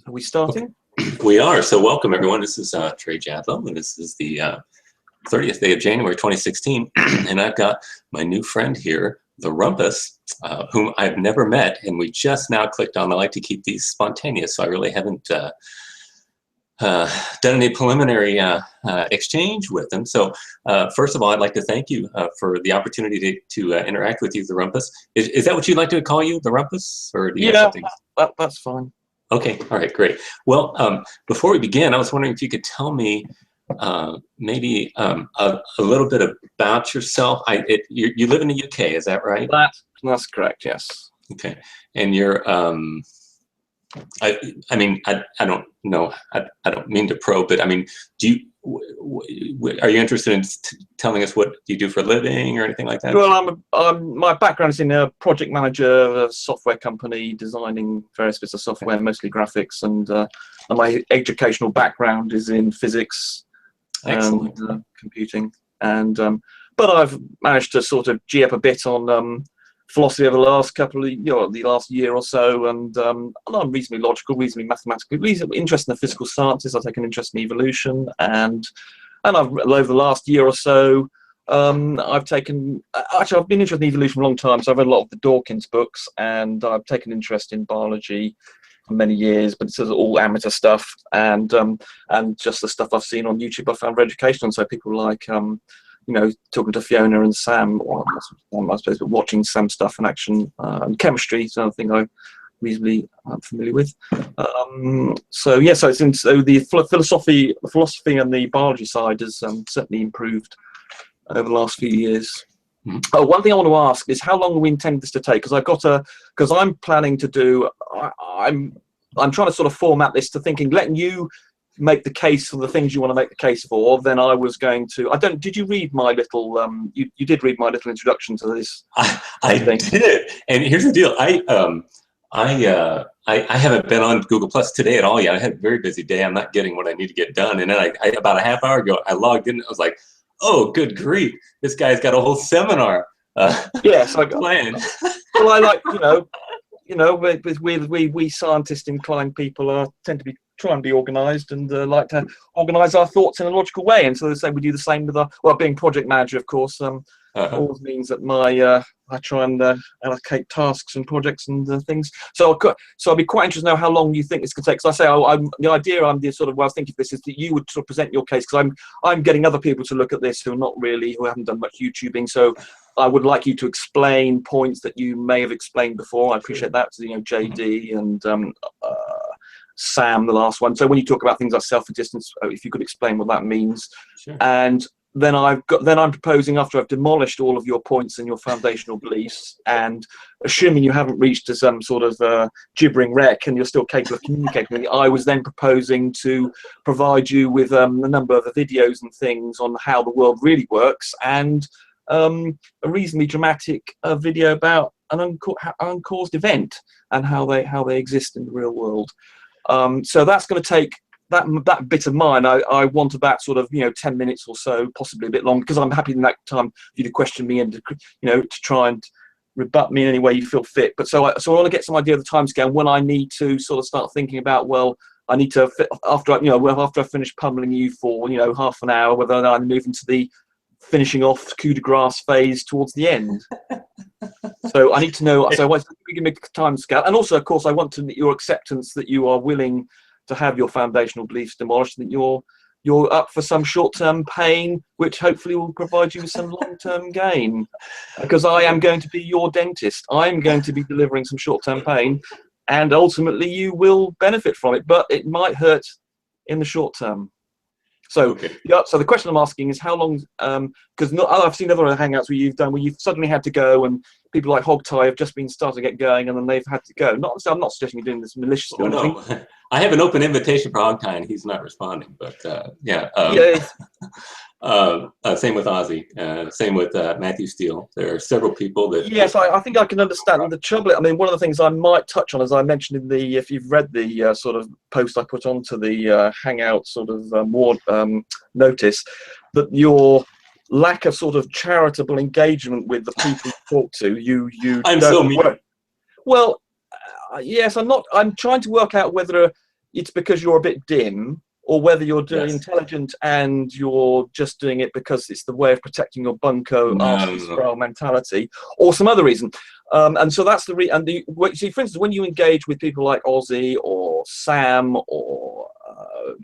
Are we starting? We are. So welcome, everyone. This is Trey Jadlow, and this is the 30th day of January 2016. And I've got my new friend here, TheRumpus, whom I've never met, and we just now clicked on. I like to keep these spontaneous, so I really haven't done any preliminary exchange with them. So first of all, I'd like to thank you for the opportunity to interact with you, TheRumpus. Is that what you'd like to call you, TheRumpus? Or do you have something? That's fine. Okay, all right, great. Well, before we begin, I was wondering if you could tell me maybe a little bit about yourself. You live in the UK, is that right? That's correct, yes. Okay, and you're, I mean, I don't know, I don't mean to probe, but I mean, are you interested in telling us what you do for a living or anything like that? Well, my background is in a project manager of a software company, designing various bits of software, mostly graphics, and my educational background is in physics and computing. And but I've managed to sort of G up a bit on philosophy over the last the last year or so, and I'm reasonably logical, reasonably mathematical, reasonably interested in the physical sciences. I've taken an interest in evolution, and I've over the last year or so, I've been interested in evolution for a long time. So I've read a lot of the Dawkins books, and I've taken interest in biology for many years, but it's all amateur stuff, and just the stuff I've seen on YouTube I found very educational. So people like you know, talking to Fiona and Sam, or I suppose, but watching some stuff in action, and chemistry is another thing I'm reasonably familiar with. So yeah, so the philosophy and the biology side has certainly improved over the last few years. Oh, one thing I want to ask is how long we intend this to take, because I'm planning to do, I'm trying to sort of format this to thinking, letting you make the case for the things you want to make the case for. Then I was going to, did you read my little, you did read my little introduction to this? I did, and here's the deal. I haven't been on Google Plus today at all yet. I had a very busy day. I'm not getting what I need to get done. And then about a half hour ago, I logged in. I was like, oh, good grief. This guy's got a whole seminar yes, planned. Well, I like, we scientists inclined people tend to try and be organized, and like to organize our thoughts in a logical way. And so they say we do the same with being project manager, of course, always means that I try and allocate tasks and projects and things. So I'd be quite interested to know how long you think this could take. Because I say the idea I'm sort of, well, I was thinking of this is that you would sort of present your case, because I'm getting other people to look at this who haven't done much YouTubing. So I would like you to explain points that you may have explained before. I appreciate that, JD and Sam, the last one. So when you talk about things like self-existence, if you could explain what that means. Sure. And then I'm proposing, after I've demolished all of your points and your foundational beliefs, and assuming you haven't reached to some sort of gibbering wreck and you're still capable of communicating with me, I was then proposing to provide you with a number of the videos and things on how the world really works, and a reasonably dramatic video about an uncaused event and how they exist in the real world. So that's going to take that bit of mine. I want about sort of 10 minutes or so, possibly a bit long, because I'm happy in that time for you to question me and to try and rebut me in any way you feel fit. But so I want to get some idea of the timescale when I need to sort of start thinking about, well, I need to after I finish pummeling you for half an hour, whether I move into the finishing off coup de grace phase towards the end. So I need to know. So we give me a time scale, and also, of course, I want your acceptance that you are willing to have your foundational beliefs demolished, and that you're up for some short-term pain, which hopefully will provide you with some long-term gain. Because I am going to be your dentist. I'm going to be delivering some short-term pain, and ultimately you will benefit from it, but it might hurt in the short term. So, so the question I'm asking is how long, because I've seen other hangouts where you've suddenly had to go, and people like Hogtie have just been starting to get going, and then they've had to go. I'm not suggesting you're doing this maliciously. No. I have an open invitation for Hogtie, and he's not responding. But yeah. Same with Ozzy. Same with Matthew Steele. There are several people that. Yes, I think I can understand the trouble. I mean, one of the things I might touch on, as I mentioned in the, if you've read the sort of post I put onto the Hangout sort of ward notice, that your lack of sort of charitable engagement with the people you talk to, I'm so mean. Well, yes, I'm not. I'm trying to work out whether it's because you're a bit dim, or whether you're doing Yes. intelligent and you're just doing it because it's the way of protecting your bunko RC Sproul mentality, or some other reason. And so that's see, for instance, when you engage with people like Ozzy or Sam or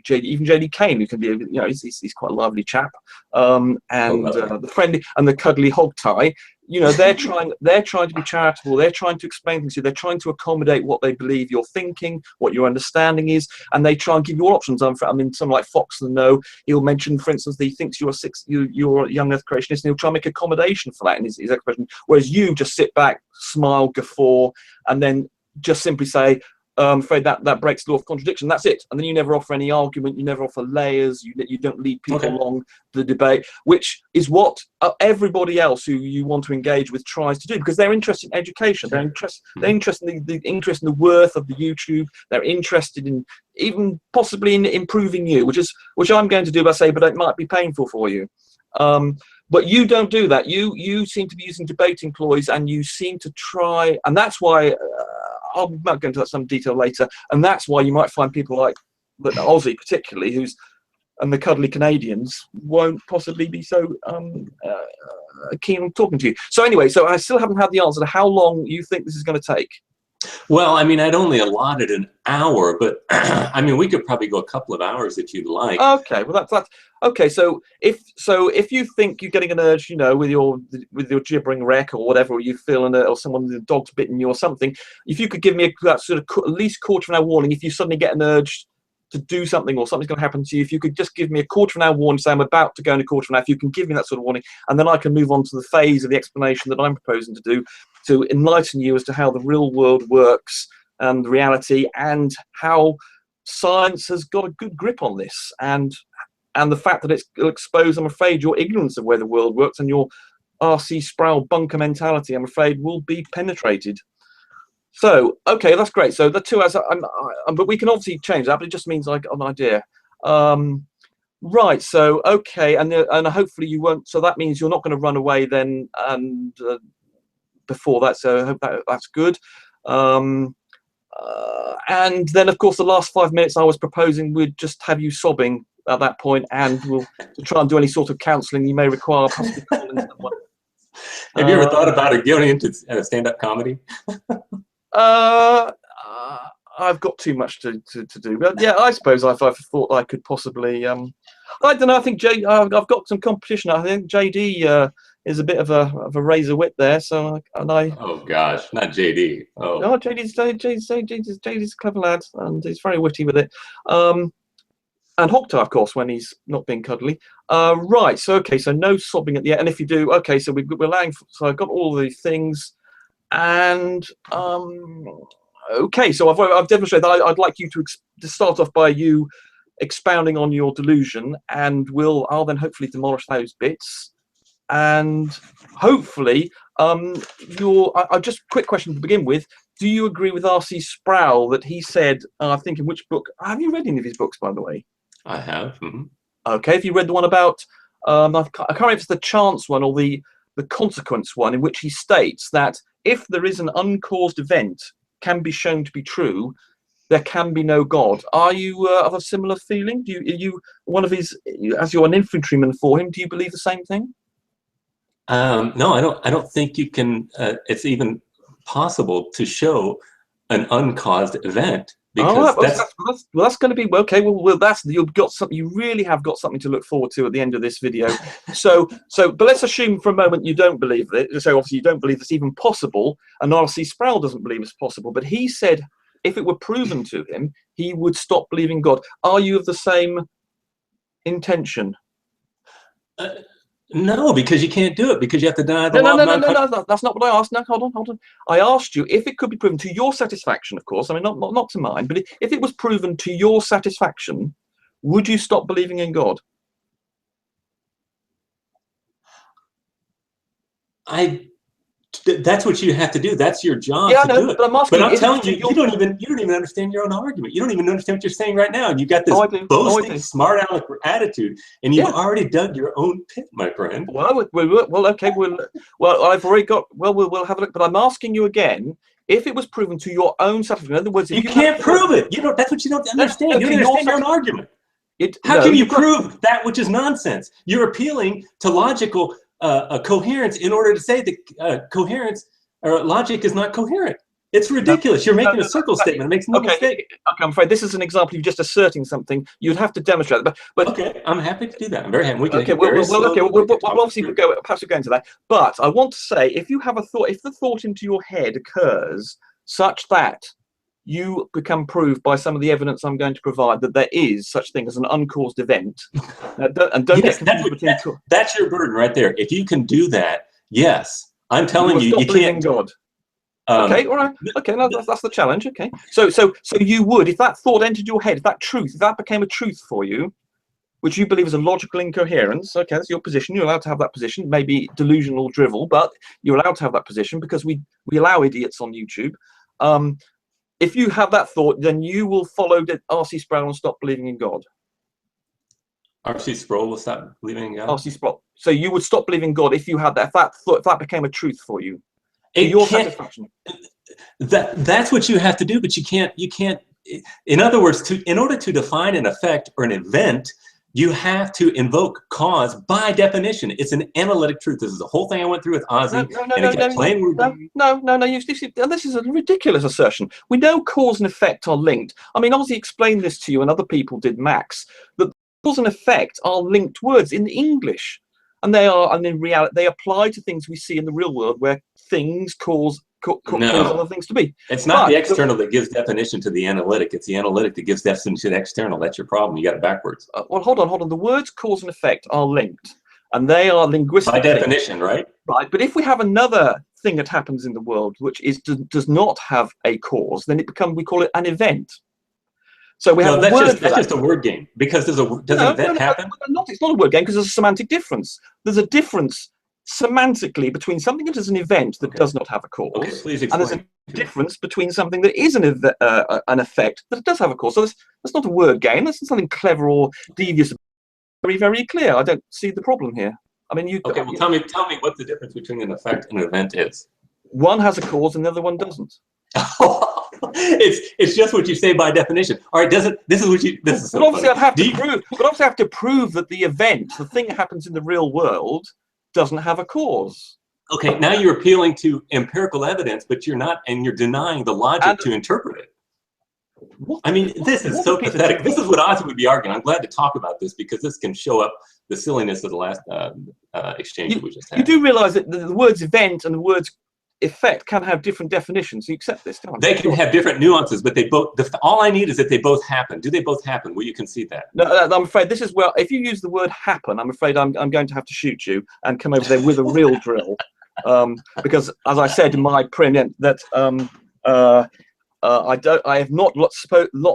even JD Kane, who can be, you know, he's quite a lovely chap, and the friendly and the cuddly hog tie. You know, they're trying to be charitable. They're trying to explain things to you. They're trying to accommodate what they believe you're thinking, what your understanding is, and they try and give you all options. I mean, someone like Fox and No, he'll mention, for instance, that he thinks you're a young Earth creationist, and he'll try and make accommodation for that in his expression. Whereas you just sit back, smile, guffaw, and then just simply say, I'm afraid that breaks the law of contradiction. That's it. And then you never offer any argument. You never offer layers. You don't lead people along the debate, which is what everybody else who you want to engage with tries to do, because they're interested in education. They're interested in the worth of the YouTube. They're interested in even possibly in improving you, which I'm going to do by saying, but it might be painful for you. But you don't do that. You seem to be using debating ploys, and you seem to try, and that's why. I'll not go into that some detail later, and that's why you might find people like Ozzy, particularly, and the cuddly Canadians won't possibly be so keen on talking to you. So anyway, so I still haven't had the answer to how long you think this is going to take. Well, I mean, I'd only allotted an hour, but I mean, we could probably go a couple of hours if you'd like. Okay, well that's okay. So if you think you're getting an urge, you know, with your gibbering wreck or whatever, or you feel or someone, the dog's bitten you or something, if you could give me that sort of at least quarter of an hour warning, if you suddenly get an urge to do something or something's going to happen to you, if you could just give me a quarter of an hour warning, say I'm about to go in a quarter of an hour, if you can give me that sort of warning, and then I can move on to the phase of the explanation that I'm proposing to do to enlighten you as to how the real world works and reality, and how science has got a good grip on this, and the fact that it'll expose, I'm afraid, your ignorance of where the world works, and your RC Sproul bunker mentality, I'm afraid, will be penetrated. So, okay, that's great. So the 2 hours, but we can obviously change that, but it just means like an idea. Right, so, okay, and hopefully you won't, so that means you're not going to run away then, and before that, so I hope that's good. And then, of course, the last 5 minutes I was proposing we'd just have you sobbing at that point, and we'll try and do any sort of counselling you may require, possibly calling someone. Have you ever thought about going into stand-up comedy? I've got too much to do, but yeah, I suppose I've thought I could possibly. I don't know. I think I've got some competition. I think JD is a bit of a razor wit there. So Oh gosh, not JD. Oh. No, JD's a clever lad, and he's very witty with it. And Hogtie, of course, when he's not being cuddly. Right. So okay. So no sobbing at the end. And if you do, okay. So we're allowing. So I've got all the things, and okay. So I've demonstrated that I'd like you to start off by you expounding on your delusion, and I'll then hopefully demolish those bits, and hopefully just quick question to begin with. Do you agree with RC Sproul that he said, I think in which book, have you read any of his books, by the way? I have. Mm-hmm. Okay, have you read the one about, I can't remember if it's the chance one or the consequence one, in which he states that if there is an uncaused event can be shown to be true, there can be no God. Are you of a similar feeling? Are you one of his, as you're an infantryman for him, do you believe the same thing? No, I don't think you can, it's even possible to show an uncaused event, because that's going to be okay. Well, you've got something. You really have got something to look forward to at the end of this video. But let's assume for a moment you don't believe it. So obviously you don't believe it's even possible, and RC Sproul doesn't believe it's possible. But he said if it were proven to him, he would stop believing God. Are you of the same intention? No, because you can't do it, because you have to deny the law. No, that's not what I asked. No, hold on. I asked you if it could be proven to your satisfaction, of course. I mean, not to mine, but if it was proven to your satisfaction, would you stop believing in God? That's what you have to do. That's your job to do it. But I'm telling you, you don't even understand your own argument. You don't even understand what you're saying right now. And you got this boasting, smart aleck attitude, and you've already dug your own pit, my friend. Well, okay. Well, I've already got. Well, we'll have a look. But I'm asking you again: if it was proven to your own satisfaction, in other words, if you can't prove it. You don't. That's what you don't understand. Okay, you don't understand your own argument. How No, can you prove that which is nonsense? You're appealing to logical coherence in order to say that coherence or logic is not coherent. It's ridiculous. You're making a circle statement. It makes no mistake. Okay, I'm afraid this is an example of just asserting something. You'd have to demonstrate it. But okay, I'm happy to do that. I'm very happy. We can obviously perhaps we'll go into that. But I want to say, if you have a thought, if the thought into your head occurs such that you become proved by some of the evidence I'm going to provide that there is such thing as an uncaused event, and don't yes, get confused that's your burden right there. If you can do that, yes, I'm telling you, you can't. God. Okay, all right. Okay, no, that's the challenge. Okay, so you would, if that thought entered your head, if that became a truth for you, which you believe is a logical incoherence. Okay, that's your position. You're allowed to have that position. Maybe delusional drivel, but you're allowed to have that position because we allow idiots on YouTube. If you have that thought, then you will follow RC Sproul and stop believing in God. RC Sproul will stop believing in God. RC Sproul. So you would stop believing in God if you had that. If that became a truth for you. Your satisfaction. That's what you have to do, but you can't. In other words, in order to define an effect or an event, you have to invoke cause by definition. It's an analytic truth. This is the whole thing I went through with Ozzy. This is a ridiculous assertion. We know cause and effect are linked. I mean, Ozzy explained this to you, and other people did, Max, that cause and effect are linked words in English. And they are, and in reality, they apply to things we see in the real world where things cause other things to be. It's not the external that gives definition to the analytic. It's the analytic that gives definition to the external. That's your problem. You got it backwards. Well, hold on. The words cause and effect are linked, and they are linguistic. By definition, right? Right. But if we have another thing that happens in the world which does not have a cause, then we call it an event. So we have that's just a word game, because does an event happen? It's not a word game because there's a semantic difference. There's a difference semantically between something that is an event that does not have a cause, please explain. and there's a difference between something that is an effect that does have a cause. So that's not a word game. That's not something clever or devious. Very, very clear. I don't see the problem here. I mean, Okay, well, tell me what the difference between an effect and an event is. One has a cause and the other one doesn't. It's just what you say by definition. All right, this is what you. This is so but obviously, funny. I'd have to prove that the event, the thing that happens in the real world, doesn't have a cause. Okay, now you're appealing to empirical evidence, but you're not, and you're denying the logic to interpret it. I mean, this is so pathetic. This is what Ozzy would be arguing. I'm glad to talk about this because this can show up the silliness of the last exchange that we just had. You do realize that the words event and the words effect can have different definitions. You accept this, don't you? They can have different nuances, but they both. All I need is that they both happen. Do they both happen? Will you concede that? No, I'm afraid this is where if you use the word happen, I'm afraid I'm going to have to shoot you and come over there with a real drill, because as I said in my preamble that I have not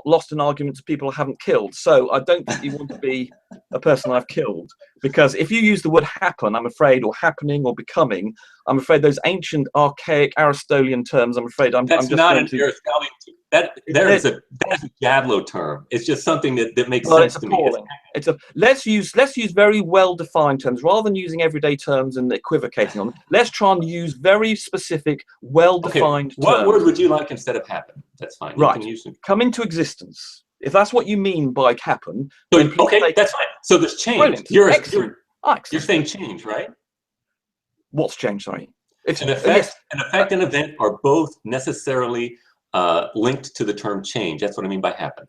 lost an argument to people I haven't killed. So I don't think you want to be a person I've killed, because if you use the word happen, I'm afraid, or happening or becoming, I'm afraid those ancient archaic Aristotelian terms, I'm afraid I'm just not going an Aristotelian. That is a Jadlow term. It's just something that makes sense to me. Let's use very well defined terms rather than using everyday terms and equivocating on them. Let's try and use very specific, well defined terms. What word would you like instead of happen? That's fine. Right. You can use them. Come into existence. If that's what you mean by happen, okay, that's fine. So there's change. Brilliant. You're saying change, right? What's change? Sorry. It's an effect. An effect and event are both necessarily linked to the term change. That's what I mean by happen.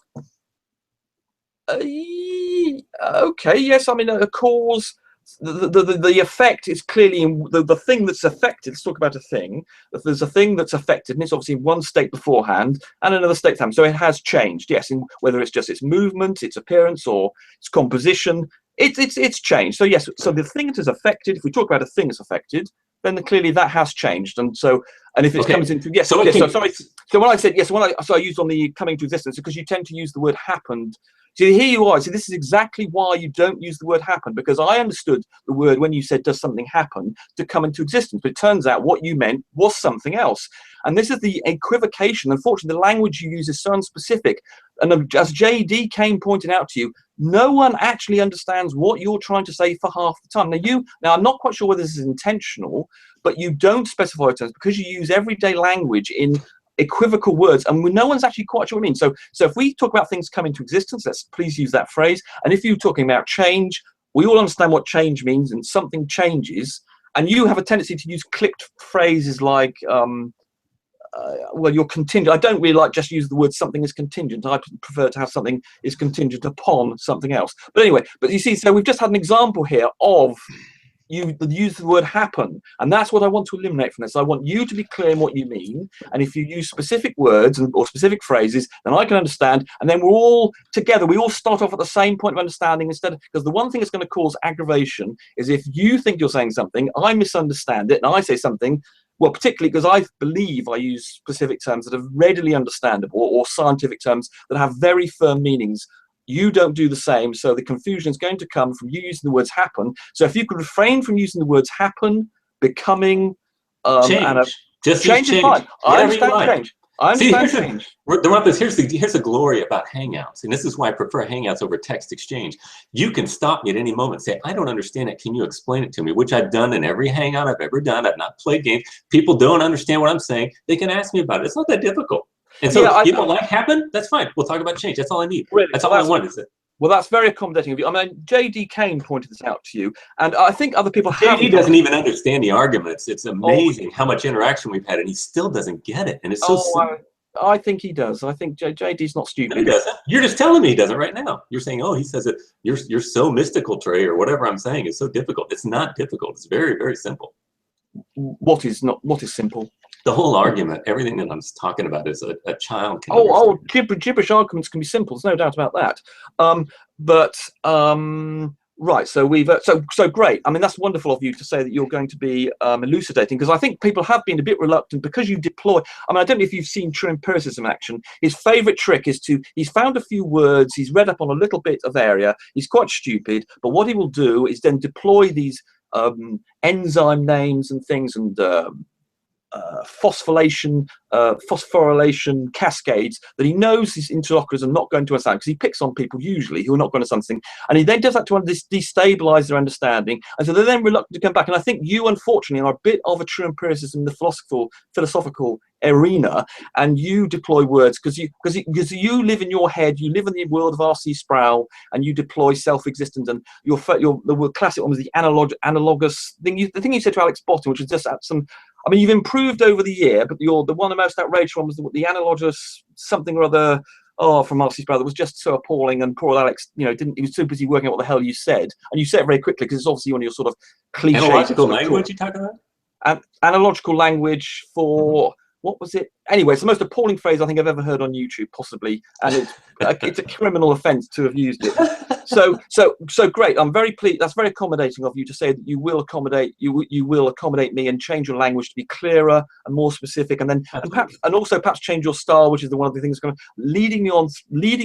Okay. Yes. I mean a cause. The effect is clearly in the thing that's affected. Let's talk about a thing. If there's a thing that's affected, and it's obviously in one state beforehand and another state beforehand. So it has changed. Yes, in whether it's just its movement, its appearance, or its composition, it's changed. So yes, so the thing that is affected. If we talk about a thing that's affected, then clearly that has changed. And so, and if it comes into yes, so sorry. So when I said yes, I used on the coming to existence because you tend to use the word happened. See, here you are. See, this is exactly why you don't use the word happen, because I understood the word when you said does something happen to come into existence, but it turns out what you meant was something else. And this is the equivocation. Unfortunately, the language you use is so unspecific. And as J.D. Kane pointed out to you, no one actually understands what you're trying to say for half the time. Now I'm not quite sure whether this is intentional, but you don't specify terms because you use everyday language in equivocal words, and no one's actually quite sure what it means. So if we talk about things come into existence, let's please use that phrase. And if you're talking about change, we all understand what change means, and something changes. And you have a tendency to use clipped phrases like, well, you're contingent. I don't really like just use the word something is contingent. I prefer to have something is contingent upon something else. But anyway, but you see, so we've just had an example here of you use the word happen, and that's what I want to eliminate from this. I want you to be clear in what you mean, and if you use specific words or specific phrases, then I can understand, and then we're all together, we all start off at the same point of understanding, instead of, because the one thing that's going to cause aggravation is if you think you're saying something, I misunderstand it, and I say something, well, particularly because I believe I use specific terms that are readily understandable, or scientific terms that have very firm meanings. You don't do the same, so the confusion is going to come from you using the words happen. So if you could refrain from using the words happen, becoming, change. and Just change is fine. I understand change. I understand change. Here's the glory about Hangouts, and this is why I prefer Hangouts over text exchange. You can stop me at any moment and say, I don't understand it. Can you explain it to me? Which I've done in every Hangout I've ever done. I've not played games. People don't understand what I'm saying. They can ask me about it. It's not that difficult. And so yeah, if you don't like happen, that's fine. We'll talk about change. That's all I need. Really? That's all I want, is it? Well, that's very accommodating of you. I mean, J.D. Kane pointed this out to you, and I think other people have. J.D. doesn't even understand the arguments. It's amazing how much interaction we've had, and he still doesn't get it. And it's so simple. I think he does. I think J.D.'s not stupid. No, he doesn't. You're just telling me he doesn't right now. You're saying, oh, he says it. You're so mystical, Trey, or whatever I'm saying is so difficult. It's not difficult. It's very, very simple. What is simple? The whole argument, everything that I'm talking about is a child can gibberish arguments can be simple. There's no doubt about that. Right, so we've so great. I mean, that's wonderful of you to say that you're going to be elucidating, because I think people have been a bit reluctant because you deploy. I mean, I don't know if you've seen true empiricism in action. His favorite trick is he's found a few words, he's read up on a little bit of area, he's quite stupid, but what he will do is then deploy these enzyme names and things, and phosphorylation cascades that he knows his interlocutors are not going to understand, because he picks on people usually who are not going to something, and he then does that to destabilize their understanding, and so they're then reluctant to come back. And I think you, unfortunately, are a bit of a true empiricism in the philosophical arena, and you deploy words because you live in your head, you live in the world of RC Sproul, and you deploy self-existence. And the classic one was the analogous thing. The thing you said to Alex Bottom, which was just some. I mean, you've improved over the year, but the one of the most outrageous one was the analogous something or other from RC Sproul that was just so appalling. And poor Alex, he was too busy working out what the hell you said, and you said it very quickly because it's obviously one of your sort of cliches. Analogical language you talking about? Analogical language for. What was it? Anyway, it's the most appalling phrase I think I've ever heard on YouTube, possibly, and it's a criminal offence to have used it. So great. I'm very pleased. That's very accommodating of you to say that you will accommodate me and change your language to be clearer and more specific, and also perhaps change your style, which is one of the things that's going to leading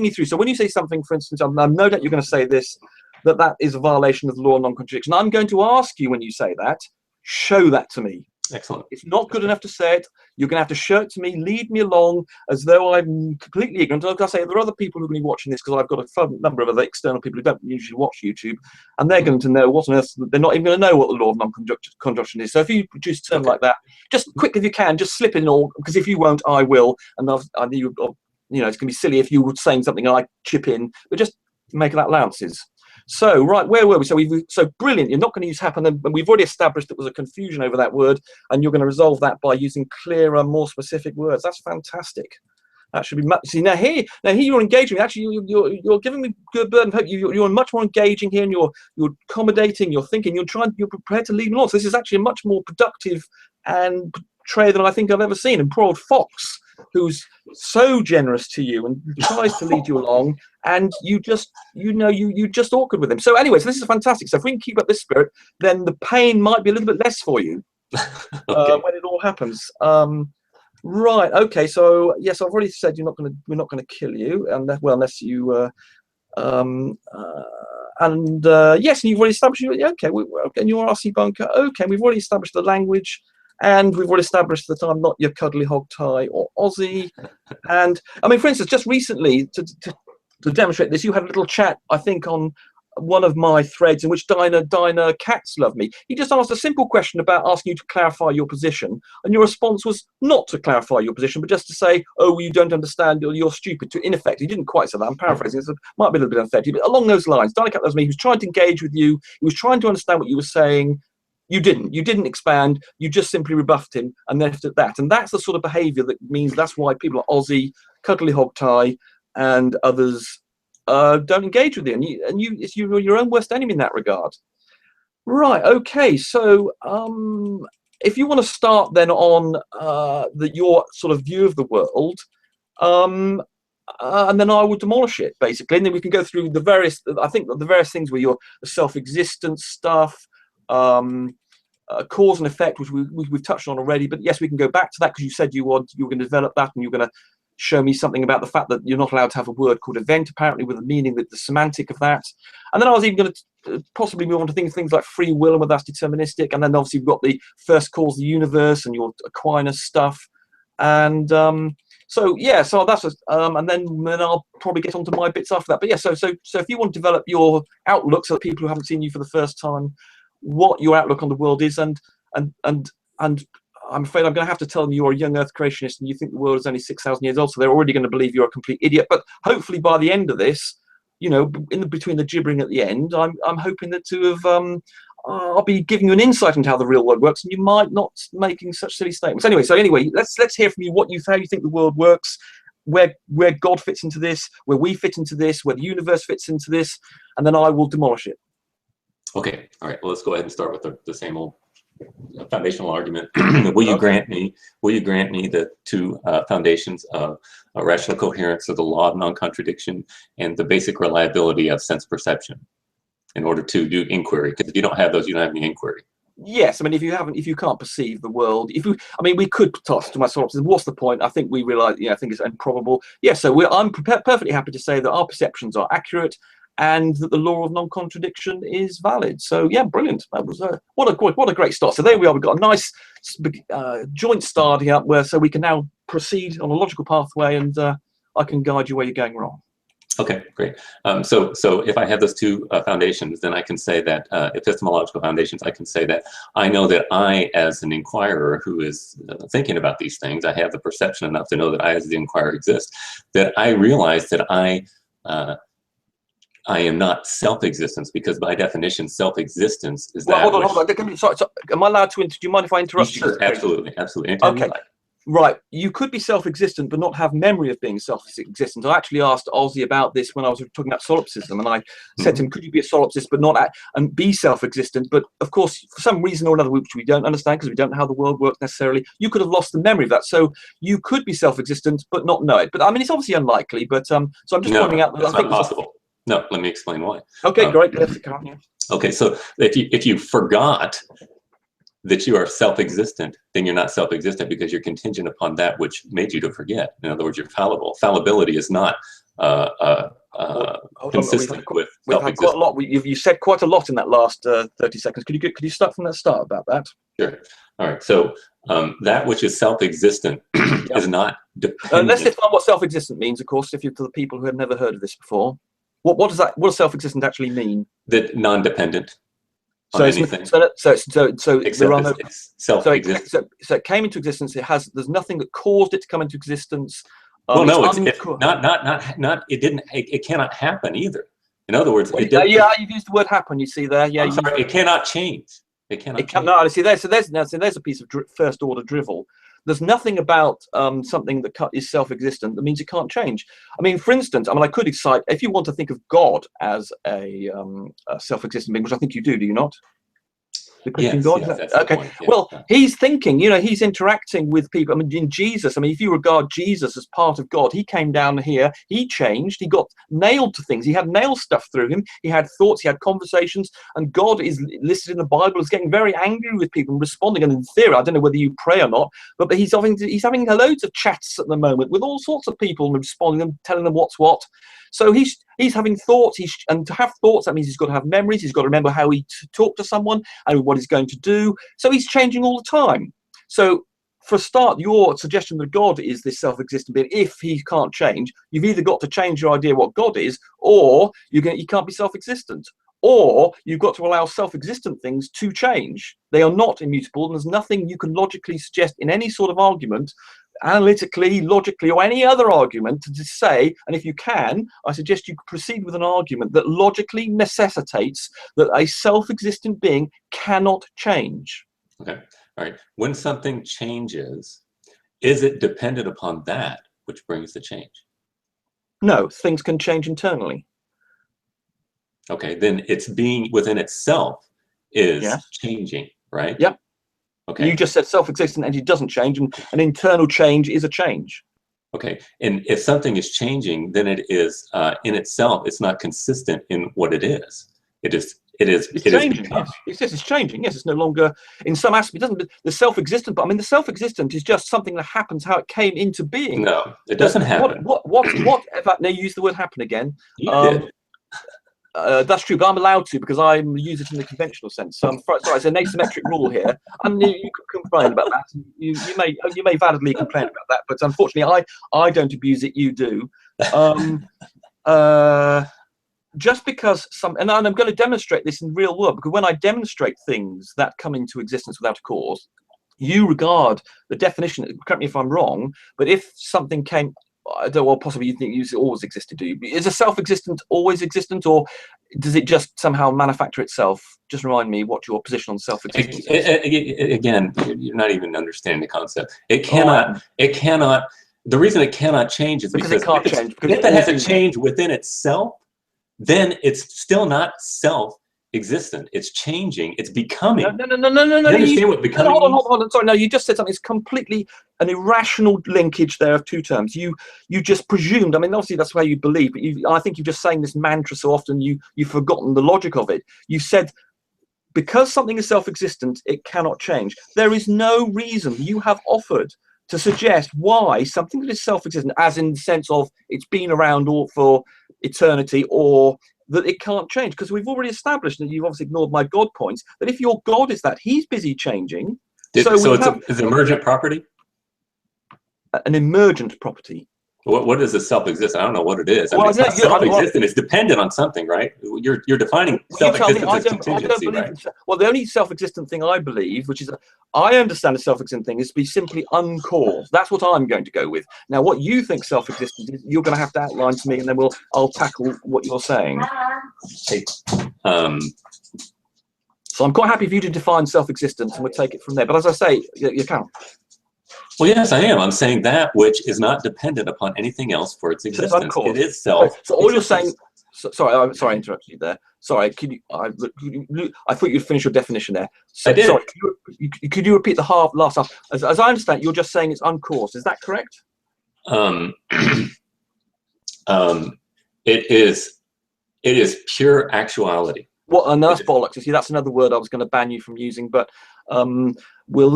me through. So when you say something, for instance, I'm no doubt you're going to say this, that is a violation of the law of non-contradiction. I'm going to ask you when you say that, show that to me. Excellent. It's not good enough to say it. You're going to have to show it to me, lead me along as though I'm completely ignorant. Like I say, there are other people who are going to be watching this, because I've got a number of other external people who don't usually watch YouTube, and they're going to know what on earth. They're not even going to know what the law of non-contradiction is. So if you produce a term like that, just quick if you can, just slip in all, because if you won't, I will. And it's going to be silly if you were saying something and I chip in, but just make that allowances. So, right, where were we? So brilliant. You're not going to use happen, and we've already established there was a confusion over that word, and you're going to resolve that by using clearer, more specific words. That's fantastic. That should be much. See, now here you're engaging. Actually, you're giving me good burden of hope. You're much more engaging here, and you're accommodating. You're thinking. You're prepared to lead me on. So this is actually a much more productive and Trey than I think I've ever seen. And poor old Fox, who's so generous to you and tries to lead you along, and you just awkward with him. So anyway, so this is fantastic. So if we can keep up this spirit, then the pain might be a little bit less for you when it all happens. Right. Okay. So yes, I've already said we're not going to kill you, and unless you yes, and you've already established. Okay, and you're RC bunker. Okay, we've already established the language. And we've already established that I'm not your cuddly hog tie or Aussie. And I mean, for instance, just recently to demonstrate this, you had a little chat, I think, on one of my threads in which Diner Cats Love Me, he just asked a simple question about asking you to clarify your position, and your response was not to clarify your position, but just to say, oh, you don't understand, or you're stupid. In effect, he didn't quite say that. I'm paraphrasing. It might be a little bit unfair, but along those lines, Diner Cat Loves Me, he was trying to engage with you. He was trying to understand what you were saying. You didn't expand. You just simply rebuffed him and left it at that. And that's the sort of behaviour that means that's why people like Aussie, Cuddly Hog Tie, and others don't engage with you. And you're your own worst enemy in that regard. Right. Okay. So if you want to start then on your sort of view of the world, and then I will demolish it basically, and then we can go through the various. I think the various things where your self-existence stuff. Cause and effect, which we've touched on already, but yes, we can go back to that because you said you were going to develop that, and you're going to show me something about the fact that you're not allowed to have a word called event, apparently, with a meaning, that the semantic of that. And then I was even going to possibly move on to things like free will and whether that's deterministic, and then obviously you've got the first cause of the universe and your Aquinas stuff, and so yeah, so that's and then I'll probably get onto my bits after that. But yeah, so if you want to develop your outlook so that people who haven't seen you for the first time, what your outlook on the world is, and I'm afraid I'm going to have to tell them you're a young Earth creationist and you think the world is only 6,000 years old, so they're already going to believe you're a complete idiot. But hopefully by the end of this, you know, between the gibbering at the end, I'm hoping that to have I'll be giving you an insight into how the real world works, and you might not making such silly statements. Anyway, let's hear from you how you think the world works, where God fits into this, where we fit into this, where the universe fits into this, and then I will demolish it. Okay, all right. Well, let's go ahead and start with the same old foundational argument. Will you grant me the two foundations of rational coherence of the law of non-contradiction and the basic reliability of sense perception in order to do inquiry? Because if you don't have those, you don't have any inquiry. Yes, I mean, if you can't perceive the world, we could toss to my solipsism. What's the point? I think we realize, I think it's improbable. Yeah, so I'm perfectly happy to say that our perceptions are accurate, and that the law of non-contradiction is valid. So yeah, brilliant. That was what a great start. So there we are. We've got a nice joint starting up so we can now proceed on a logical pathway, and I can guide you where you're going wrong. Okay, great. So if I have those two foundations, then I can say that epistemological foundations. I can say that I know that I, as an inquirer who is thinking about these things, I have the perception enough to know that I, as the inquirer, exist. That I realize that I am not self-existence, because by definition, self-existence is that. Hold on. Sorry, am I allowed to? Do you mind if I interrupt you? Sure, absolutely. Okay. Right, you could be self-existent but not have memory of being self-existent. I actually asked Ozzy about this when I was talking about solipsism, and I said to him, could you be a solipsist but not and be self-existent? But of course, for some reason or another, which we don't understand because we don't know how the world works necessarily, you could have lost the memory of that. So you could be self-existent but not know it. But I mean, it's obviously unlikely, but so I'm just pointing out that that's not possible. No, let me explain why. Okay, great. Okay, so if you forgot that you are self-existent, then you're not self-existent because you're contingent upon that which made you to forget. In other words, you're fallible. Fallibility is not consistent with self-existence. We've had quite a lot. You said quite a lot in that last 30 seconds. Could you start from that start about that? Sure. All right. So that which is self-existent is not dependent. Let's define what self-existent means, of course, if you're to the people who have never heard of this before. What does self-existent actually mean? That non-dependent. So it came into existence. There's nothing that caused it to come into existence. Well, no, it cannot happen either. In other words, you've used the word happen. You see there, yeah. I'm sorry, it cannot change. It cannot. No, see there. So there's a piece of first order drivel. There's nothing about something that is self-existent that means it can't change. I mean, for instance, I could cite, if you want to think of God as a self-existent being, which I think you do you not? The Christian God? Yes, okay. Well, he's thinking, he's interacting with people. I mean, in Jesus, if you regard Jesus as part of God, he came down here, he changed, he got nailed to things. He had nail stuff through him. He had thoughts, he had conversations, and God is listed in the Bible as getting very angry with people and responding. And in theory, I don't know whether you pray or not, but he's having loads of chats at the moment with all sorts of people and responding and telling them what's what. So he's having thoughts, and to have thoughts, that means he's got to have memories. He's got to remember how he talked to someone and what he's going to do. So he's changing all the time. So for a start, your suggestion that God is this self-existent being, if he can't change, you've either got to change your idea what God is, or you can't be self-existent. or you've got to allow self-existent things to change. They are not immutable, and there's nothing you can logically suggest in any sort of argument, analytically, logically, or any other argument to say, and if you can, I suggest you proceed with an argument that logically necessitates that a self-existent being cannot change. Okay, all right. When something changes, is it dependent upon that which brings the change? No, things can change internally. Okay, then its being within itself is Yes. changing, right? Yep. Okay. You just said self-existent entity doesn't change, and an internal change is a change. Okay, and if something is changing, then it is in itself. It's not consistent in what it is. It's changing. become. Yes, it's changing. Yes, it's no longer in some aspect. It doesn't. The self-existent, but I mean, the self-existent is just something that happens how it came into being. No, it doesn't happen. What? In fact, now use the word happen again. You did. That's true, but I'm allowed to because I use it in the conventional sense. So I'm sorry, it's an asymmetric rule here. And you could complain about that. You may validly complain about that, but unfortunately, I don't abuse it. You do. Just because and I'm going to demonstrate this in the real world, because when I demonstrate things that come into existence without a cause, you regard the definition. Correct me if I'm wrong, but if something came. I don't. Well, possibly you think it always existed. Do you? Is a self-existent always existent, or does it just somehow manufacture itself? Just remind me what your position on self-existence is. Again, you're not even understanding the concept. It cannot. It cannot. The reason it cannot change is because it can't change. Because if it has a change within itself, then it's still not self-existent. It's changing. It's becoming. No. You understand what becoming means? Hold on. Sorry, no. You just said something. It's completely an irrational linkage there of two terms. You just presumed. I mean, obviously that's where you believe, but I think you're just saying this mantra so often you've forgotten the logic of it. You said because something is self-existent, it cannot change. There is no reason you have offered to suggest why something that is self-existent, as in the sense of it's been around for eternity, or that it can't change, because we've already established, and you've obviously ignored my God points, that if your God is that, he's busy changing. So it's an emergent property? An emergent property. What is a self-existent? I don't know what it is. I mean, it's not self-existent. It's dependent on something, right? You're defining self-existence as contingency, right? Well, the only self-existent thing I believe, which is, I understand a self-existent thing, is to be simply uncaused. That's what I'm going to go with. Now, what you think self-existent is, you're going to have to outline to me, and then I'll tackle what you're saying. So I'm quite happy for you to define self-existence, and we'll take it from there. But as I say, you can't. Well, yes, I am. I'm saying that which is not dependent upon anything else for its existence. It is self. So all you're saying. Sorry, I interrupted you there. Sorry, I thought you'd finish your definition there. So, I did. Sorry, could you repeat the last half? As I understand, you're just saying it's uncaused. Is that correct? It is pure actuality. Well, and that's bollocks. You see, that's another word I was going to ban you from using, but we'll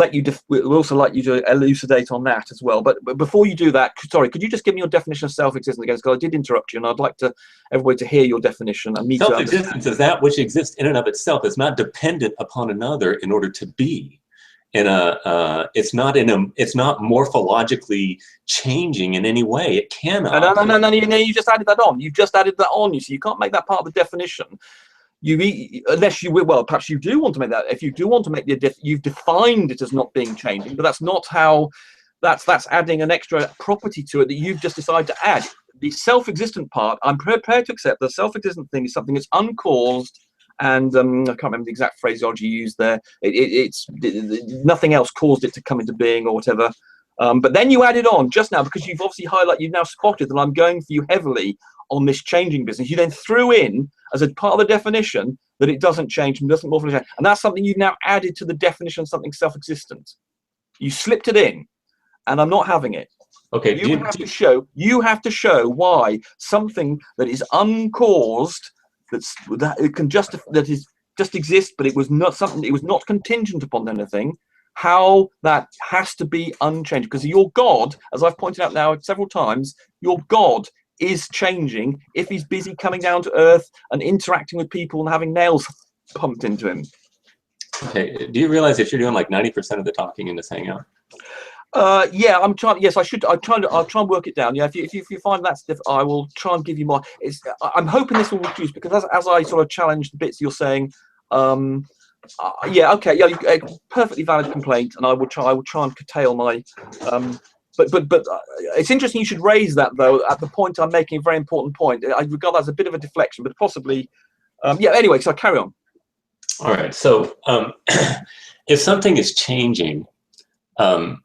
also like you to elucidate on that as well. But before you do that, sorry, could you just give me your definition of self-existence again? Because I did interrupt you, and I'd like everybody to hear your definition and me to understand. Self-existence is that which exists in and of itself. It's not dependent upon another in order to be. It's not morphologically changing in any way. It cannot. No, you just added that on. You've just added that on. You see, you can't make that part of the definition. Unless you will, well, perhaps you do want to make that. If you do want to make you've defined it as not being changing, but that's not how. That's adding an extra property to it that you've just decided to add. The self-existent part, I'm prepared to accept the self-existent thing is something that's uncaused, and I can't remember the exact phraseology you used there. It's nothing else caused it to come into being or whatever. But then you added on just now, because you've obviously you've now spotted that I'm going for you heavily on this changing business. You then threw in as a part of the definition that it doesn't change and doesn't morph, and that's something you've now added to the definition of something self-existent. You slipped it in, and I'm not having it. Okay. You have to show why something that is uncaused, that is just exists, but it was not something. It was not contingent upon anything. How that has to be unchanged, because your God, as I've pointed out now several times, your God is changing if he's busy coming down to earth and interacting with people and having nails pumped into him. Okay. Do you realize that you're doing like 90% of the talking in this hangout? Yeah, I'm trying. Yes, I should. I'll try and work it down. Yeah, if you find that's I will try and give you more. I'm hoping this will reduce because as I sort of challenge the bits you're saying. Yeah. Okay. Yeah. Perfectly valid complaint, and I will try and curtail my. But it's interesting you should raise that though. At the point I'm making a very important point. I regard that as a bit of a deflection, but possibly. Yeah. Anyway, so carry on. All right. So if something is changing. You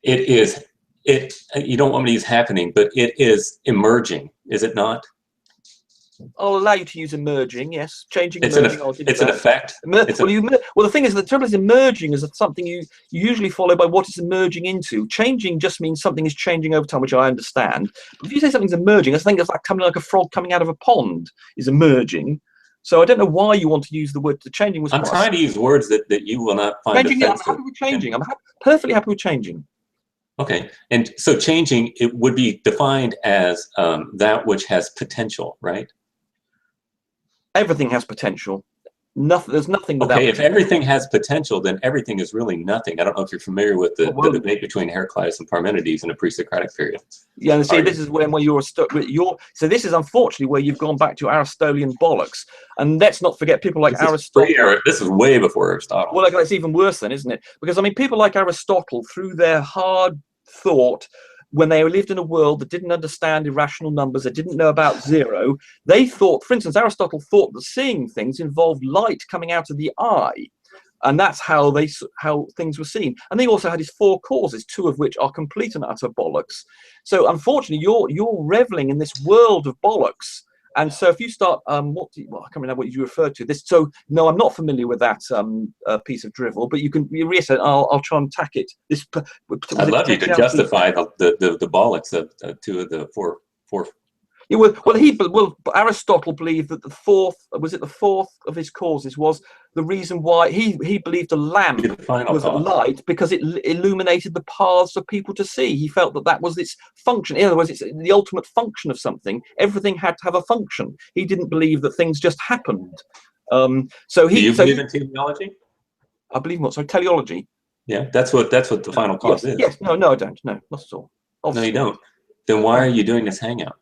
don't want me to use happening, but it is emerging, is it not? I'll allow you to use emerging, yes. Changing, it's emerging. It's an effect. Well, the thing is, the trouble is emerging is something you usually follow by what it's emerging into. Changing just means something is changing over time, which I understand. But if you say something's emerging, I think it's like coming like a frog coming out of a pond is emerging. So I don't know why you want to use the word. The changing was. I'm trying to use words that you will not find changing. offensive. I'm happy with changing. I'm perfectly happy with changing. Okay, and so changing, it would be defined as that which has potential, right? Everything has potential. Nothing. There's nothing without. Okay, if everything has potential, then everything is really nothing. I don't know if you're familiar with the debate between Heraclitus and Parmenides in the pre-Socratic period. Yeah, and see, this is where you're stuck with so this is unfortunately where you've gone back to Aristotelian bollocks. And let's not forget people like Aristotle. This is way before Aristotle. Well, it's even worse then, isn't it? Because I mean, people like Aristotle, through their hard thought, when they lived in a world that didn't understand irrational numbers, that didn't know about zero, they thought, for instance, Aristotle thought that seeing things involved light coming out of the eye. And that's how things were seen. And they also had his four causes, two of which are complete and utter bollocks. So unfortunately, you're reveling in this world of bollocks. And so if you start, I can't remember what you referred to this. So no, I'm not familiar with that piece of drivel, but you reassert. I'll try and tack it. I'd love you to justify the bollocks of two of the four. Yeah, well, Aristotle believed that the fourth of his causes was the reason why he believed a lamp was light because it illuminated the paths of people to see. He felt that was its function. In other words, it's the ultimate function of something. Everything had to have a function. He didn't believe that things just happened. Do you believe in teleology? I believe in what? Sorry, teleology. Yeah, that's what the final cause is. Yes. No, I don't. No, not at all. Obviously. No, you don't. Then why are you doing this hangout?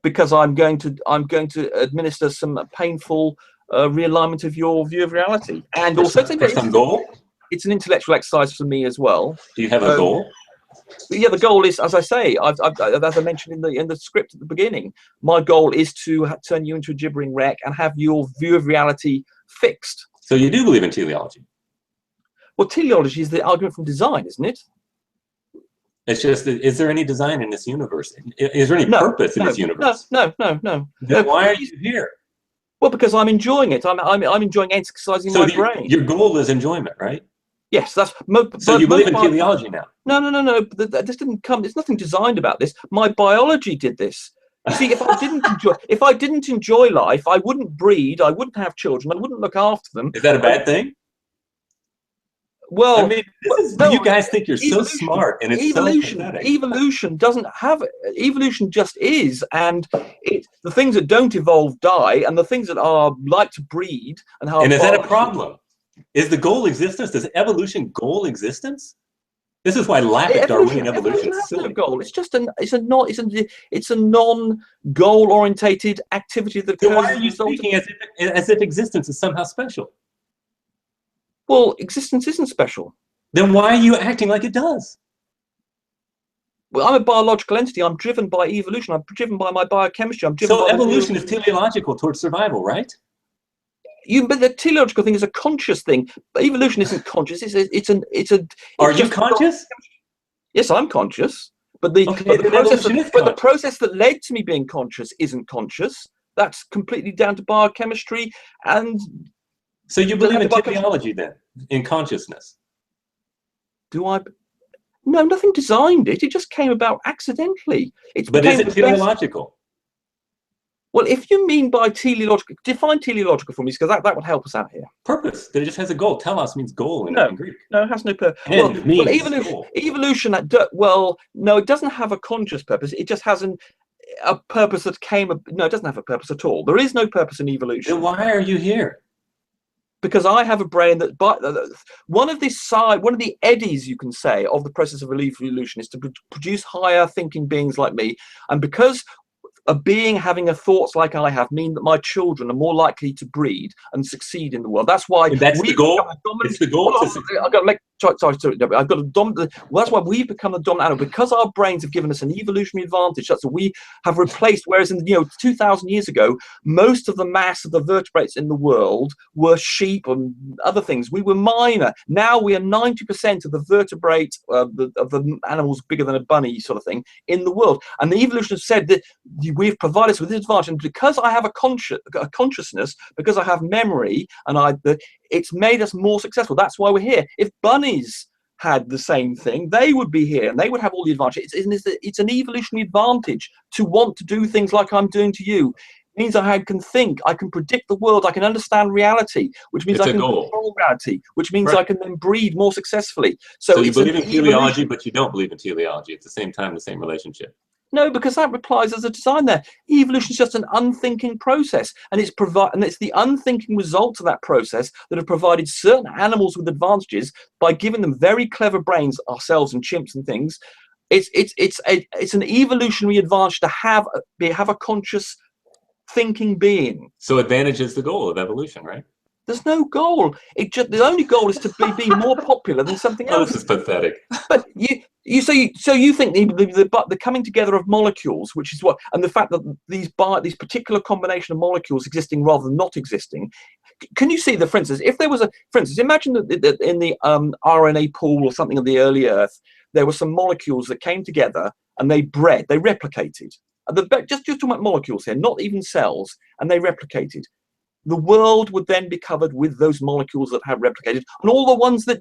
Because I'm going to administer some painful realignment of your view of reality, and also for some goal. It's an intellectual exercise for me as well. Do you have a goal? Yeah, the goal is, as I say, as I mentioned in the script at the beginning, my goal is to turn you into a gibbering wreck and have your view of reality fixed. So you do believe in teleology? Well, teleology is the argument from design, isn't it? It's just, is there any design in this universe? Is there any purpose in this universe? No. Then why are you here? Well, because I'm enjoying it. I'm enjoying exercising my brain. Your goal is enjoyment, right? Yes, that's. So you believe in teleology now? No. This didn't come. There's nothing designed about this. My biology did this. You see, if I didn't enjoy life, I wouldn't breed. I wouldn't have children. I wouldn't look after them. Is that a bad thing? Well, I mean, you guys think you're so smart, and it's so pathetic. Evolution doesn't have. Evolution just is, and the things that don't evolve die, and the things that are like to breed and how. And is that a problem? Is the goal existence? Does evolution goal existence? This is why laughing Darwinian evolution is silly. No goal. It's just it's a non-goal orientated activity that. So why are you speaking as if existence is somehow special? Well, existence isn't special. Then why are you acting like it does? Well, I'm a biological entity. I'm driven by evolution. I'm driven by my biochemistry. I'm driven by evolution is teleological towards survival, right? But the teleological thing is a conscious thing. But evolution isn't conscious. Are you conscious? Yes, I'm conscious. But the process that led to me being conscious isn't conscious. That's completely down to biochemistry and. So you believe in teleology then, in consciousness? Do I? No, nothing designed it. It just came about accidentally. But is it teleological? Well, if you mean by teleological, define teleological for me, because that would help us out here. Purpose. That it just has a goal. Telos means goal in Greek. No, it has no purpose. Evolution. No, it doesn't have a conscious purpose. It just has a purpose that came. No, it doesn't have a purpose at all. There is no purpose in evolution. Then why are you here? because I have a brain that, one of the eddies, you can say, of the process of evolution is to produce higher thinking beings like me. And because a being having a thoughts like I have mean that my children are more likely to breed and succeed in the world. That's why the goal. It's the goal. I've got to make. Sorry, I've got to dominant. Well, that's why we've become the dominant animal, because our brains have given us an evolutionary advantage. That's what we have replaced. Whereas in 2,000 years ago, most of the mass of the vertebrates in the world were sheep and other things. We were minor. Now we are 90% of the vertebrate of the animals bigger than a bunny sort of thing in the world. And the evolution has said that we've provided us with this advantage, and because I have a consciousness, because I have memory, and it's made us more successful. That's why we're here. If bunnies had the same thing, they would be here and they would have all the advantage. It's an evolutionary advantage to want to do things like I'm doing to you. It means I can think, I can predict the world, I can understand reality, which means I can control reality, which means I can then breed more successfully. So you believe in teleology, but you don't believe in teleology. At the same time, the same relationship. No, because that replies as a design there. Evolution is just an unthinking process, and it's the unthinking results of that process that have provided certain animals with advantages by giving them very clever brains, ourselves and chimps and things. It's an evolutionary advantage to have a conscious thinking being. So advantage is the goal of evolution, right? There's no goal. The only goal is to be more popular than something else. This is pathetic. But you think the coming together of molecules, which is what, and the fact that these particular combination of molecules existing rather than not existing. Can you see that, for instance, if there was imagine that in the RNA pool or something of the early Earth, there were some molecules that came together and they replicated. Just talking about molecules here, not even cells, and they replicated. The world would then be covered with those molecules that have replicated, and all the ones that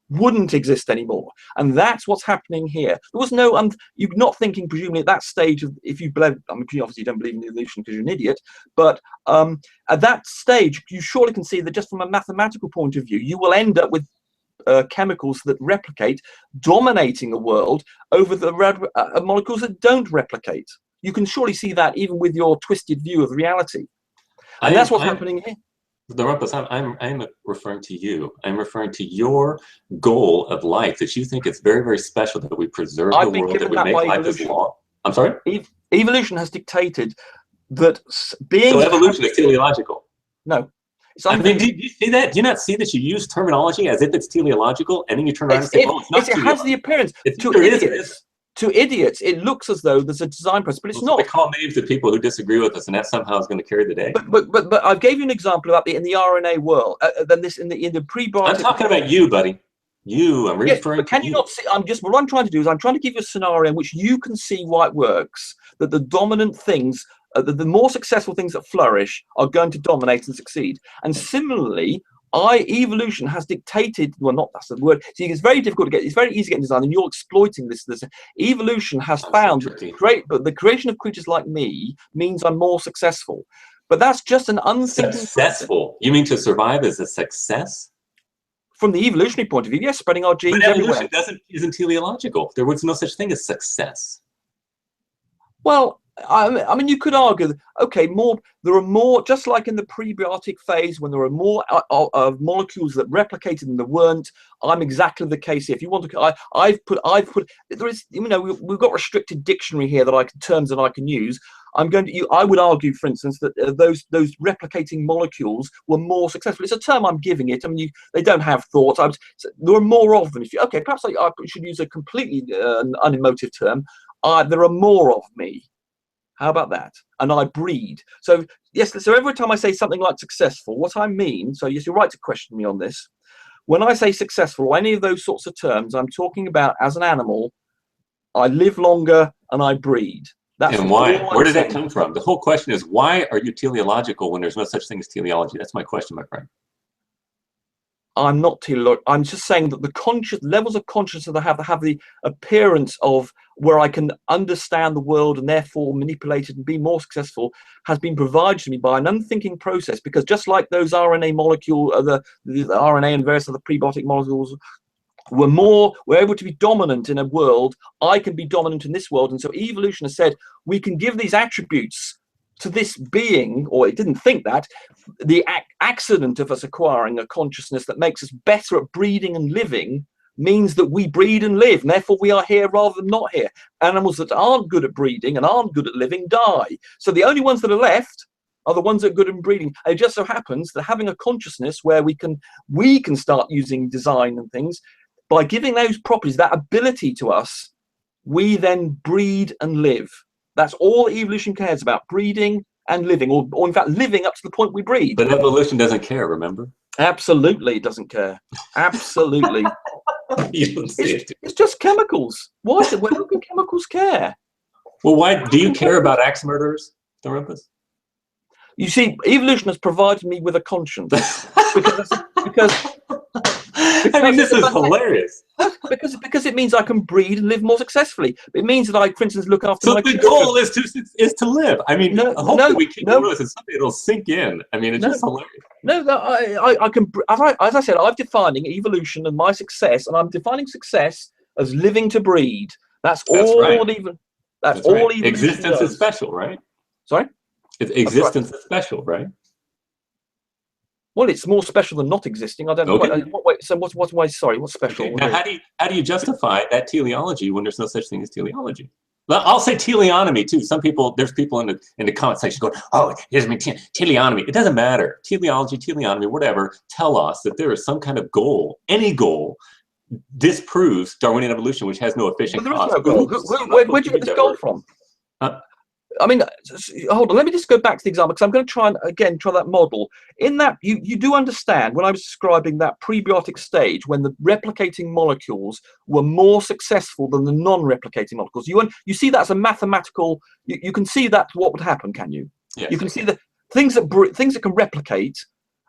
wouldn't exist anymore. And that's what's happening here. There was no, you're not thinking, presumably at that stage of, if you believe, I mean, you obviously don't believe in evolution because you're an idiot, but at that stage, you surely can see that just from a mathematical point of view, you will end up with chemicals that replicate, dominating a world over the molecules that don't replicate. You can surely see that even with your twisted view of reality. And that's what's happening here. TheRumpus, I'm referring to you. I'm referring to your goal of life, that you think it's very, very special that we preserve the world, that we make life as long. I'm sorry? Evolution has dictated that being... So evolution is teleological? No. I mean, do you see that? Do you not see that you use terminology as if it's teleological, and then you turn around and say, oh, it's not teleological? It has the appearance. To idiots, it looks as though there's a design process, but it's not. They call names to people who disagree with us, and that somehow is going to carry the day. But I gave you an example about in the RNA world. Then this in the prebiotic. I'm talking about you, buddy. I'm referring to you. Can you not see? What I'm trying to do is I'm trying to give you a scenario in which you can see why it works. That the dominant things, the more successful things that flourish, are going to dominate and succeed. And similarly, evolution has dictated, well, not that's the word. See, it's very difficult to get. It's very easy to get in design, and you're exploiting this. Evolution has found but the creation of creatures like me means I'm more successful. But that's just an unthinking. Successful? You mean to survive is a success? From the evolutionary point of view, yes, spreading our genes everywhere. But evolution isn't teleological. There was no such thing as success. Well, I mean, you could argue that, okay, there are more, just like in the prebiotic phase, when there are more molecules that replicated and there weren't. I'm exactly the case here. If you want to, I've put. There is, we've got restricted dictionary here terms that I can use. I would argue, for instance, that those replicating molecules were more successful. It's a term I'm giving it. I mean, they don't have thoughts. There are more of them. Perhaps I should use a completely unemotive term. There are more of me. How about that? And I breed. So yes, so every time I say something like successful, what I mean, so yes, you're right to question me on this. When I say successful or any of those sorts of terms, I'm talking about as an animal, I live longer and I breed. And why? Where did that come from? The whole question is, why are you teleological when there's no such thing as teleology? That's my question, my friend. I'm not teleological. I'm just saying that the levels of consciousness that I have the appearance of where I can understand the world and therefore manipulate it and be more successful has been provided to me by an unthinking process. Because just like those RNA molecule, the RNA and various other prebiotic molecules were able to be dominant in a world, I can be dominant in this world. And so evolution has said we can give these attributes to this being, or it didn't think that, the accident of us acquiring a consciousness that makes us better at breeding and living means that we breed and live, and therefore we are here rather than not here. Animals that aren't good at breeding and aren't good at living die. So the only ones that are left are the ones that are good at breeding. And it just so happens that having a consciousness where we can start using design and things, by giving those properties, that ability to us, we then breed and live. That's all evolution cares about, breeding and living, or in fact living up to the point we breed. But evolution doesn't care, remember? Absolutely, it doesn't care. Absolutely. You don't see it. It's just chemicals. Why is it? Why do chemicals care? Well, why do you care about axe murderers, TheRumpus? You see, evolution has provided me with a conscience. because I mean, this is hilarious. Because it means I can breed and live more successfully. It means that I, for instance, look after so my the children. goal is to live. I mean, hopefully we keep notice and someday it'll sink in. I mean, it's just hilarious. No, I can. As I said, I'm defining evolution and my success, and I'm defining success as living to breed. That's all. Right. That's all. Right. Existence is special, right? Sorry. Existence is special, right? Well, it's more special than not existing. I don't know. Okay. So what's special? Okay. Now, how do you justify that teleology when there's no such thing as teleology? Well, I'll say teleonomy too. There's people in the comment section going, "Oh, here's my teleonomy." It doesn't matter. Teleology, teleonomy, whatever. Tell us that there is some kind of goal. Any goal disproves Darwinian evolution, which has no efficient cause. No goal. Where'd you get this goal from? I mean, hold on. Let me just go back to the example, because I'm going to try that model. In that, you do understand when I was describing that prebiotic stage when the replicating molecules were more successful than the non-replicating molecules. You see that as a mathematical. You can see that's what would happen, can you? Yes. You can see that things that can replicate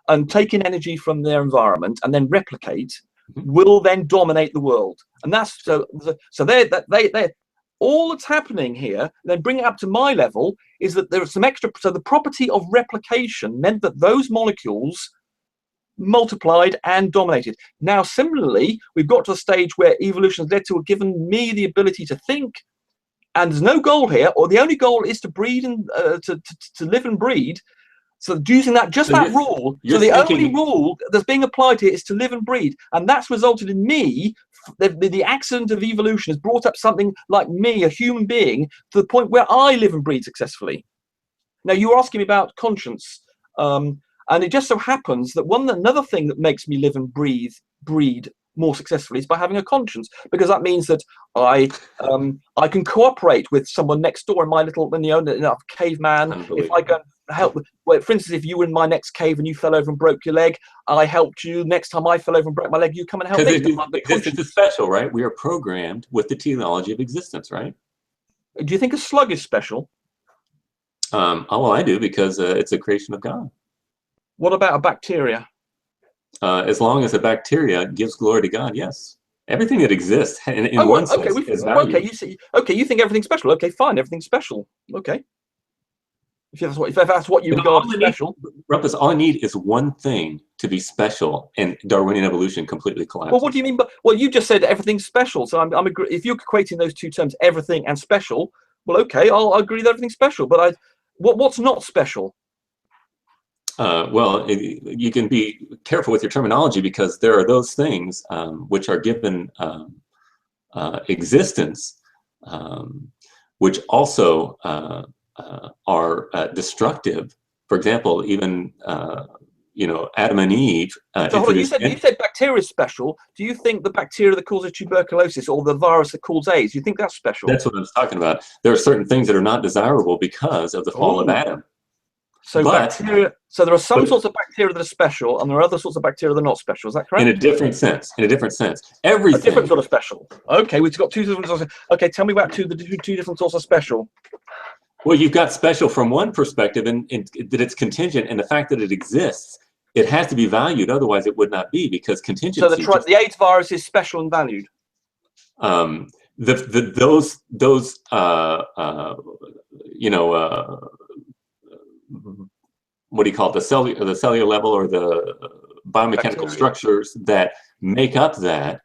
and take in energy from their environment and then replicate will then dominate the world. And that's so they all that's happening here, then bring it up to my level, is that there are some extra. So the property of replication meant that those molecules multiplied and dominated. Now, similarly, we've got to a stage where evolution has led to given me the ability to think, and there's no goal here, or the only goal is to breed and to live and breed. So using that rule, so the only rule that's being applied here is to live and breed, and that's resulted in me. The accident of evolution has brought up something like me, a human being, to the point where I live and breed successfully. Now, you were asking me about conscience, and it just so happens that another thing that makes me live and breed more successfully is by having a conscience, because that means that I can cooperate with someone next door in my little caveman. If I go help, well, for instance, if you were in my next cave and you fell over and broke your leg, I helped you. Next time I fell over and broke my leg, you come and help me. Existence is special, right? We are programmed with the teleology of existence, right? Do you think a slug is special? Well, I do, because it's a creation of God. What about a bacteria? As long as a bacteria gives glory to God, yes. Everything that exists in one sense is value. You think everything's special. Okay, fine, everything's special. Okay. If that's what you regard as special. Rumpus, all I need is one thing to be special, and Darwinian evolution completely collapses. Well, what do you mean? Well, you just said everything's special. So if you're equating those two terms, everything and special, well, okay, I'll agree that everything's special. But what's not special? Well, you can be careful with your terminology, because there are those things which are given existence, which also are destructive. For example, even Adam and Eve. So hold on, you said bacteria is special. Do you think the bacteria that causes tuberculosis or the virus that causes AIDS, do you think that's special? That's what I was talking about. There are certain things that are not desirable because of the fall of Adam. So bacteria. So there are some sorts of bacteria that are special, and there are other sorts of bacteria that are not special. Is that correct? In a different sense. Everything. A different sort of special. Okay, we've got two different sorts. Okay, tell me about two different sorts of special. Well, you've got special from one perspective, and that it's contingent, and the fact that it exists, it has to be valued. Otherwise, it would not be, because contingency. So the AIDS virus is special and valued. What do you call it? The cellular level, or the biomechanical structures that make up that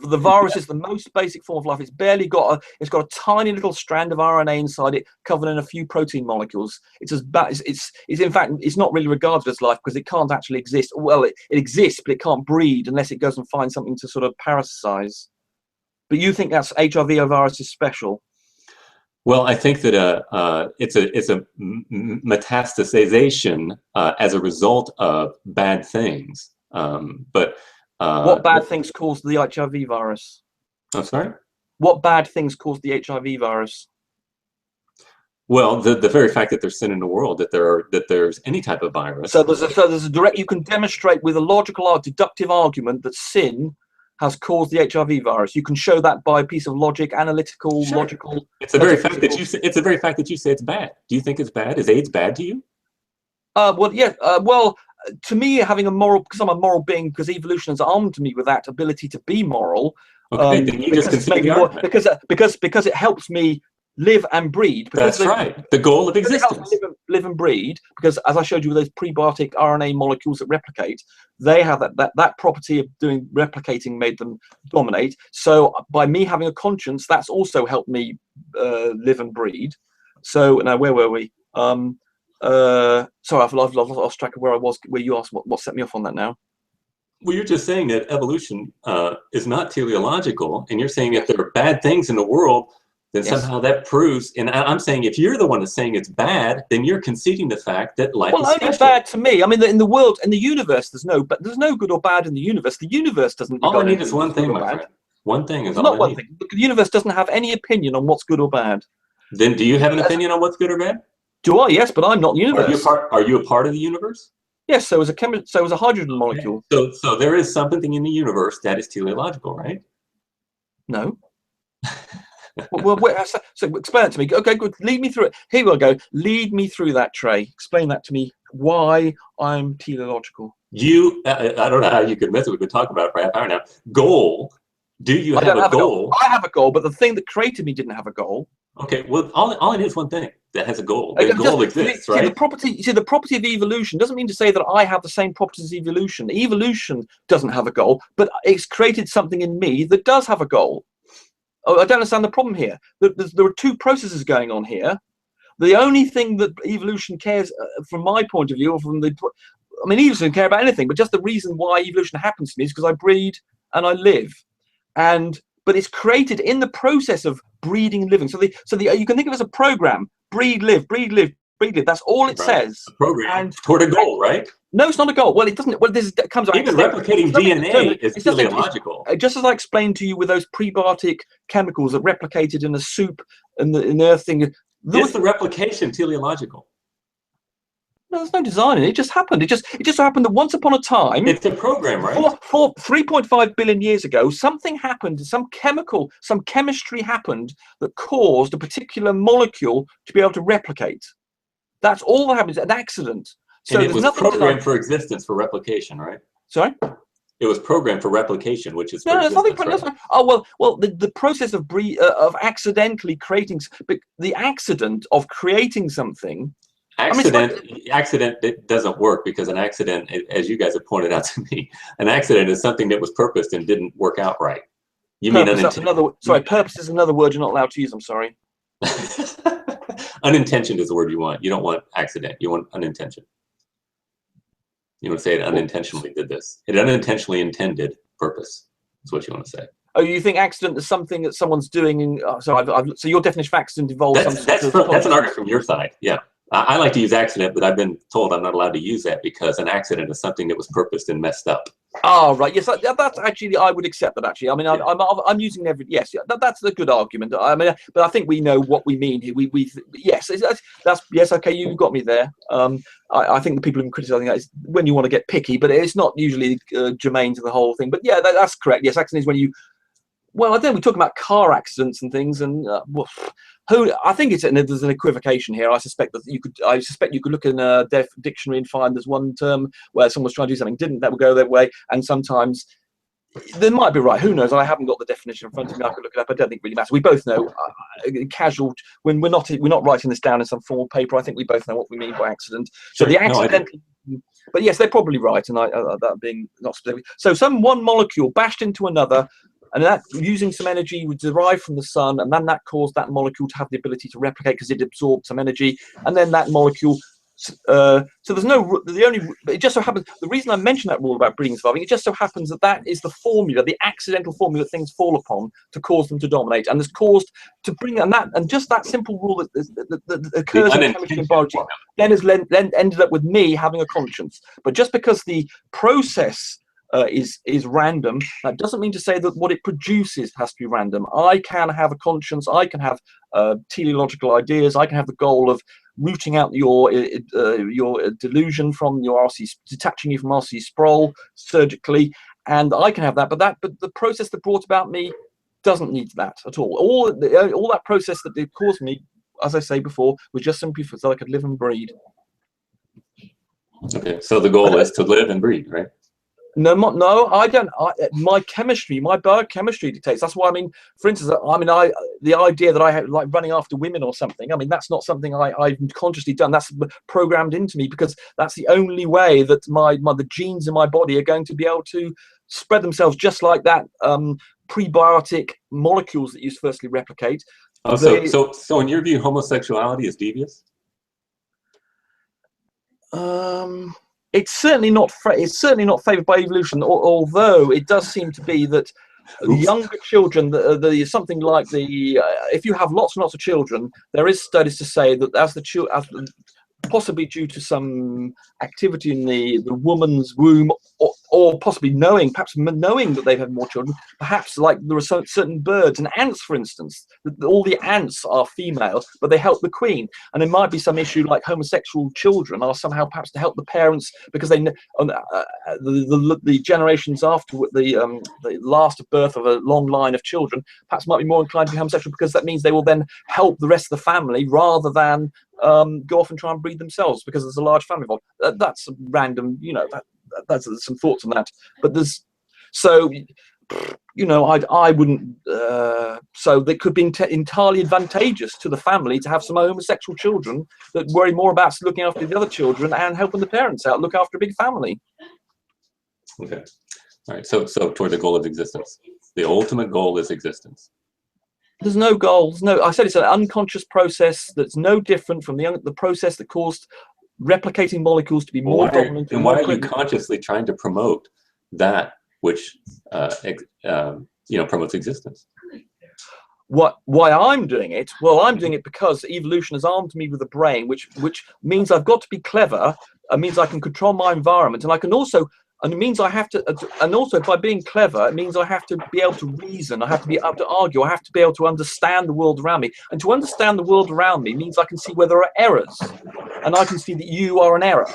The virus is the most basic form of life. It's barely got it's got a tiny little strand of RNA inside it, covered in a few protein molecules. It's as bad. It's in fact, it's not really regarded as life because it can't actually exist. Well, it exists, but it can't breed unless it goes and finds something to sort of parasitize. But you think that's HIV virus is special? Well, I think that it's a metastasization as a result of bad things. What bad things caused the HIV virus? I'm sorry? What bad things caused the HIV virus? Well, the very fact that there's sin in the world, that there's any type of virus. So there's a direct. You can demonstrate with a logical, deductive argument that sin has caused the HIV virus. You can show that by a piece of logic, analytical, sure. Logical. It's the very fact that you say, it's the very fact that you say it's bad. Do you think it's bad? Is AIDS bad to you? Well, yeah. Well, to me, having a moral, because I'm a moral being, because evolution has armed me with that ability to be moral. Okay, then you just consider the argument. Because it helps me live and breed. That's right. The goal of existence. Live and breed, because as I showed you with those prebiotic RNA molecules that replicate, they have that property of replicating made them dominate. So by me having a conscience, that's also helped me live and breed. So now where were we? Sorry, I've lost track of where I was. Where you asked what set me off on that now? Well, you're just saying that evolution is not teleological, and you're saying if there are bad things in the world, then somehow that proves, and I'm saying if you're the one that's saying it's bad, then you're conceding the fact that life is special. Only bad to me. I mean, in the world, in the universe, there's no good or bad in the universe. The universe doesn't. All I need is one thing, my friend. One thing is all not I one need. thing. The universe doesn't have any opinion on what's good or bad. Then do you have an opinion on what's good or bad? Do I? Yes, but I'm not the universe. Are you a part of the universe? Yes, so is a hydrogen molecule. So there is something in the universe that is teleological, right? No. So explain it to me. Okay, good. Lead me through it. Here we go. Lead me through that, Trey. Explain that to me. Why I'm teleological. I don't know how you could miss it. We've been talking about it for a half hour now. Goal. Do you have a goal? I have a goal, but the thing that created me didn't have a goal. Okay, well, all I need is one thing that has a goal. The goal exists, right? The property of evolution doesn't mean to say that I have the same properties as evolution. Evolution doesn't have a goal, but it's created something in me that does have a goal. Oh, I don't understand the problem here. There are two processes going on here. The only thing that evolution cares, from my point of view, evolution doesn't care about anything, but just the reason why evolution happens to me is because I breed and I live. But it's created in the process of breeding and living. So you can think of it as a program: breed, live, breed, live, breed, live. That's all it says. A program toward a goal, right? No, it's not a goal. Well, it doesn't. Well, it comes out. Even replicating DNA is teleological. Just as I explained to you with those prebiotic chemicals that replicated in the soup and in the earth thing. Is the replication teleological? No, there's no design in it. It just happened. It just happened that once upon a time. It's a program, right? 3.5 billion years ago, something happened. Some chemistry happened that caused a particular molecule to be able to replicate. That's all that happens. An accident. So and it was programmed for existence, for replication, right? Sorry? It was programmed for replication, which is no, there's nothing. Right? Oh well, the process of accidentally creating, but the accident of creating something. Accident it doesn't work, because an accident, as you guys have pointed out to me, an accident is something that was purposed and didn't work out right. You mean unintentional? Purpose is another word you're not allowed to use. I'm sorry. Unintentioned is the word you want. You don't want accident. You want unintentional. You want to say it unintentionally did this. It unintentionally intended purpose. That's what you want to say. Oh, you think accident is something that someone's doing? So your definition of accident involves that's an argument from your side. Yeah. I like to use accident, but I've been told I'm not allowed to use that because an accident is something that was purposed and messed up. Oh, right. Yes, that's actually, I would accept that, actually. I mean, yeah. I'm using yes, that's a good argument. I mean, but I think we know what we mean here. Yes, yes, okay, you got me there. I think the people who've been criticizing that is when you want to get picky, but it's not usually germane to the whole thing. But yeah, that's correct. Yes, accident is when you, well, I think we talk about car accidents and things, and I think there's an equivocation here. I suspect you could look in a dictionary and find there's one term where someone's trying to do something that would go their way, and sometimes they might be right. Who knows? I haven't got the definition in front of me. I could look it up. I don't think it really matters. We both know casual when we're not writing this down in some formal paper. I think we both know what we mean by accident. So the accidental. But yes, they're probably right, and that being not specific. So one molecule bashed into another. and that using some energy was derived from the sun, and then that caused that molecule to have the ability to replicate because it absorbed some energy, and then that molecule. So there's no, it just so happens, the reason I mentioned that rule about breeding and surviving, it just so happens that that is the formula, the accidental formula that things fall upon to cause them to dominate, and has caused to bring, and just that simple rule that occurs in chemistry and biology then has ended up with me having a conscience. But just because the process is random, that doesn't mean to say that what it produces has to be random. I can have a conscience, I can have teleological ideas, I can have the goal of rooting out your delusion from your detaching you from RC Sproul surgically, and I can have that. But the process that brought about me doesn't need that at all. All that process that did cause me, as I say before, was just simply so I could live and breed. Okay, so the goal is to live and breed, right? No, I don't. My chemistry, my biochemistry dictates. That's why, I mean, for instance, the idea that I have, like running after women or something, I mean, that's not something I've consciously done. That's programmed into me because that's the only way that the genes in my body are going to be able to spread themselves, just like that prebiotic molecules that you firstly replicate. Oh, so in your view, homosexuality is devious? It's certainly not favoured by evolution, although it does seem to be that younger children, something like if you have lots and lots of children, there is studies to say that possibly due to some activity in the woman's womb, or possibly perhaps knowing that they've had more children, perhaps like there are certain birds and ants, for instance, all the ants are female, but they help the queen, and there might be some issue like homosexual children are somehow perhaps to help the parents because they the generations after the last birth of a long line of children perhaps might be more inclined to be homosexual, because that means they will then help the rest of the family rather than go off and try and breed themselves because there's a large family involved. That's random, that's some thoughts on that. But there's, so, I wouldn't, so it could be entirely advantageous to the family to have some homosexual children that worry more about looking after the other children and helping the parents out, look after a big family. Okay. All right. So toward the goal of existence. The ultimate goal is existence. There's no goals. No, I said it's an unconscious process that's no different from the process that caused replicating molecules to be more dominant. And why are you consciously trying to promote that which promotes existence? Why I'm doing it? Well, I'm doing it because evolution has armed me with a brain, which means I've got to be clever. It means I can control my environment, and I can also. And it means I have to, and also by being clever, it means I have to be able to reason, I have to be able to argue, I have to be able to understand the world around me. And to understand the world around me means I can see where there are errors. And I can see that you are an error.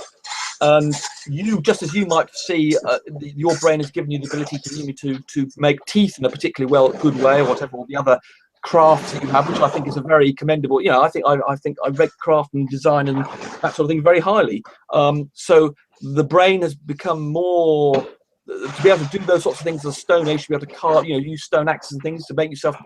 And you, just as you might see, your brain has given you the ability to make teeth in a particularly good way, or whatever, all the other crafts that you have, which I think is a very commendable. I think I rate craft and design and that sort of thing very highly. So the brain has become more to be able to do those sorts of things as a Stone Age, to be able to carve, use stone axes and things to make yourself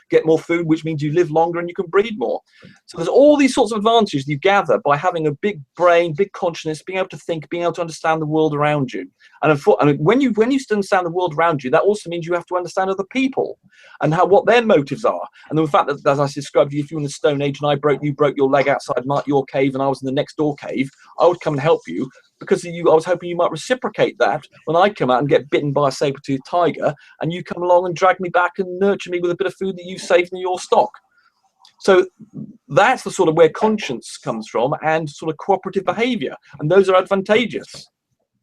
get more food, which means you live longer and you can breed more. So there's all these sorts of advantages you gather by having a big brain, big consciousness, being able to think, being able to understand the world around you. And when you understand the world around you, that also means you have to understand other people and what their motives are. And the fact that, as I described, if you were in the Stone Age and you broke your leg outside your cave and I was in the next door cave, I would come and help you. Because I was hoping you might reciprocate that when I come out and get bitten by a saber-toothed tiger, and you come along and drag me back and nurture me with a bit of food that you've saved in your stock. So that's the sort of where conscience comes from, and sort of cooperative behavior, and those are advantageous.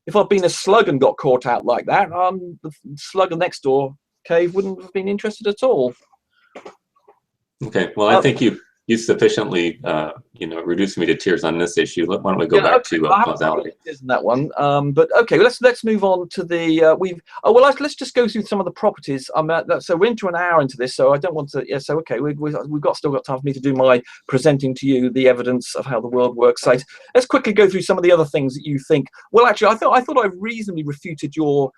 If I'd been a slug and got caught out like that, the slug in the next door cave wouldn't have been interested at all. Okay, well, I think you sufficiently, reduced me to tears on this issue. Why don't we go back to causality? Isn't that one? But okay, let's move on to the let's just go through some of the properties. So we're into an hour into this, so I don't want to. Yeah, so okay, we've still got time for me to do my presenting to you the evidence of how the world works. So let's quickly go through some of the other things that you think. Well, actually, I thought I reasonably refuted your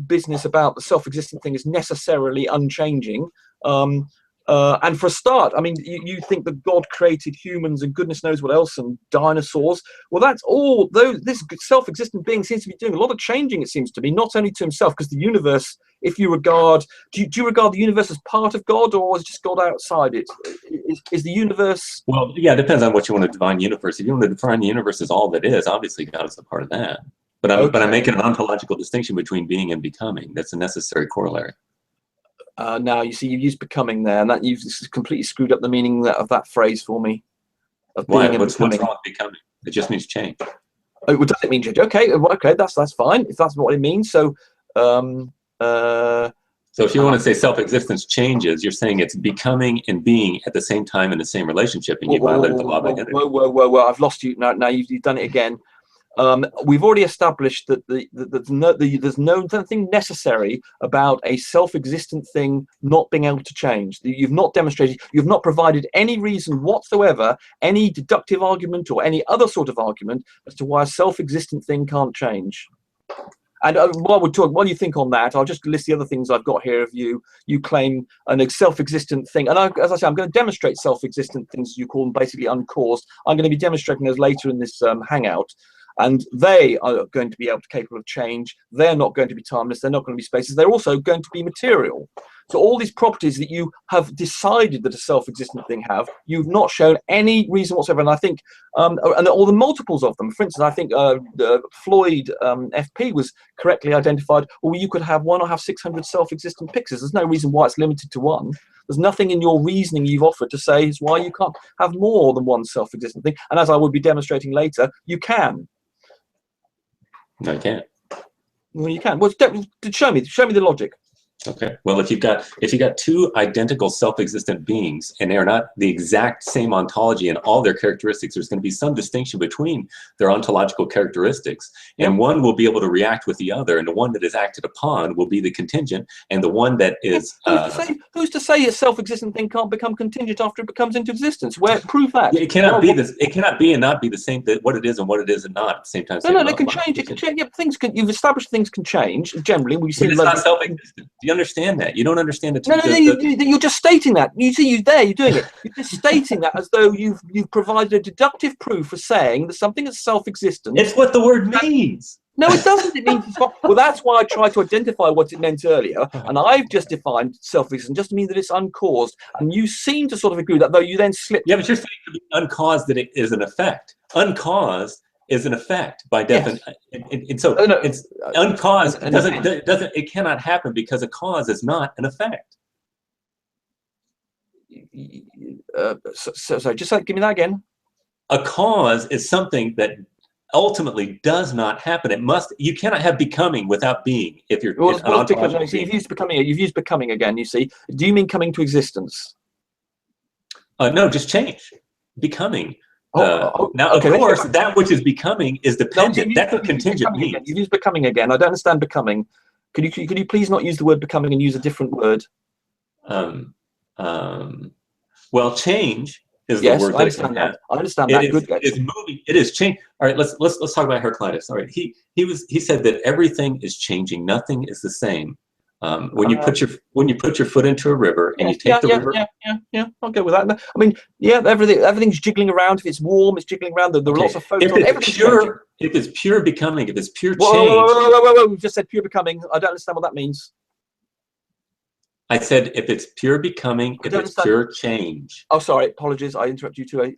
business about the self-existent thing is necessarily unchanging. And for a start, I mean, you think that God created humans and goodness knows what else and dinosaurs. Well, that's all. This self-existent being seems to be doing a lot of changing. It seems to be not only to himself, because the universe. If you regard, do you regard the universe as part of God, or is just God outside it? Is the universe? Well, yeah, it depends on what you want to define universe. If you want to define the universe as all that is, obviously God is a part of that. But I'm making an ontological distinction between being and becoming. That's a necessary corollary. Now you see, you've used becoming there, and that you've completely screwed up the meaning of that phrase for me. Why? What's wrong with becoming? It just means change. Oh, well, does it mean change? Okay, okay, that's fine if that's what it means. So, so if you want to say self-existence changes, you're saying it's becoming and being at the same time in the same relationship, and you violated the law of identity. Whoa! I've lost you now. Now you've done it again. We've already established that there's nothing necessary about a self-existent thing not being able to change. You've not demonstrated, you've not provided any reason whatsoever, any deductive argument or any other sort of argument as to why a self-existent thing can't change. And while you think on that, I'll just list the other things I've got here of you. You claim a self-existent thing. And as I say, I'm going to demonstrate self-existent things, you call them basically uncaused. I'm going to be demonstrating those later in this hangout. And they are going to be capable of change. They're not going to be timeless. They're not going to be spaces. They're also going to be material. So all these properties that you have decided that a self-existent thing have, you've not shown any reason whatsoever. And I think, and all the multiples of them. For instance, I think Floyd FP was correctly identified. Well, you could have 1 or have 600 self-existent pixels. There's no reason why it's limited to 1. There's nothing in your reasoning you've offered to say is why you can't have more than 1 self-existent thing. And as I will be demonstrating later, you can. No, you can't. Well, you can. Well, show me the logic. Okay. Well, if you've got 2 identical self-existent beings and they are not the exact same ontology in all their characteristics, there's going to be some distinction between their ontological characteristics, and one will be able to react with the other, and the one that is acted upon will be the contingent, and the one that is. Who's to say a self-existent thing can't become contingent after it becomes into existence? Where prove that? It cannot be this. It cannot be and not be the same. That what it is and what it is and not at the same time. No, they can change. It can change. Yeah, things can. You've established things can change. Generally, we see. It's not self-existent. Do you understand that? You don't understand the. No, you're just stating that. You see, you're doing it. You're just stating that as though you've provided a deductive proof for saying that something is self-existent. It's what the word means. No, it doesn't. It means it's not. Well, that's why I tried to identify what it meant earlier, and I've just defined self-existent just to mean that it's uncaused. And you seem to sort of agree with that, though you then slipped. Yeah, but you're saying to be uncaused that it is an effect. Uncaused is an effect by definition, and so it's uncaused. It cannot happen because a cause is not an effect. So just give me that again. A cause is something that ultimately does not happen. It must. You cannot have becoming without being. If you're you've used becoming. You've used becoming again. You see. Do you mean coming to existence? No, just change. Becoming. Now, okay, of course, that which is becoming is dependent. That's what contingent means. You've used becoming again. I don't understand becoming. Could you please not use the word becoming and use a different word? Well, change is the word. I understand that. I understand that. It's moving. It is change. All right, let's talk about Heraclitus. All right, he said that everything is changing. Nothing is the same. When you put your foot into a river and you take the river. Yeah, I'll go with that. I mean, yeah, everything's jiggling around. If it's warm, it's jiggling around. There are lots of photons. If it's pure becoming, if it's pure change. Whoa, we've just said pure becoming. I don't understand what that means. I said if it's pure becoming, if it's pure change. Oh, sorry. Apologies. I interrupted you too.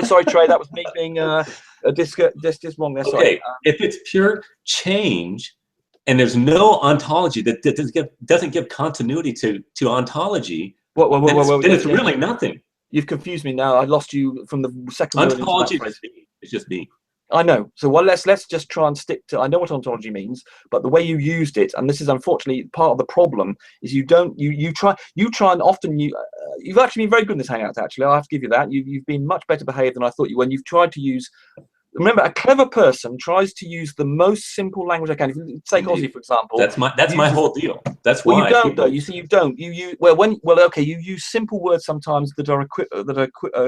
Sorry, Trey. That was me being just wrong there. Sorry. Okay. If it's pure change, and there's no ontology that doesn't give continuity to ontology, then it's really nothing. You've confused me now. I lost you from the second word. Ontology is just being. I know. So let's just try and stick to. I know what ontology means, but the way you used it, and this is unfortunately part of the problem, is you try and often you've actually been very good in this hangout. Actually, I have to give you that. You've been much better behaved than I thought you when you've tried to use. Remember, a clever person tries to use the most simple language I can. If you take Aussie, for example. That's my whole deal. That's why. Well, you don't, though. You see, you don't. You use simple words sometimes that are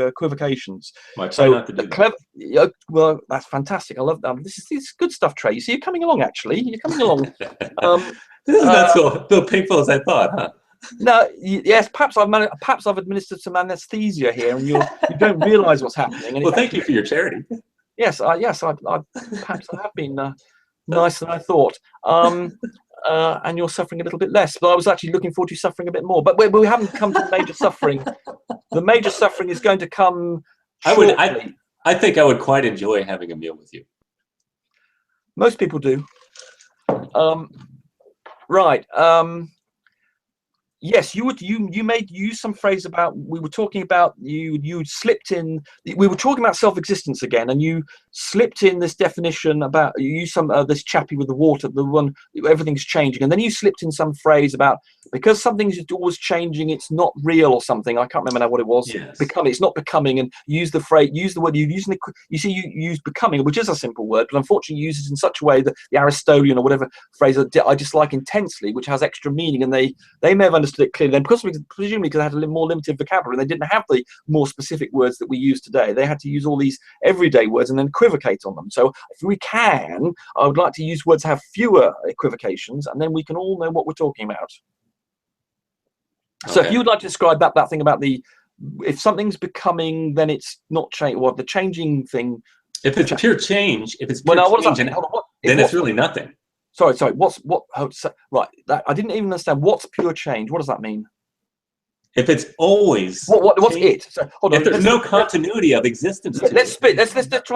equivocations. I try not to do that. Well, that's fantastic. I love that. This is good stuff, Trey. You see, you're coming along. Actually, you're coming along. This is not so painful as I thought, huh? No, yes, perhaps I've administered some anesthesia here, and you don't realise what's happening. And well, thank you for your charity. Yes, perhaps I have been nicer than I thought. And you're suffering a little bit less, but I was actually looking forward to suffering a bit more. But we haven't come to the major suffering. The major suffering is going to come shortly. I think I would quite enjoy having a meal with you. Most people do. Right. Yes, you made use some phrase about, we were talking about, you slipped in, we were talking about self-existence again, and you slipped in this definition about, you used some this chappie with the water, the one, everything's changing, and then you slipped in some phrase about, because something's always changing, it's not real or something. I can't remember now what it was. Yes. It's not becoming, and use the phrase, use the word, you use becoming, which is a simple word, but unfortunately you use it in such a way that the Aristotelian or whatever phrase I dislike intensely, which has extra meaning, and they may have understood it clearly then, presumably because they had a more limited vocabulary, they didn't have the more specific words that we use today. They had to use all these everyday words and then equivocate on them. So if we can, I would like to use words that have fewer equivocations, and then we can all know what we're talking about. So if you would like to describe that thing about if something's becoming, then it's not change, or the changing thing. If it's pure change, then it's really nothing. Sorry. Right. I didn't even understand. What's pure change? What does that mean? If it's always what's it? So, hold on. If there's no continuity of existence. Let's try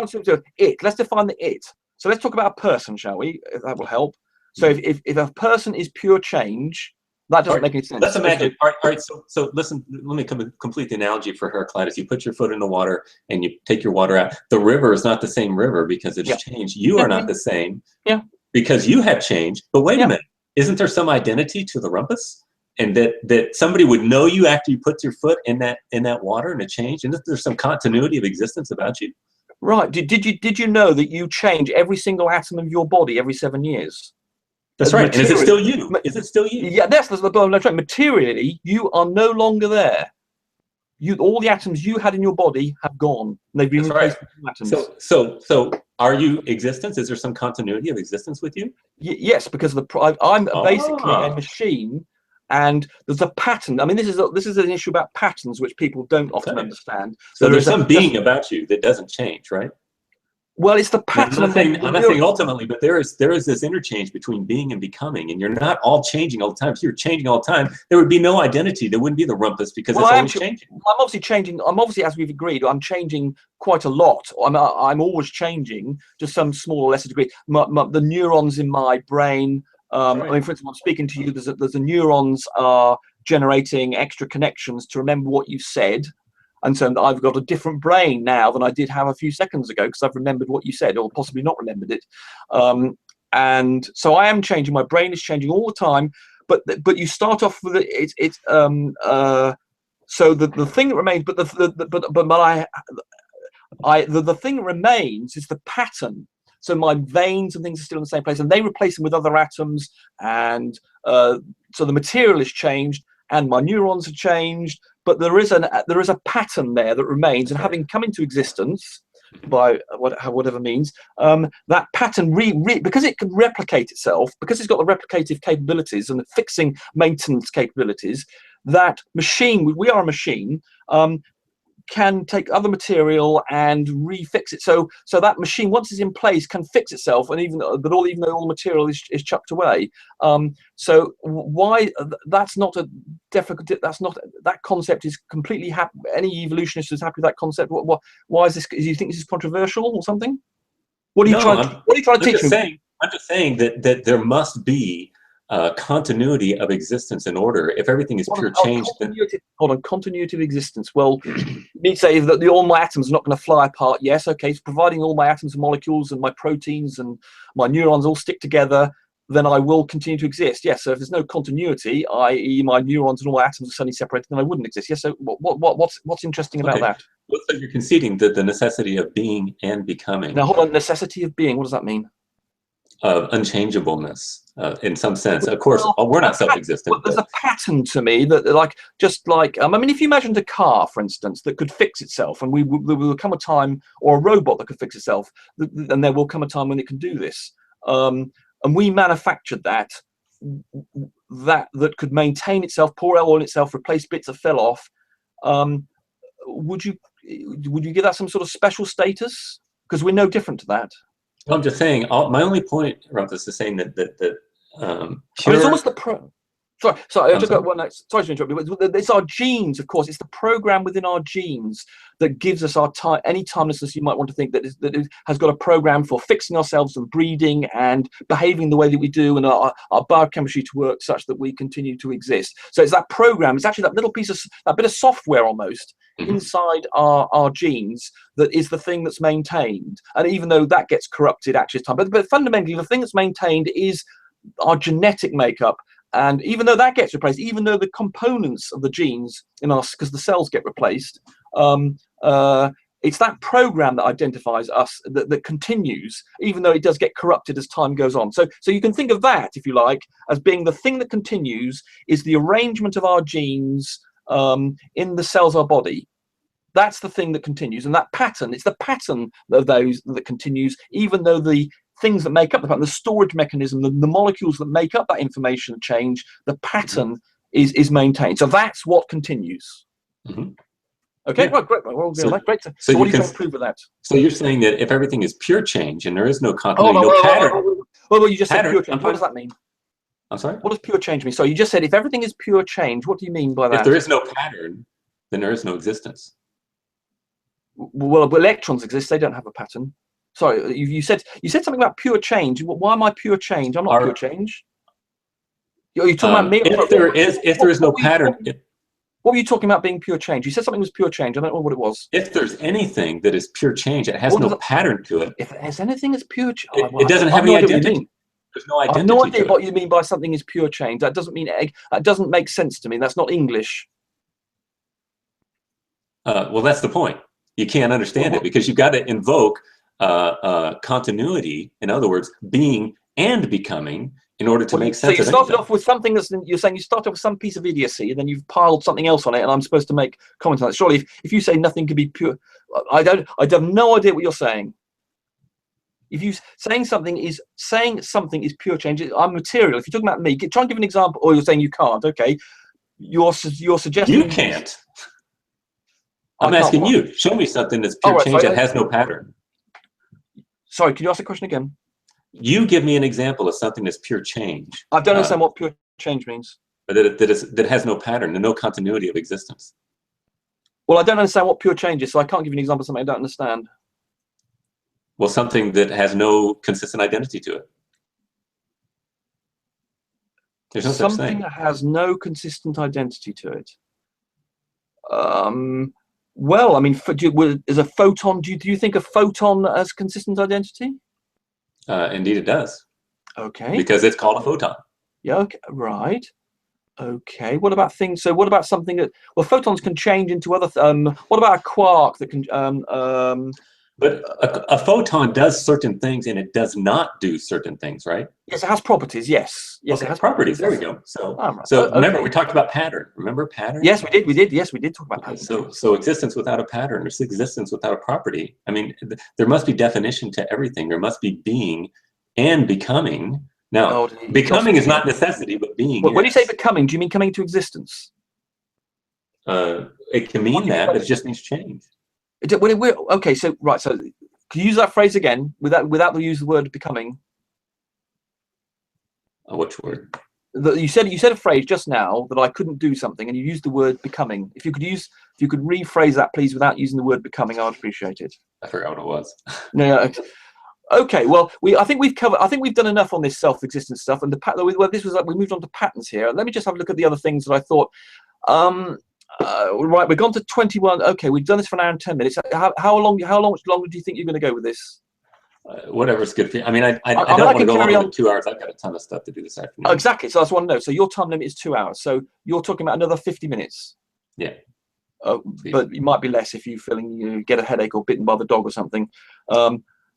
and switch to it. Let's define the it. So let's talk about a person, shall we? That will help. So if a person is pure change, that doesn't make any sense. Let's imagine. All right. So listen. Let me complete the analogy for Heraclitus. You put your foot in the water and you take your water out. The river is not the same river because it's changed. You are not the same. Yeah. Because you have changed. But wait a minute. Isn't there some identity to the rumpus? And that somebody would know you after you put your foot in that water and it changed? And there's some continuity of existence about you? Right. Did you know that you change every single atom of your body every 7 years? That's right. And is it still you? Is it still you? Yeah, that's the problem. Materially, you are no longer there. All the atoms you had in your body have gone. They've been replaced with atoms. So are you existence? Is there some continuity of existence with you? Yes, because I'm basically a machine, and there's a pattern. I mean, this is an issue about patterns which people don't often understand. So there's some being about you that doesn't change, right? Well, it's the pattern. I'm not saying ultimately, but there is this interchange between being and becoming, and you're not all changing all the time. If you're changing all the time, there would be no identity. There wouldn't be the rumpus because it's always changing. I'm obviously changing. I'm obviously, as we've agreed, I'm changing quite a lot. I'm always changing to some small or lesser degree. The neurons in my brain. I mean, for instance, I'm speaking to you. There's the neurons are generating extra connections to remember what you said. And so I've got a different brain now than I did have a few seconds ago because I've remembered what you said, or possibly not remembered it. And so I am changing. My brain is changing all the time. But you start off with so the thing that remains. But the thing that remains is the pattern. So my veins and things are still in the same place, and they replace them with other atoms. And so the material has changed, and my neurons have changed. But there is a pattern there that remains, and having come into existence by whatever means, that pattern because it can replicate itself, because it's got the replicative capabilities and the fixing maintenance capabilities, that machine, we are a machine, can take other material and refix it. So that machine, once it's in place, can fix itself, and even though all the material is chucked away. So why that's not a difficult? That's not, that concept is completely happy. Any evolutionist is happy with that concept. Why is this? Do you think this is controversial or something? What are you trying to teach me? I'm just saying that there must be continuity of existence in order. If everything is pure change, continuity of existence. Well, you need to say that all my atoms are not going to fly apart. Yes, okay. So providing all my atoms and molecules and my proteins and my neurons all stick together, then I will continue to exist. Yes. So if there's no continuity, i.e., my neurons and all my atoms are suddenly separated, then I wouldn't exist. Yes. So what's interesting about that? So you're conceding that the necessity of being and becoming. Now, hold on. Necessity of being. What does that mean? Of unchangeableness, in some sense. Of course, we're not self-existent. Well, there's a pattern to me that, I mean, if you imagined a car, for instance, that could fix itself, and there will come a time, or a robot that could fix itself, and there will come a time when it can do this. And we manufactured that that could maintain itself, pour oil on itself, replace bits that fell off, would you give that some sort of special status? Because we're no different to that. I'm just saying. My only point, Rumpus, is saying that I mean, it's almost the Sorry, I just got one. Sorry to interrupt you, but it's our genes, of course. It's the program within our genes that gives us our any timelessness you might want to think that it has got a program for fixing ourselves and breeding and behaving the way that we do, and our biochemistry to work such that we continue to exist. So it's that program. It's actually that little piece of that bit of software almost inside our genes that is the thing that's maintained. And even though that gets corrupted actually as time, but fundamentally the thing that's maintained is our genetic makeup. And even though that gets replaced, even though the components of the genes in us, because the cells get replaced, it's that program that identifies us that continues, even though it does get corrupted as time goes on. So you can think of that, if you like, as being the thing that continues is the arrangement of our genes in the cells of our body. That's the thing that continues, and that pattern, it's the pattern of those that continues, even though the things that make up the pattern, the storage mechanism, the molecules that make up that information change, the pattern is maintained. So that's what continues. Okay, well, great. Well, great. So what do you try to prove with that? So you're saying that if everything is pure change and there is no continuity, no pattern. Well, you just said pure change. What does that mean? I'm sorry? What does pure change mean? So you just said if everything is pure change, what do you mean by that? If there is no pattern, then there is no existence. Well, electrons exist. They don't have a pattern. Sorry, you said something about pure change. Why am I pure change? I'm not pure change. You're talking about me. If there is no pattern. What were you talking about being pure change? You said something was pure change. I don't know what it was. If there's anything that is pure change, it has no pattern to it. If there's anything that's pure change, it doesn't have any identity. There's no identity. I have no idea what you mean by something is pure change. That doesn't mean that doesn't make sense to me. That's not English. Well, that's the point. You can't understand it because you've got to invoke continuity, in other words, being and becoming, in order to make sense. So you started off with something that's, you're saying you started off with some piece of idiocy, and then you've piled something else on it, and I'm supposed to make comment on that. Surely, if you say nothing can be pure, I have no idea what you're saying. If you saying something is pure change, I'm material. If you're talking about me, try and give an example, or you're saying you can't. Okay, you're suggesting you can't. I'm asking you. Show me something that's pure change that has no pattern. Sorry, can you ask the question again? You give me an example of something that's pure change. I don't understand what pure change means. That has no pattern and no continuity of existence. Well, I don't understand what pure change is, so I can't give you an example of something I don't understand. Well, something that has no consistent identity to it. There's no such thing. Something that has no consistent identity to it. Well, I mean, is a photon? Do you think a photon has consistent identity? Indeed, it does. Okay. Because it's called a photon. Yeah. Okay. Right. Okay. What about things? So, what about something that? Well, photons can change into other. What about a quark that can? But a photon does certain things, and it does not do certain things, right? Yes, it has properties. Yes. Yes, okay, it has properties. There we go. So, remember, we talked about pattern. Remember pattern? Yes, we did. We did. Yes, we did talk about pattern. So existence without a pattern, or existence without a property. I mean, there must be definition to everything. There must be being and becoming. Now, becoming is not necessity, but being. When you say becoming, do you mean coming into existence? It can mean that, but it just means change. Okay, so right, so can you use that phrase again without the use of the word becoming? Which word? You said a phrase just now that I couldn't do something, and you used the word becoming. If you could rephrase that, please, without using the word becoming, I'd appreciate it. I forgot what it was. No. Okay, well, I think we've done enough on this self-existence stuff, and we moved on to patterns here. Let me just have a look at the other things that I thought. Right, we've gone to 21. Okay, we've done this for an hour and 10 minutes. How much longer do you think you're going to go with this? Whatever's good for you. I mean, I don't want to go longer than 2 hours. I've got a ton of stuff to do this afternoon. Oh, exactly. So that's what I want to know. So your time limit is 2 hours. So you're talking about another 50 minutes. Yeah. But it might be less if you're feeling you get a headache or bitten by the dog or something.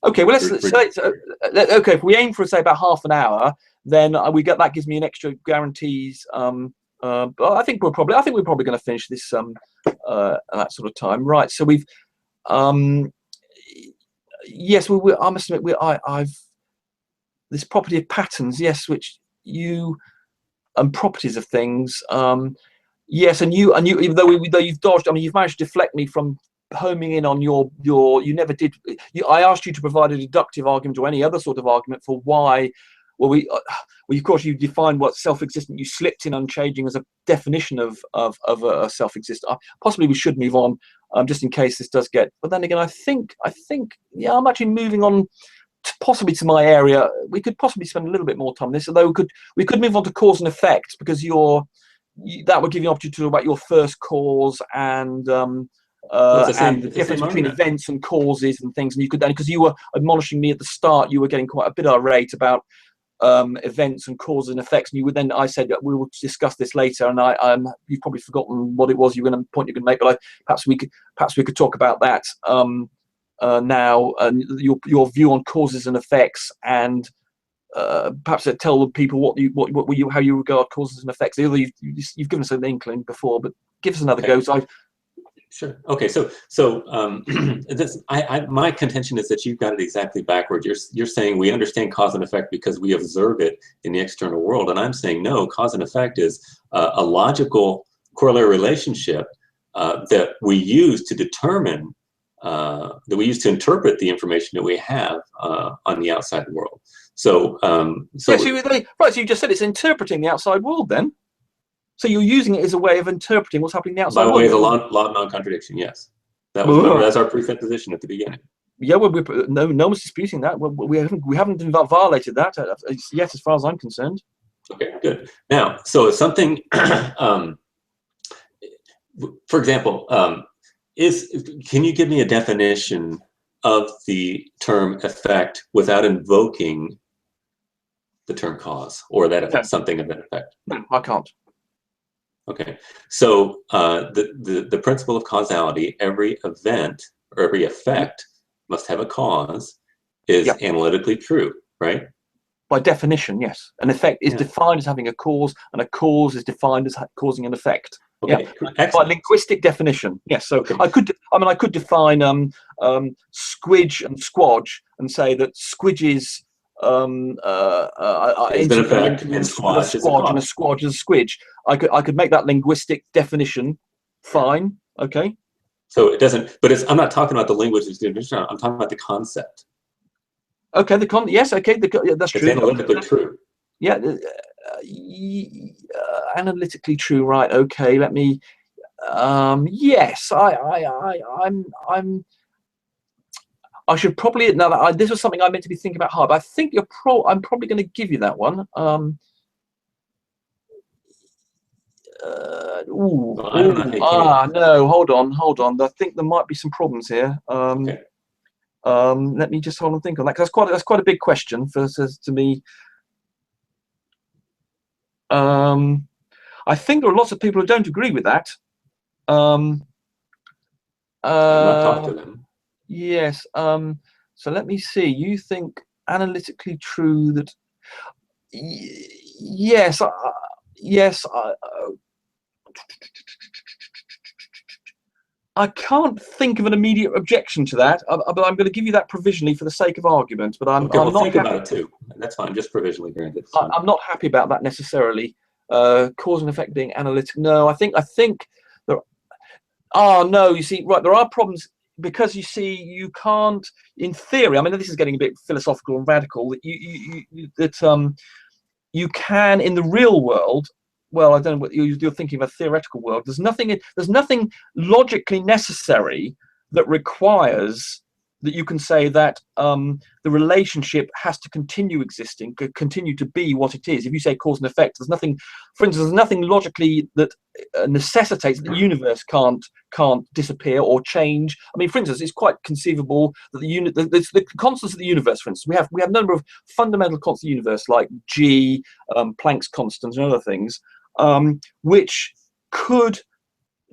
Okay, well, let's say okay. If we aim for say about half an hour, then that gives me an extra guarantees. But I think we're probably going to finish this at that sort of time, right? So we've, yes, I must admit, I've this property of patterns, yes, which you properties of things. Yes, and you even though you've dodged, I mean, you've managed to deflect me from homing in on your you never did. I asked you to provide a deductive argument or any other sort of argument for why. Well, of course, you defined what self-existent. You slipped in unchanging as a definition of a self-existent. Possibly we should move on, just in case this does get. But then again, I think, yeah, I'm actually moving on, possibly to my area. We could possibly spend a little bit more time on this, although we could move on to cause and effect, because that would give you an opportunity to talk about your first cause and. And the difference between events and causes and things, and you could then, because you were admonishing me at the start, you were getting quite a bit irate about events and causes and effects, and you would then, I said we will discuss this later, and you've probably forgotten what it was you were going to point you're going to make, but perhaps we could talk about that now, and your view on causes and effects, and perhaps tell the people how you regard causes and effects. You've given us an inkling before, but give us another go. So Sure. Okay. So my contention is that you've got it exactly backward. You're saying we understand cause and effect because we observe it in the external world, and I'm saying no. Cause and effect is a logical corollary relationship that we use to determine, that we use to interpret the information that we have on the outside world. So so you just said it's interpreting the outside world then. So you're using it as a way of interpreting what's happening outside. By way of the law of non-contradiction, yes. That's our presupposition at the beginning. Yeah, well, no one's disputing that. We haven't violated that yet, as far as I'm concerned. Okay, good. Now, so if something, for example, can you give me a definition of the term effect without invoking the term cause, or that something of that effect? No, I can't. Okay, so the principle of causality, every event or every effect must have a cause, is analytically true, right? By definition, yes. An effect is defined as having a cause, and a cause is defined as causing an effect. Okay, by linguistic definition, yes. So I could define squidge and squodge and say that squidges is an effect, and squash is a cause. And a squodge is a squidge. I could make that linguistic definition. Fine. Okay. So it doesn't. But I'm not talking about the linguistic definition. I'm talking about the concept. Okay. Yes. Okay. That's true. It's analytically true. Yeah. Analytically true. Right. Okay. Let me. Yes. I should probably this was something I meant to be thinking about hard, but I think I'm probably going to give you that one. No, hold on. I think there might be some problems here. Okay. Let me just hold on and think on that, because that's quite a big question to me. I think there are lots of people who don't agree with that. I've not talked to them. Yes. So let me see. You think analytically true that? Yes. Yes. I can't think of an immediate objection to that, but I'm going to give you that provisionally for the sake of argument. But I'm not think about it too. That's fine. Just provisionally granted. I'm not happy about that necessarily. Cause and effect being analytic. No, I think there. Oh no, you see, right? There are problems. Because you see, you can't, in theory. I mean, this is getting a bit philosophical and radical. That you can in the real world. Well, I don't know what you're thinking of a theoretical world. There's nothing logically necessary that requires that you can say that the relationship has to continue existing, continue to be what it is. If you say cause and effect, there's nothing. For instance, there's nothing logically that necessitates that the universe can't disappear or change. I mean, for instance, it's quite conceivable that the constants of the universe. For instance, we have a number of fundamental constants of the universe like G, Planck's constant, and other things, which could.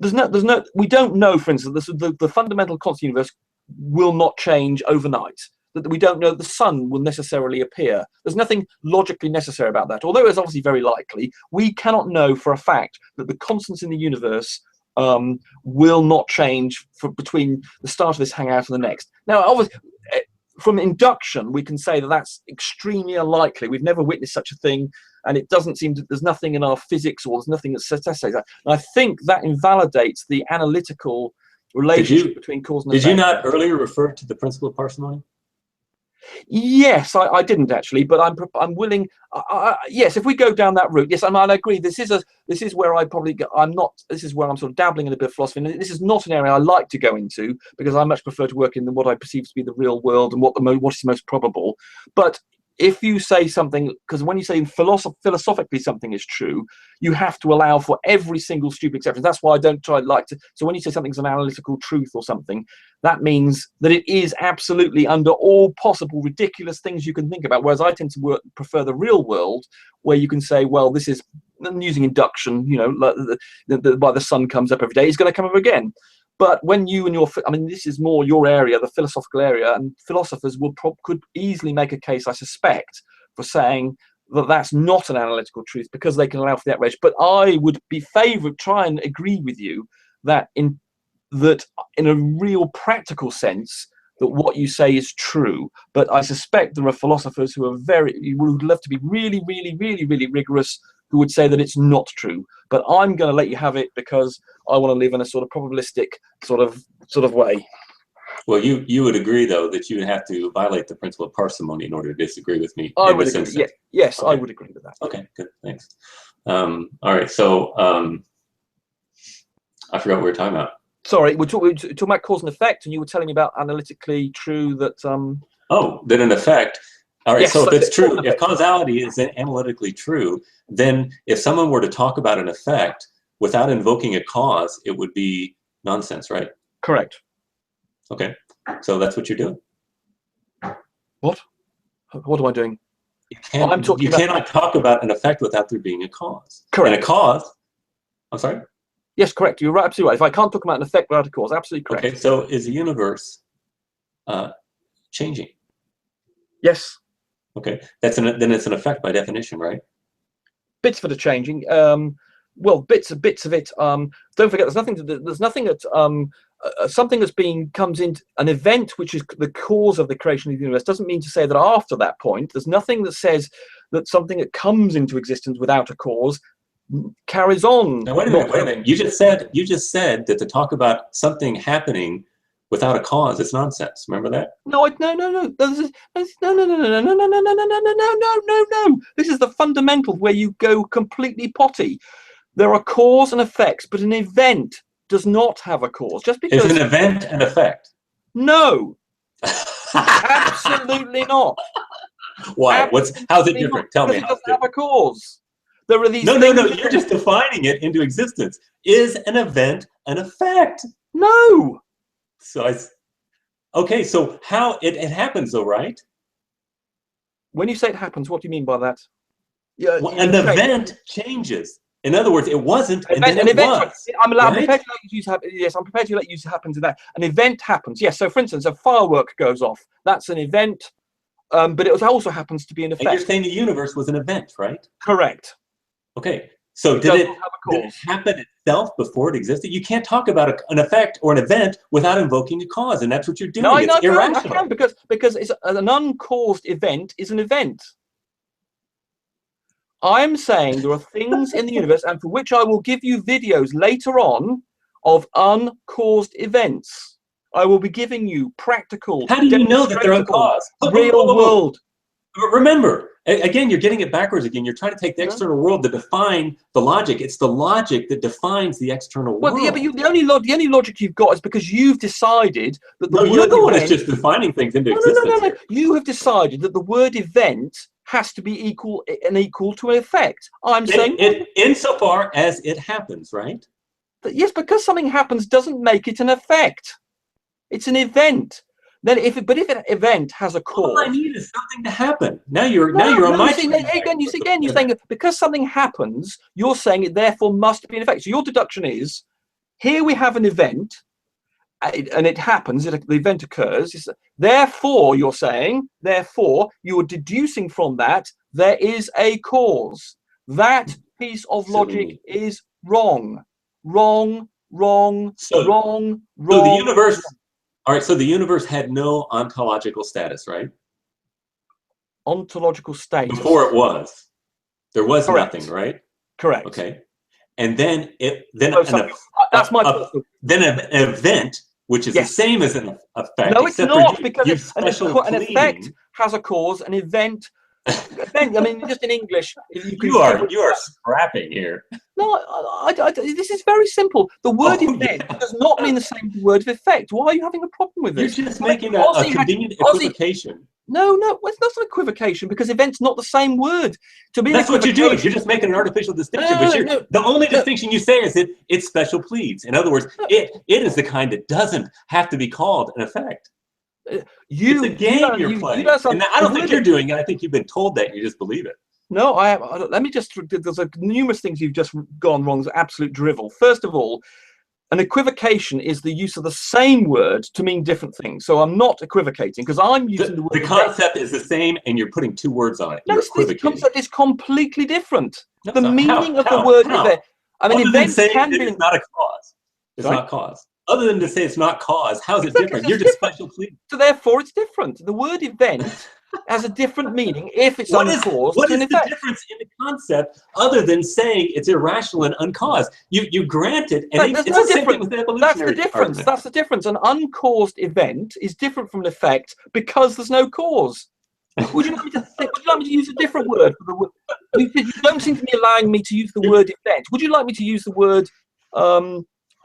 We don't know. For instance, the fundamental constant of the universe will not change overnight. That we don't know the sun will necessarily appear. There's nothing logically necessary about that. Although it's obviously very likely, we cannot know for a fact that the constants in the universe will not change between the start of this hangout and the next. Now, obviously, from induction, we can say that that's extremely unlikely. We've never witnessed such a thing, and it doesn't seem to, there's nothing in our physics, or there's nothing that says that. And I think that invalidates the analytical relationship between cause and effect. Did you not earlier refer to the principle of parsimony? Yes, I didn't actually, but I'm willing. Yes, if we go down that route, yes, I agree. This is where I probably I'm not. This is where I'm sort of dabbling in a bit of philosophy, and this is not an area I like to go into, because I much prefer to work in what I perceive to be the real world and what is most probable. But if you say something, because when you say philosophically something is true, you have to allow for every single stupid exception. That's why I don't like to. So when you say something's an analytical truth or something, that means that it is absolutely under all possible ridiculous things you can think about. Whereas I tend to prefer the real world, where you can say, well, this is using induction. You know, like why the sun comes up every day, it's going to come up again. But when you and this is more your area, the philosophical area, and philosophers could easily make a case, I suspect, for saying that that's not an analytical truth, because they can allow for the outrage. But I would try and agree with you that in a real practical sense, that what you say is true. But I suspect there are philosophers who would love to be really, really, really, really rigorous, who would say that it's not true. But I'm going to let you have it, because I want to live in a sort of probabilistic sort of way. Well, you would agree, though, that you would have to violate the principle of parsimony in order to disagree with me. I would agree. Yes, okay. I would agree with that. Okay, good, thanks. All right, so I forgot what we were talking about. Sorry, we're talking about cause and effect, and you were telling me about analytically true that. Oh, that an effect. All right, yes, so if it's true, if causality is analytically true, then if someone were to talk about an effect without invoking a cause, it would be nonsense, right? Correct. Okay, so that's what you're doing. What? What am I doing? You cannot talk about an effect without there being a cause. Correct. And a cause, I'm sorry? Yes, correct. You're right, absolutely right. If I can't talk about an effect without a cause, absolutely correct. Okay, so is the universe changing? Yes. Okay, then it's an effect by definition, right? Bits of it are changing. Well, bits of it. Don't forget, there's nothing that something that's comes into an event, which is the cause of the creation of the universe. Doesn't mean to say that after that point, there's nothing that says that something that comes into existence without a cause carries on. Now, wait a minute. You just said that to talk about something happening without a cause, it's nonsense. Remember that? No. No. This is the fundamental where you go completely potty. There are cause and effects, but an event does not have a cause. Just because is an event an effect? No, absolutely not. Why? How's it different? Tell me. It doesn't have a cause. There are these. No. You're just defining it into existence. Is an event an effect? No. So okay. So how it happens, though, right? When you say it happens, what do you mean by that? Yeah, an event changes. In other words, it wasn't, and then it was. I'm prepared to let you use. Yes, I'm prepared to let you happen to that. An event happens. Yes. So, for instance, a firework goes off. That's an event, but it also happens to be an effect. And you're saying the universe was an event, right? Correct. Okay. So did it happen itself before it existed? You can't talk about an effect or an event without invoking a cause, and that's what you're doing. No, it's irrational. I can, because it's an uncaused event is an event. I'm saying there are things in the universe, and for which I will give you videos later on of uncaused events. I will be giving you practical. How do you know that they're uncaused? Real world. Remember, again, you're getting it backwards again. You're trying to take the external world to define the logic. It's the logic that defines the external world. Well, yeah, but the only logic you've got is because you've decided that the word you're the one that's just defining things into existence. No. You have decided that the word event has to be equal to an effect. I'm saying insofar as it happens, right? But yes, because something happens doesn't make it an effect. It's an event. Then if an event has a cause, all I need is something to happen. Now you're on my side. You're saying because something happens, you're saying it therefore must be an effect. So your deduction is, here we have an event, and it happens, the event occurs. Therefore, you're saying, you're deducing from that there is a cause. That piece of logic is wrong. Wrong. So the universe. All right, so the universe had no ontological status, right? Ontological status. Before it was. There was Correct. nothing, right? Correct. Okay. And then then an event, which is the same as an effect. No, it's not, because an pleading. effect has a cause. An event. I mean, just in English, you are scrapping here. No, this is very simple. The word event does not mean the same as the word effect. Why are you having a problem with this? You're just making a convenient equivocation. No, it's not an equivocation, because event's not the same word. To me, that's what you're doing. You're just making an artificial distinction. The only distinction you say is that it's special pleads. In other words, it is the kind that doesn't have to be called an effect. It's a game you're playing. And I don't think you're doing it. I think you've been told that. You just believe it. No, let me just, there's numerous things you've just gone wrong. It's absolute drivel. First of all, an equivocation is the use of the same word to mean different things. So I'm not equivocating, because I'm using the word. The concept is the same, and you're putting two words on it. No, the concept is completely different. The meaning of the word event. I mean, event can be. It's not a cause. It's not cause. Other than to say it's not cause, how is it different? You're just special pleading. So therefore, it's different. The word event has a different meaning if it's uncaused. What is the difference in the concept other than saying it's irrational and uncaused? You grant it, and it's the same thing with evolutionary. That's the difference. That's the difference. An uncaused event is different from an effect because there's no cause. Would you like me to use a different word for the word? You don't seem to be allowing me to use the word event. Would you like me to use the word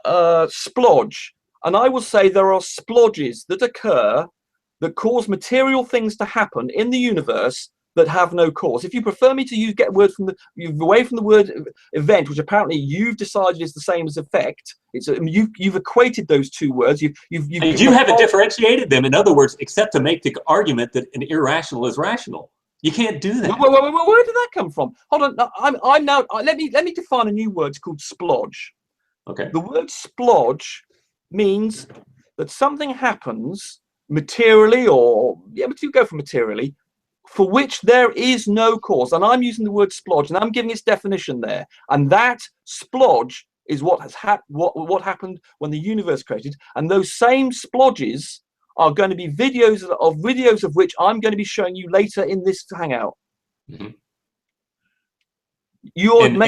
splodge? And I will say there are splodges that occur that cause material things to happen in the universe that have no cause. If you prefer me to get word from away from the word event, which apparently you've decided is the same as effect, you've equated those two words. You haven't differentiated them. In other words, except to make the argument that an irrational is rational. You can't do that. Where did that come from? Hold on. Let me define a new word. It's called splodge. Okay. The word splodge means that something happens materially, but you go for materially, for which there is no cause. And I'm using the word splodge, and I'm giving its definition there. And that splodge is what has what happened when the universe created. And those same splodges are going to be videos of which I'm going to be showing you later in this hangout. Mm-hmm. And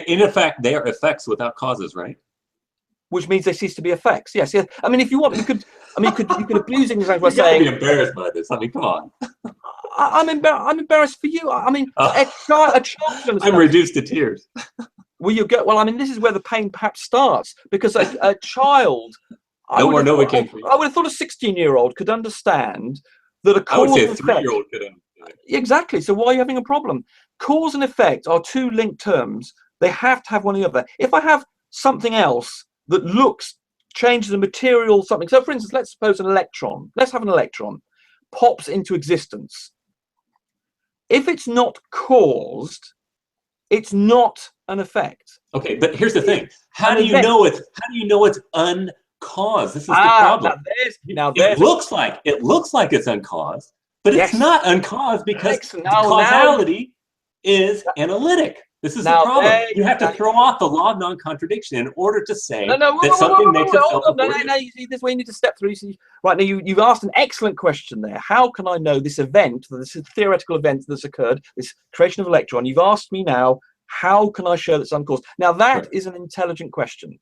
in effect, they are effects without causes, right? Which means they cease to be effects. Yes. I mean, if you want, you could abuse English by saying. You're embarrassed by this. I mean, come on. I'm embarrassed for you. I mean, a child. I'm reduced to tears. Well, I mean, this is where the pain perhaps starts, because a child. I would have thought a 16-year-old could understand that a cause and effect. I would say a 3-year-old could understand. Exactly. So why are you having a problem? Cause and effect are two linked terms. They have to have one or the other. If I have something else that changes the material something. So for instance, let's suppose let's have an electron pops into existence. If it's not caused, it's not an effect. Okay, but here's the thing. How do you know it's uncaused? This is the problem. It looks like it's uncaused, but it's not uncaused because causality is analytic. This is the problem. You have to throw off the law of non-contradiction in order to say that something makes itself. No. You see, this is where you need to step through. Right now, you've asked an excellent question there. How can I know this event, this theoretical event that's occurred, this creation of electron? You've asked me now, how can I show that's uncaused? Now that is an intelligent question,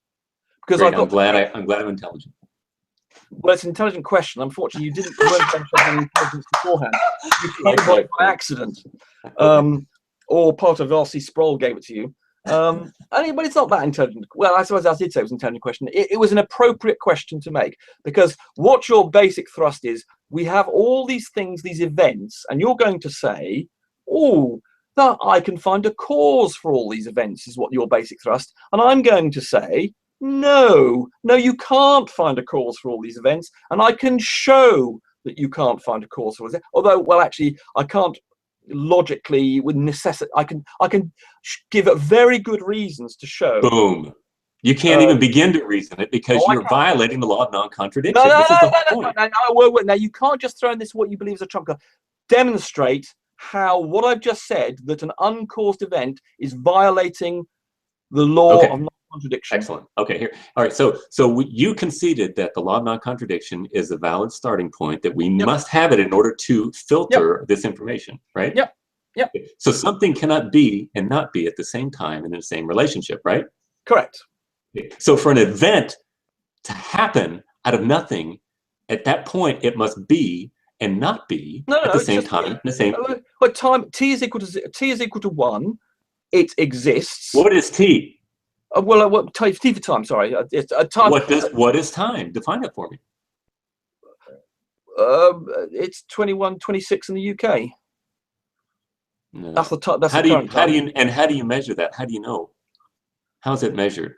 because I'm glad I'm intelligent. Well, it's an intelligent question. Unfortunately, you weren't any intelligence beforehand. You came by accident. Or part of RC Sproul gave it to you. But it's not that intelligent. Well, I suppose I did say it was an intelligent question. It was an appropriate question to make, because what your basic thrust is, we have all these things, these events, and you're going to say, that I can find a cause for all these events is what your basic thrust. And I'm going to say, no, you can't find a cause for all these events. And I can show that you can't find a cause for it. Although, well, actually, I can't logically with necessity. I can give very good reasons to show. Boom. You can't even begin to reason it because you're violating the law of non-contradiction. No, you can't just throw in this what you believe is a trump card. Demonstrate how what I've just said, that an uncaused event is violating the law of contradiction. Excellent. Okay, here. All right. So you conceded that the law of non-contradiction is a valid starting point, that we must have it in order to filter this information, right? Yep. Yep. So something cannot be and not be at the same time and in the same relationship, right? Correct. So for an event to happen out of nothing, at that point it must be and not be at the same time. The same. But time t is equal to 1. It exists. What is t? What t for time? Sorry, it's a time. What is time? Define it for me. It's 21:26 in the UK. No. That's the time. That's the current time. How do you measure that? How do you know? How is it measured?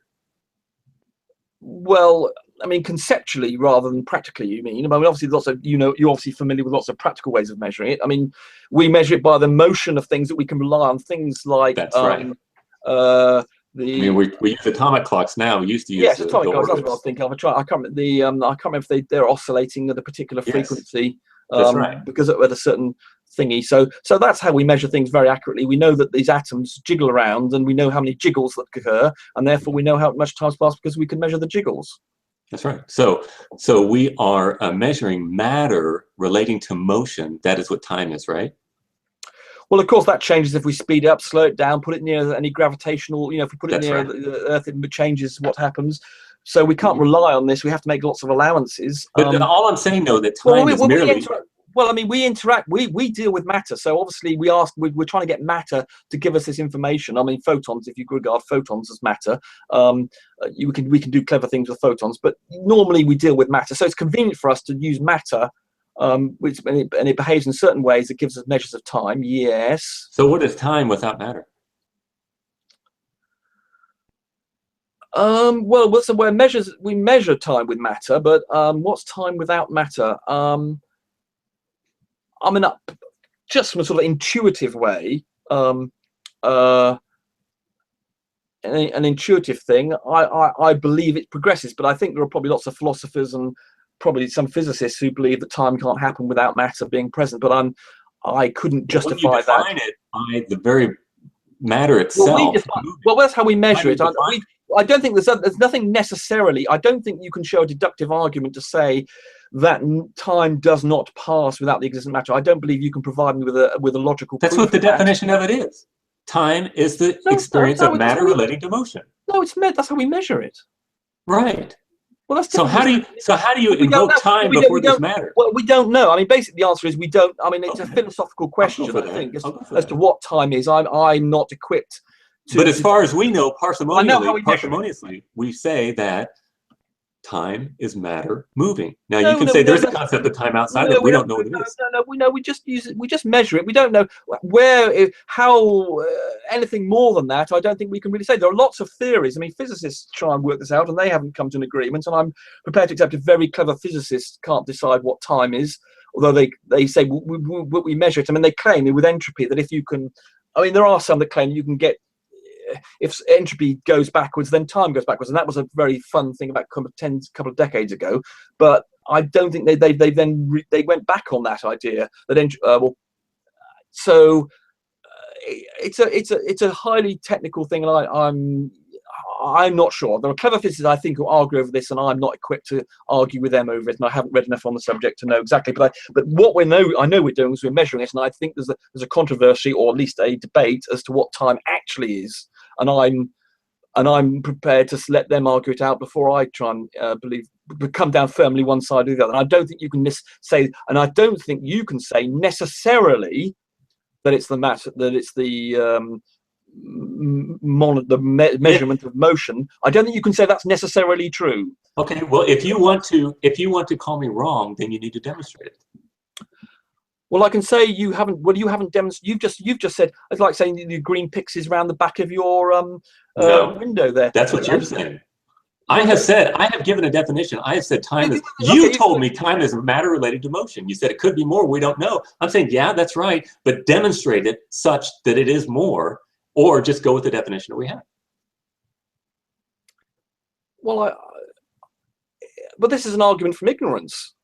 Well, I mean, conceptually rather than practically, you mean? I mean, obviously, lots of you're obviously familiar with lots of practical ways of measuring it. I mean, we measure it by the motion of things that we can rely on. Things like that's right. I mean, we use atomic clocks now. We used to use atomic clocks. That's what I was thinking of. I can't remember I can't remember if they're oscillating at a particular frequency. That's right. Because at a certain thingy. So that's how we measure things very accurately. We know that these atoms jiggle around, and we know how many jiggles that occur, and therefore we know how much time's passed because we can measure the jiggles. That's right. So we are measuring matter relating to motion. That is what time is, right? Well, of course, that changes if we speed it up, slow it down, put it near any gravitational. If we put it near the Earth, it changes what happens. So we can't rely on this. We have to make lots of allowances. But all I'm saying, though, that time is merely. Well, I mean, we interact. We deal with matter. So obviously, we're trying to get matter to give us this information. I mean, photons. If you regard photons as matter, we can do clever things with photons. But normally, we deal with matter. So it's convenient for us to use matter, and it behaves in certain ways that gives us measures of time. Yes. So what is time without matter? Well, so we measure time with matter, but what's time without matter? I mean, just from a sort of intuitive way, an intuitive thing, I believe it progresses, but I think there are probably lots of philosophers and probably some physicists who believe that time can't happen without matter being present, but I couldn't justify that. Define it by the very matter itself. Well, that's how we measure it. I don't think there's nothing necessarily. I don't think you can show a deductive argument to say that time does not pass without the existence of matter. I don't believe you can provide me with a logical. That's what the definition of it is. Time is the experience of matter relating to motion. No, that's how we measure it. Right. Well, that's so how do you invoke time before there's matter? Well, we don't know. I mean, basically, the answer is we don't. I mean, it's a philosophical question, I think, as to what time is. I'm not equipped. But as far as we know, parsimoniously, we say that time is matter moving. Now you can say there's a concept of time outside that we don't know what it is. No, we just use it. We just measure it. We don't know how anything more than that. I don't think we can really say. There are lots of theories. I mean, physicists try and work this out, and they haven't come to an agreement. And I'm prepared to accept if very clever physicists can't decide what time is, although they say we measure it. I mean, they claim with entropy that if you can. I mean, there are some that claim you can get. If entropy goes backwards, then time goes backwards, and that was a very fun thing about a couple of decades ago. But I don't think they went back on that idea. That it's a highly technical thing, and I'm not sure. There are clever physicists I think who argue over this, and I'm not equipped to argue with them over it. And I haven't read enough on the subject to know exactly. But what I know we're doing is we're measuring it, and I think there's a controversy or at least a debate as to what time actually is. And I'm prepared to let them argue it out before I try and come down firmly one side or the other. And I don't think you can say, and I don't think you can say necessarily that it's the matter, that it's the measurement of motion. I don't think you can say that's necessarily true. Okay, well, if you want to call me wrong, then you need to demonstrate it. Well, I can say you haven't. Well, you haven't demonstrated. You've just said. It's like saying the green pixies around the back of your window there. That's what you're saying. I have given a definition. I have said time is. You told me time is matter related to motion. You said it could be more. We don't know. I'm saying, yeah, that's right, but demonstrate it such that it is more, or just go with the definition that we have. Well, but this is an argument from ignorance.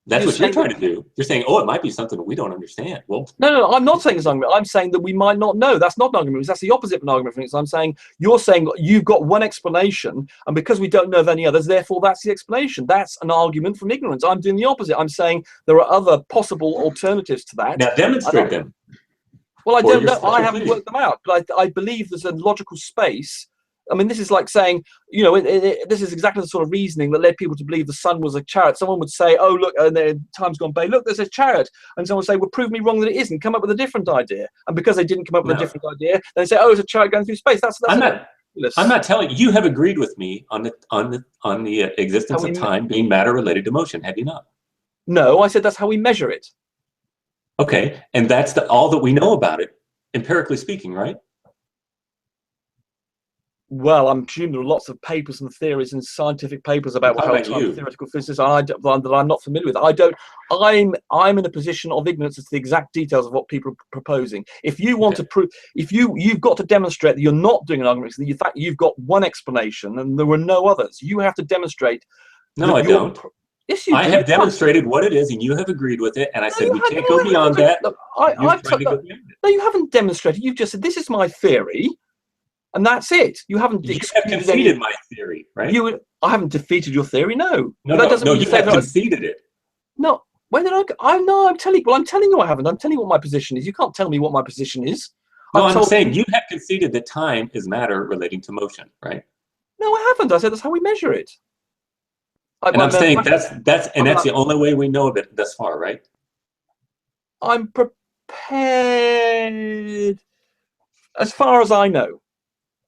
That's what you're trying to do. You're saying, oh, it might be something we don't understand. Well, no, I'm not saying it's an argument. I'm saying that we might not know. That's not an argument. That's the opposite of an argument. For instance, I'm saying you're saying you've got one explanation, and because we don't know of any others, therefore that's the explanation. That's an argument from ignorance. I'm doing the opposite. I'm saying there are other possible alternatives to that. Now demonstrate them. Well, I don't know. I haven't worked them out, but I believe there's a logical space. I mean, this is like saying, you know, this is exactly the sort of reasoning that led people to believe the sun was a chariot. Someone would say, oh, look, and time's gone by, look, there's a chariot. And someone would say, well, prove me wrong that it isn't. Come up with a different idea. And because they didn't come up with a different idea, they say, oh, it's a chariot going through space. I'm not telling you. You have agreed with me on the existence of time being matter related to motion, have you not? No, I said that's how we measure it. Okay, and that's all that we know about it, empirically speaking, right? Well, I'm assuming there are lots of papers and theories and scientific papers about how theoretical physicists that I'm not familiar with. I'm in a position of ignorance as to the exact details of what people are proposing. If you want to prove, you've got to demonstrate that you're not doing an argument, that in fact you've got one explanation and there were no others. You have to demonstrate. No, I don't. Yes, you do. I have demonstrated what it is, and you have agreed with it. And I said we can't go beyond that. No, you haven't demonstrated. You've just said this is my theory. And that's it. You haven't. You have conceded my theory, right? I haven't defeated your theory. No. No. You have conceded it. No. When did I? No. I'm telling you. Well, I'm telling you I haven't. I'm telling you what my position is. You can't tell me what my position is. No, I'm saying you have conceded that time is matter relating to motion, right? No, I haven't. I said that's how we measure it. And I'm saying that's the only way we know of it thus far, right? I'm prepared, as far as I know.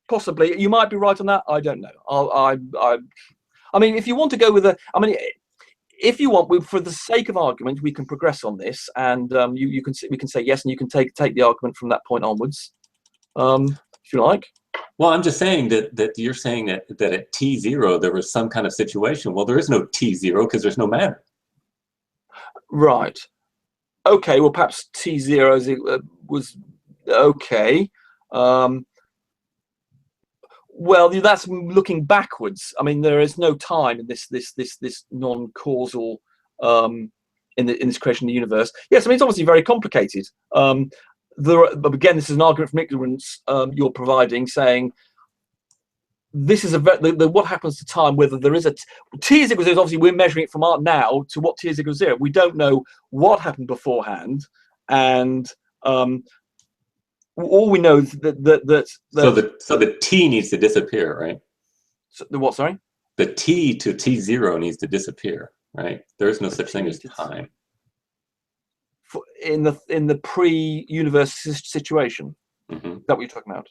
Possibly, you might be right on that. I don't know. I mean, if you want to go with if you want, for the sake of argument, we can progress on this, and we can say yes, and you can take the argument from that point onwards, if you like. Well, I'm just saying that you're saying that at T0 there was some kind of situation. Well, there is no T0 because there's no matter. Right. Okay. Well, perhaps T0 was okay. Well, that's looking backwards. I mean, there is no time in this non-causal in this creation of the universe. Yes, I mean it's obviously very complicated. But again, this is an argument from ignorance you're providing, saying this is what happens to time. Whether there is t is equal to 0, obviously we're measuring it from now to what t is equal to 0. We don't know what happened beforehand, and all we know is that so the t needs to disappear, right? So the what? Sorry. The t to T0 needs to disappear, right? There is no such thing as time. In the pre-universe situation, is that what you're talking about?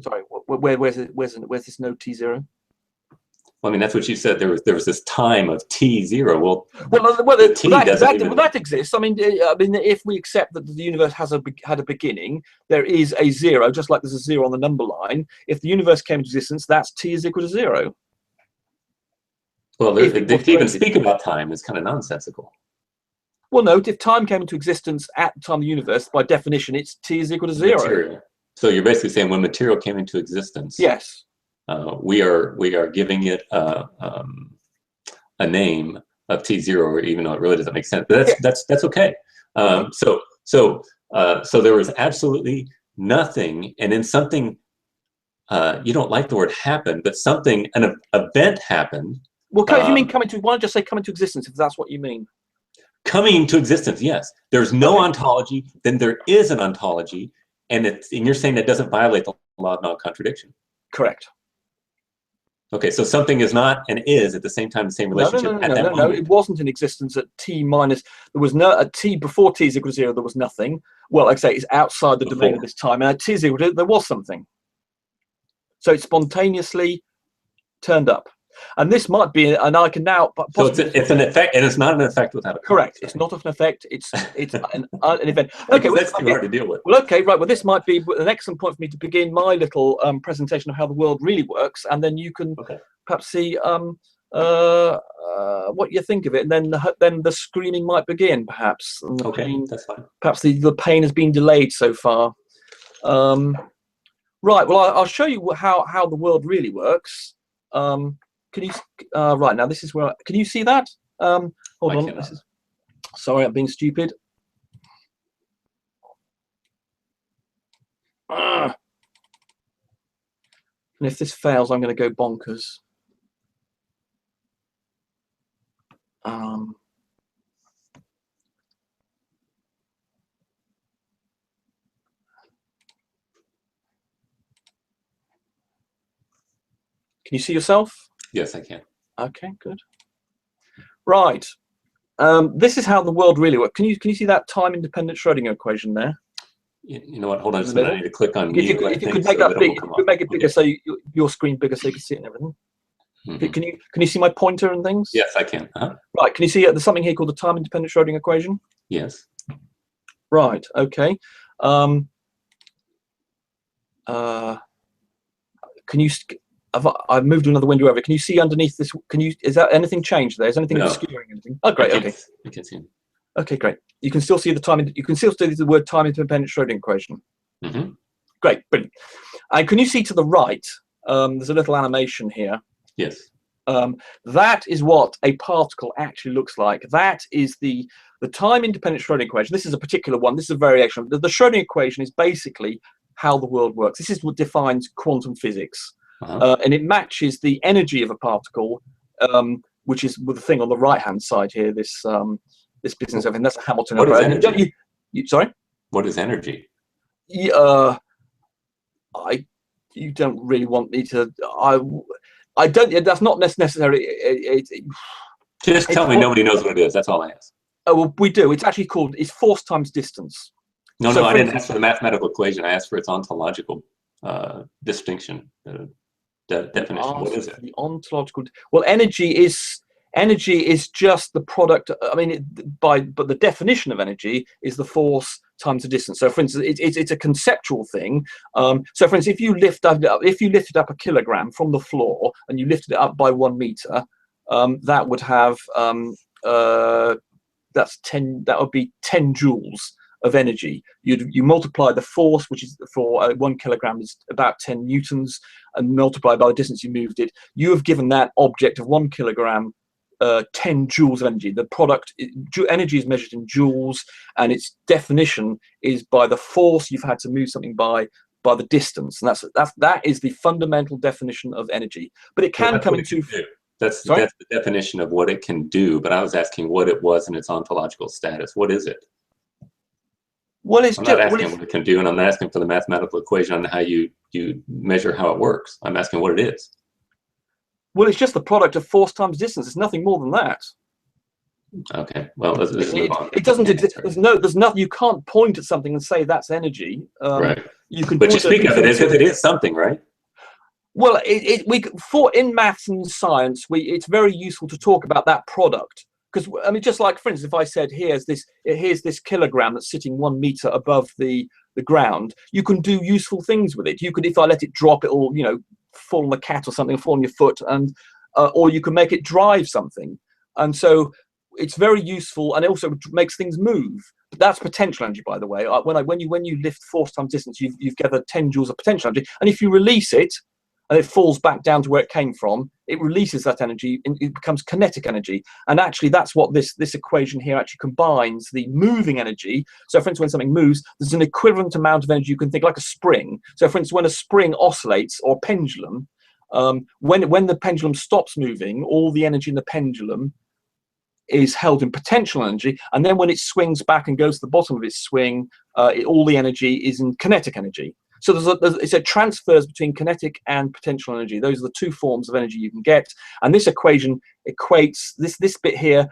Sorry, where's this no T0? Well, I mean that's what you said. There was this time of T0. Well, that exists. I mean, if we accept that the universe had a beginning, there is a 0, just like there's a 0 on the number line. If the universe came into existence, that's t is equal to 0. Well, to even speak about time is kind of nonsensical. Well, no, if time came into existence at the time of the universe, by definition, it's t is equal to 0. Material. So you're basically saying when material came into existence, yes, we are giving it a name of T0, even though it really doesn't make sense. But that's okay. So there was absolutely nothing, and then something. You don't like the word happen, but an event happened. Well, if you mean coming to, why don't you just say come into existence if that's what you mean? Coming to existence, yes. There's no ontology, then there is an ontology, and you're saying that doesn't violate the law of non-contradiction. Correct. Okay, so something is not and is at the same time the same relationship at that moment. No, it wasn't in existence at t minus. There was no at t before t is equal to 0. There was nothing. Well, like I say, it's outside the domain of this time, and at t is equal to, there was something. So it spontaneously turned up. And this might be, and I can now. So it's an effect, and it's not an effect without a cause. Correct. It's not an effect. It's an event. Okay, that's too hard to deal with. Well, okay, right. Well, this might be an excellent point for me to begin my little presentation of how the world really works, and then you can perhaps see what you think of it, and then the screaming might begin, perhaps. Okay, that's fine. Perhaps the pain has been delayed so far. Right. Well, I'll show you how the world really works. Can you right now? This is where. Can you see that? Hold on. Sorry, I'm being stupid. And if this fails, I'm going to go bonkers. Can you see yourself? Yes, I can. Okay, good. Right. This is how the world really works. Can you see that time-independent Schrodinger equation there? You know what? Hold on just a minute. I need to click on If mute. you could make that big, you could make it bigger, so your screen bigger, so you can see it and everything. Can you see my pointer and things? Yes, I can. Right. Can you see there's something here called the time-independent Schrodinger equation? Yes. Right. Okay. Can you? I've moved another window over. Can you see underneath this? Is that anything changed there? Is anything obscuring anything? Oh, great. Okay. You can see. Okay, great. You can still see the time. You can still see the word time-independent Schrodinger equation. Great, brilliant. And can you see to the right? There's a little animation here. Yes. That is what a particle actually looks like. That is the time-independent Schrodinger equation. This is a particular one. This is a variation. The Schrodinger equation is basically how the world works. This is what defines quantum physics. And it matches the energy of a particle, which is with the thing on the right-hand side here, this business of, and that's a Hamilton. What is energy? Sorry? What is energy? You don't really want me to. I don't. That's not necessarily. Just tell me nobody knows what it is. That's all I ask. Oh, well, we do. It's actually called. It's force times distance. No, I didn't ask for the mathematical equation. I asked for its ontological distinction. Definition. What is it? The ontological. Well, energy is just the product. I mean, but the definition of energy is the force times the distance. So, for instance, it's a conceptual thing. So, for instance, if you lifted up a kilogram from the floor and you lifted it up by 1 meter, that would have that's 10. That would be 10 joules of energy. You multiply the force, which is for 1 kilogram is about 10 newtons, and multiply by the distance you moved it. You have given that object of 1 kilogram 10 joules of energy. The product energy is measured in joules, and its definition is by the force you've had to move something by the distance, and that is the fundamental definition of energy. But it can come into that's the definition of what it can do. But I was asking what it was in its ontological status. What is it? Well, I'm not asking what it can do, and I'm not asking for the mathematical equation on how you measure how it works. I'm asking what it is. Well, it's just the product of force times distance. It's nothing more than that. Okay. Well, let's move on. It doesn't. There's nothing. You can't point at something and say that's energy. Right. You can. But you speak of it as if it is something, right? Well, in maths and science, it's very useful to talk about that product. Because, I mean, just like, for instance, if I said, here's this kilogram that's sitting 1 meter above the ground, you can do useful things with it. You could, if I let it drop, it will, fall on the cat or something, fall on your foot, and or you can make it drive something. And so it's very useful, and it also makes things move. But that's potential energy, by the way. When you lift force times distance, you've gathered 10 joules of potential energy, and if you release it, and it falls back down to where it came from, it releases that energy, and it becomes kinetic energy. And actually, that's what this equation here actually combines, the moving energy. So, for instance, when something moves, there's an equivalent amount of energy you can think like a spring. So, for instance, when a spring oscillates, or pendulum, when the pendulum stops moving, all the energy in the pendulum is held in potential energy, and then when it swings back and goes to the bottom of its swing, all the energy is in kinetic energy. So it's a transfers between kinetic and potential energy. Those are the two forms of energy you can get. And this equation equates this bit here.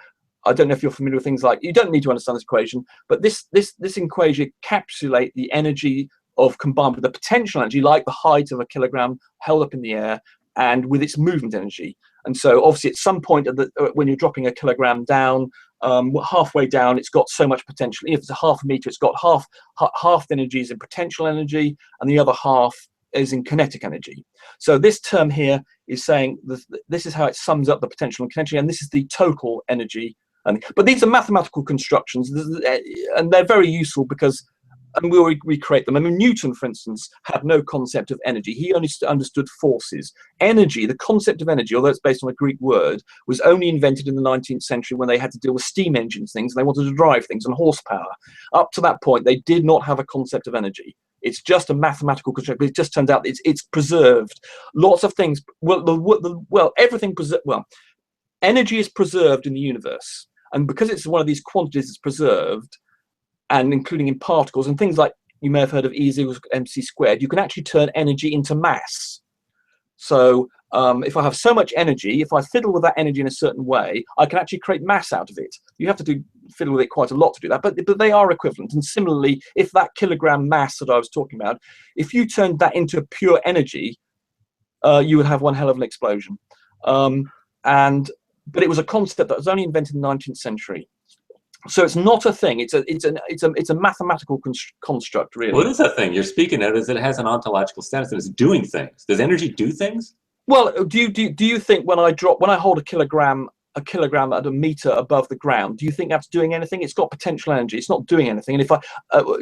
I don't know if you're familiar with things like, you don't need to understand this equation, but this equation encapsulates the energy of combined with the potential energy, like the height of a kilogram held up in the air, and with its movement energy. And so obviously at some point when you're dropping a kilogram down, halfway down, it's got so much potential. If it's a half a meter, it's got half the energy is in potential energy, and the other half is in kinetic energy. So this term here is saying this is how it sums up the potential and kinetic, and this is the total energy. But these are mathematical constructions, and they're very useful because and we'll recreate them. I mean, Newton, for instance, had no concept of energy. He only understood forces. Energy, the concept of energy, although it's based on a Greek word, was only invented in the 19th century when they had to deal with steam engines, and they wanted to drive things and horsepower. Up to that point, they did not have a concept of energy. It's just a mathematical construct, but it just turns out it's preserved. Lots of things, everything preserved. Well, energy is preserved in the universe, and because it's one of these quantities that's preserved, and including in particles and things like, you may have heard of E is equals mc squared, you can actually turn energy into mass. So if I have so much energy, if I fiddle with that energy in a certain way, I can actually create mass out of it. You have to fiddle with it quite a lot to do that, but they are equivalent. And similarly, if that kilogram mass that I was talking about, if you turned that into pure energy, you would have one hell of an explosion. But it was a concept that was only invented in the 19th century. So it's not a thing. It's a mathematical construct, really. What is that thing you're speaking of? Is it has an ontological status and it's doing things? Does energy do things? Well, do you think when I hold a kilogram at a meter above the ground, do you think that's doing anything? It's got potential energy. It's not doing anything. And if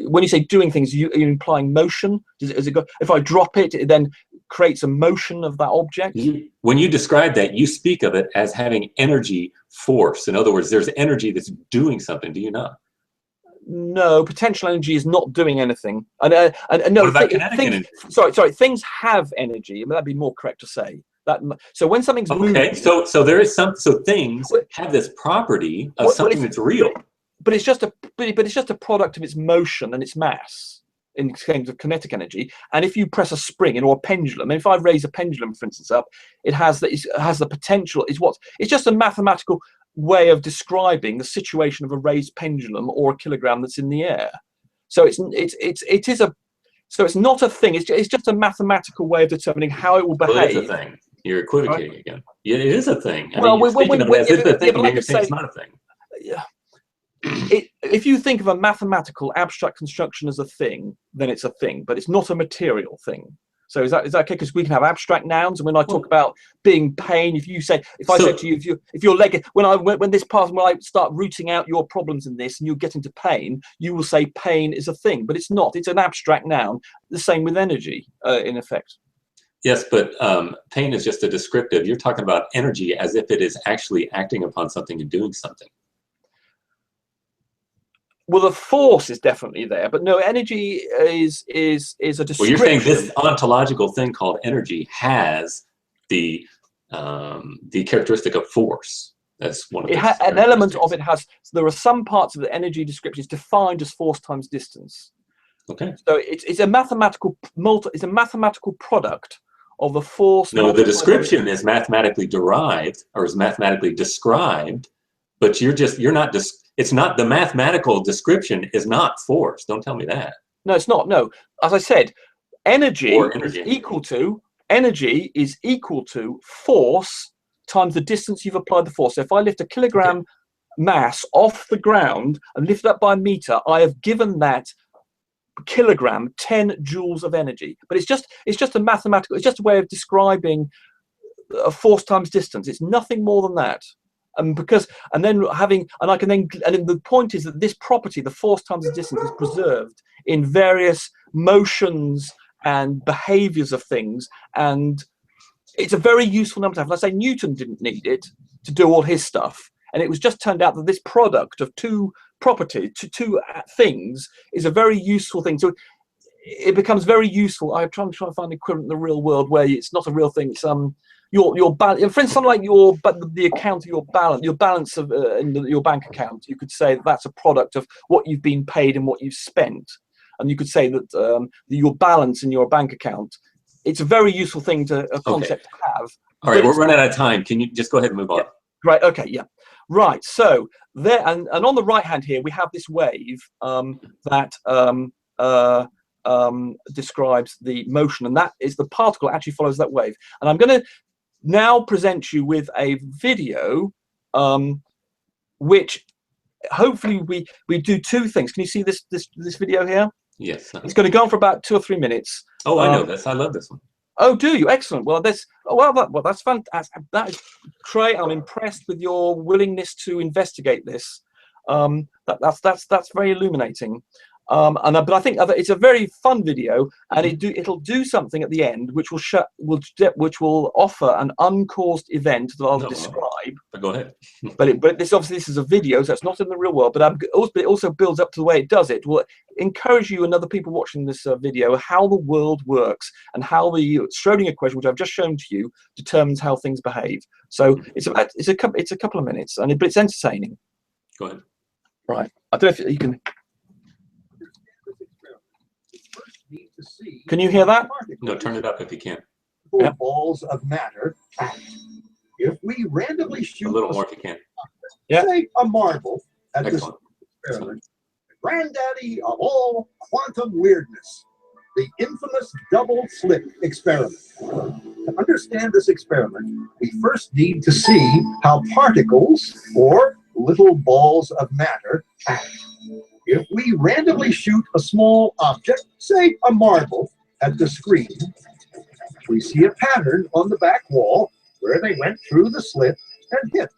when you say doing things, are you implying motion? If I drop it, it then creates a motion of that object? When you describe that, you speak of it as having energy force. In other words, there's energy that's doing something. Do you not? No, potential energy is not doing anything. And no, what about kinetic energy? Sorry, things have energy. I mean, that'd be more correct to say that. So when something's moving, so there is so things have this property of something that's real. But it's just a product of its motion and its mass in terms of kinetic energy. And if you press a spring or a pendulum, and if I raise a pendulum, for instance, up, it has the potential. It's just a mathematical way of describing the situation of a raised pendulum or a kilogram that's in the air. So it's not a thing. It's just a mathematical way of determining how it will behave. Well, it is a thing. You're equivocating again. Yeah, it is a thing. I well, mean, you're speaking of it as if it's a thing, and you're saying it's not a thing. Yeah. If you think of a mathematical abstract construction as a thing, then it's a thing, but it's not a material thing. So is that okay? Because we can have abstract nouns, and when I talk about being pain, if I say to you, if your leg, when I start rooting out your problems in this, and you get into pain, you will say pain is a thing, but it's not. It's an abstract noun. The same with energy, in effect. Yes, but pain is just a descriptive. You're talking about energy as if it is actually acting upon something and doing something. Well, the force is definitely there, but no, energy is a description. Well, you're saying this ontological thing called energy has the characteristic of force. That's one of an element of it has. So there are some parts of the energy description is defined as force times distance. Okay. So it's a mathematical product of the force. No, the description is mathematically derived or is mathematically described, but it's not the mathematical description is not force. Don't tell me that. No, it's not. No, as I said, energy is equal to force times the distance you've applied the force. So if I lift a kilogram mass off the ground and lift it up by a meter, I have given that kilogram 10 joules of energy. But it's just a mathematical. It's just a way of describing a force times distance. It's nothing more than that. And the point is that this property, the force times the distance, is preserved in various motions and behaviors of things, and it's a very useful number to have. Let's say Newton didn't need it to do all his stuff, and it was just turned out that this product of two properties, two things, is a very useful thing. So it becomes very useful. I'm trying to find an equivalent in the real world where it's not a real thing. It's your balance, for instance, something like the account of your balance of in your bank account. You could say that's a product of what you've been paid and what you've spent, and you could say that your balance in your bank account. It's a very useful thing concept to have. All right, we're running out of time. Can you just go ahead and move on? Yeah. Right. Okay. Yeah. Right. So there, and on the right hand here we have this wave that describes the motion, and that is the particle actually follows that wave. And I'm going to now present you with a video which hopefully we do two things. Can you see this video here? Yes. It's going to go on for about 2 or 3 minutes. Oh, I know this. I love this one. Oh, do you? Excellent. Well, that's fantastic. That is, Trey, I'm impressed with your willingness to investigate this. That's very illuminating. But I think it's a very fun video, and it'll do something at the end which will offer an uncaused event that I'll describe. But go ahead. but this is a video, so it's not in the real world. But it also builds up to the way it does it. Will encourage you and other people watching this video how the world works and how the Schrodinger equation, which I've just shown to you, determines how things behave. So it's a couple of minutes, but it's entertaining. Go ahead. Right. I don't know if you can. Can you hear that? No, turn it up if you can. Yep. Balls of matter act. If we randomly shoot a little more if you can. Say a marble at this experiment, the granddaddy of all quantum weirdness, the infamous double slit experiment. To understand this experiment, we first need to see how particles, or little balls of matter, act. If we randomly shoot a small object, say a marble, at the screen, we see a pattern on the back wall where they went through the slit and hit.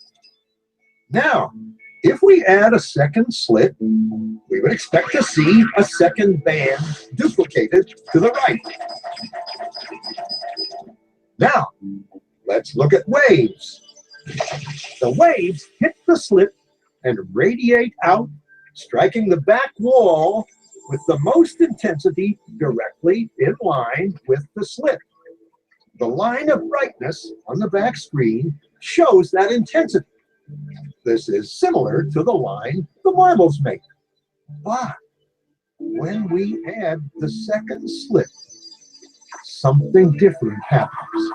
Now, if we add a second slit, we would expect to see a second band duplicated to the right. Now, let's look at waves. The waves hit the slit and radiate out, striking the back wall with the most intensity directly in line with the slit. The line of brightness on the back screen shows that intensity. This is similar to the line the marbles make. But when we add the second slit, something different happens.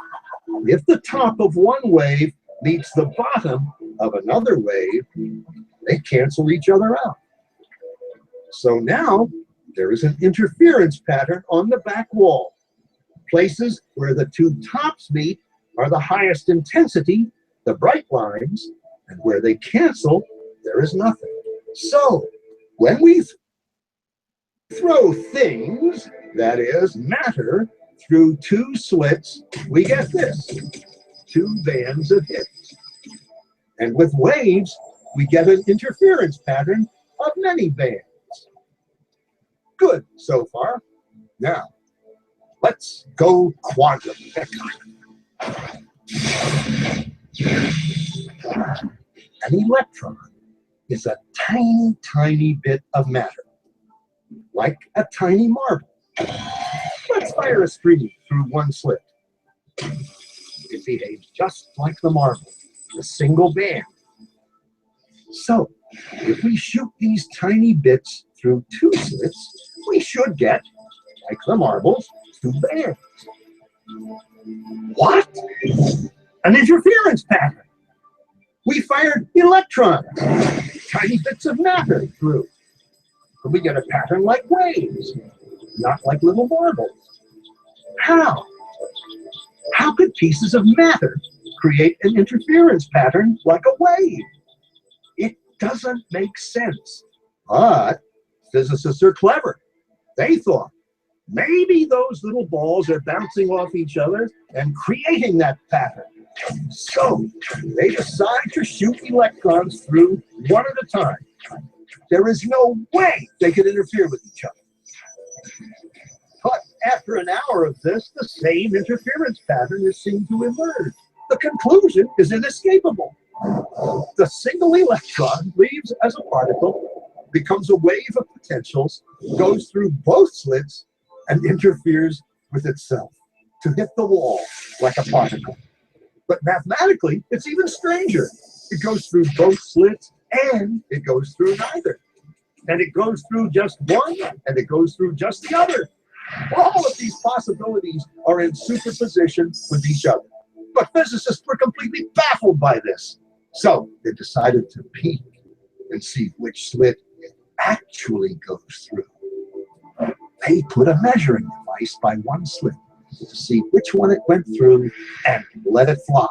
If the top of one wave meets the bottom of another wave, they cancel each other out. So now there is an interference pattern on the back wall. Places where the two tops meet are the highest intensity, the bright lines, and where they cancel, there is nothing. So when we throw things, that is matter, through two slits, we get this, two bands of hits. And with waves, we get an interference pattern of many bands. Good so far. Now, let's go quantum. An electron is a tiny, tiny bit of matter, like a tiny marble. Let's fire a stream through one slit. It behaves just like the marble, a single band. So, if we shoot these tiny bits through two slits, we should get, like the marbles, two bands. What? An interference pattern. We fired electrons, tiny bits of matter through. But we get a pattern like waves, not like little marbles. How? How could pieces of matter create an interference pattern like a wave? It doesn't make sense. But physicists are clever. They thought, maybe those little balls are bouncing off each other and creating that pattern. So they decide to shoot electrons through one at a time. There is no way they could interfere with each other. But after an hour of this, the same interference pattern is seen to emerge. The conclusion is inescapable. The single electron leaves as a particle, becomes a wave of potentials, goes through both slits, and interferes with itself to hit the wall like a particle. But mathematically, it's even stranger. It goes through both slits and it goes through neither. And it goes through just one and it goes through just the other. All of these possibilities are in superposition with each other. But physicists were completely baffled by this. So they decided to peek and see which slit it actually goes through. They put a measuring device by one slit to see which one it went through and let it fly.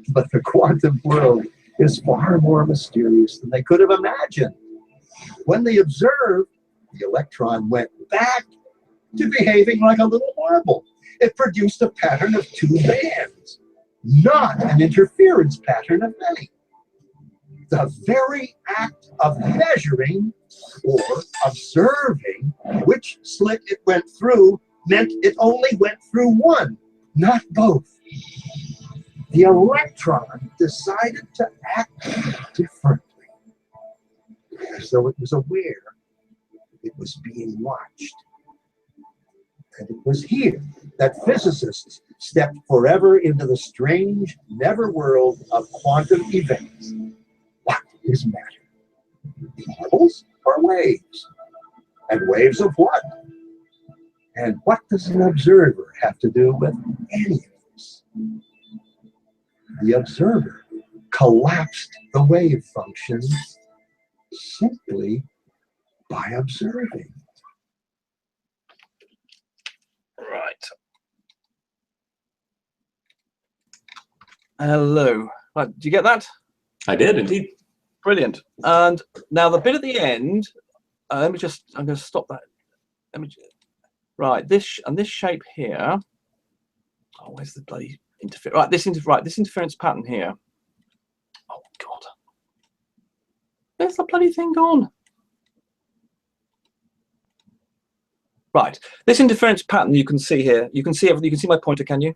But the quantum world is far more mysterious than they could have imagined. When they observed, the electron went back to behaving like a little marble. It produced a pattern of two bands, not an interference pattern of many. The very act of measuring or observing which slit it went through meant it only went through one, not both. The electron decided to act differently, as though it was aware it was being watched. And it was here that physicists stepped forever into the strange netherworld of quantum events. What is matter? Particles or waves? And waves of what? And what does an observer have to do with any of this? The observer collapsed the wave functions simply by observing. Right. Hello. Right, did you get that? I did indeed. Brilliant. And now the bit at the end, I'm going to stop that. Right, this shape here. Oh, where's the bloody interference? Right, this interference pattern here. Oh God, where's the bloody thing gone? Right, this interference pattern you can see here. You can see everything. You can see my pointer, can you?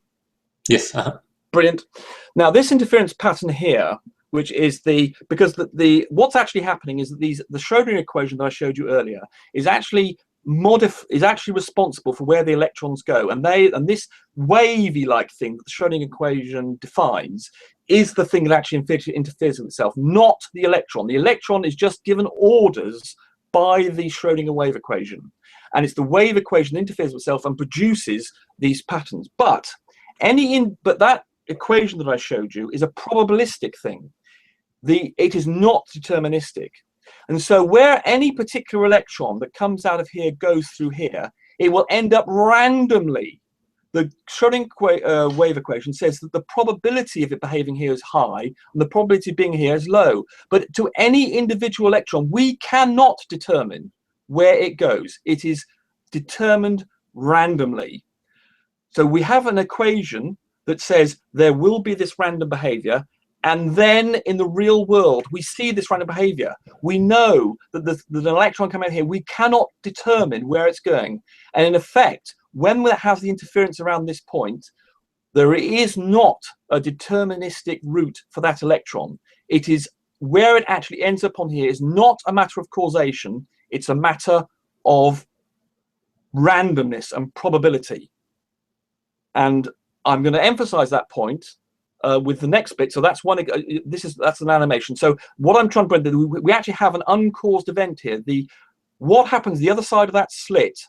Yes. Brilliant. Now this interference pattern here, which is because what's actually happening is that the Schrodinger equation that I showed you earlier is actually responsible for where the electrons go, and this wavy-like thing that the Schrodinger equation defines is the thing that actually interferes with itself, not the electron. The electron is just given orders by the Schrodinger wave equation, and it's the wave equation that interferes with itself and produces these patterns. But that equation that I showed you is a probabilistic thing. It is not deterministic. And so where any particular electron that comes out of here goes through here, it will end up randomly. The Schrodinger wave equation says that the probability of it behaving here is high and the probability of being here is low. But to any individual electron, we cannot determine where it goes. It is determined randomly. So we have an equation that says there will be this random behavior, and then in the real world we see this random behavior. We know that an electron coming out here, we cannot determine where it's going, and in effect when we have the interference around this point, there is not a deterministic route for that electron. It is where it actually ends up on here is not a matter of causation, it's a matter of randomness and probability. And I'm going to emphasize that point with the next bit. So that's that's an animation. So what I'm trying to do, we actually have an uncaused event here. What happens the other side of that slit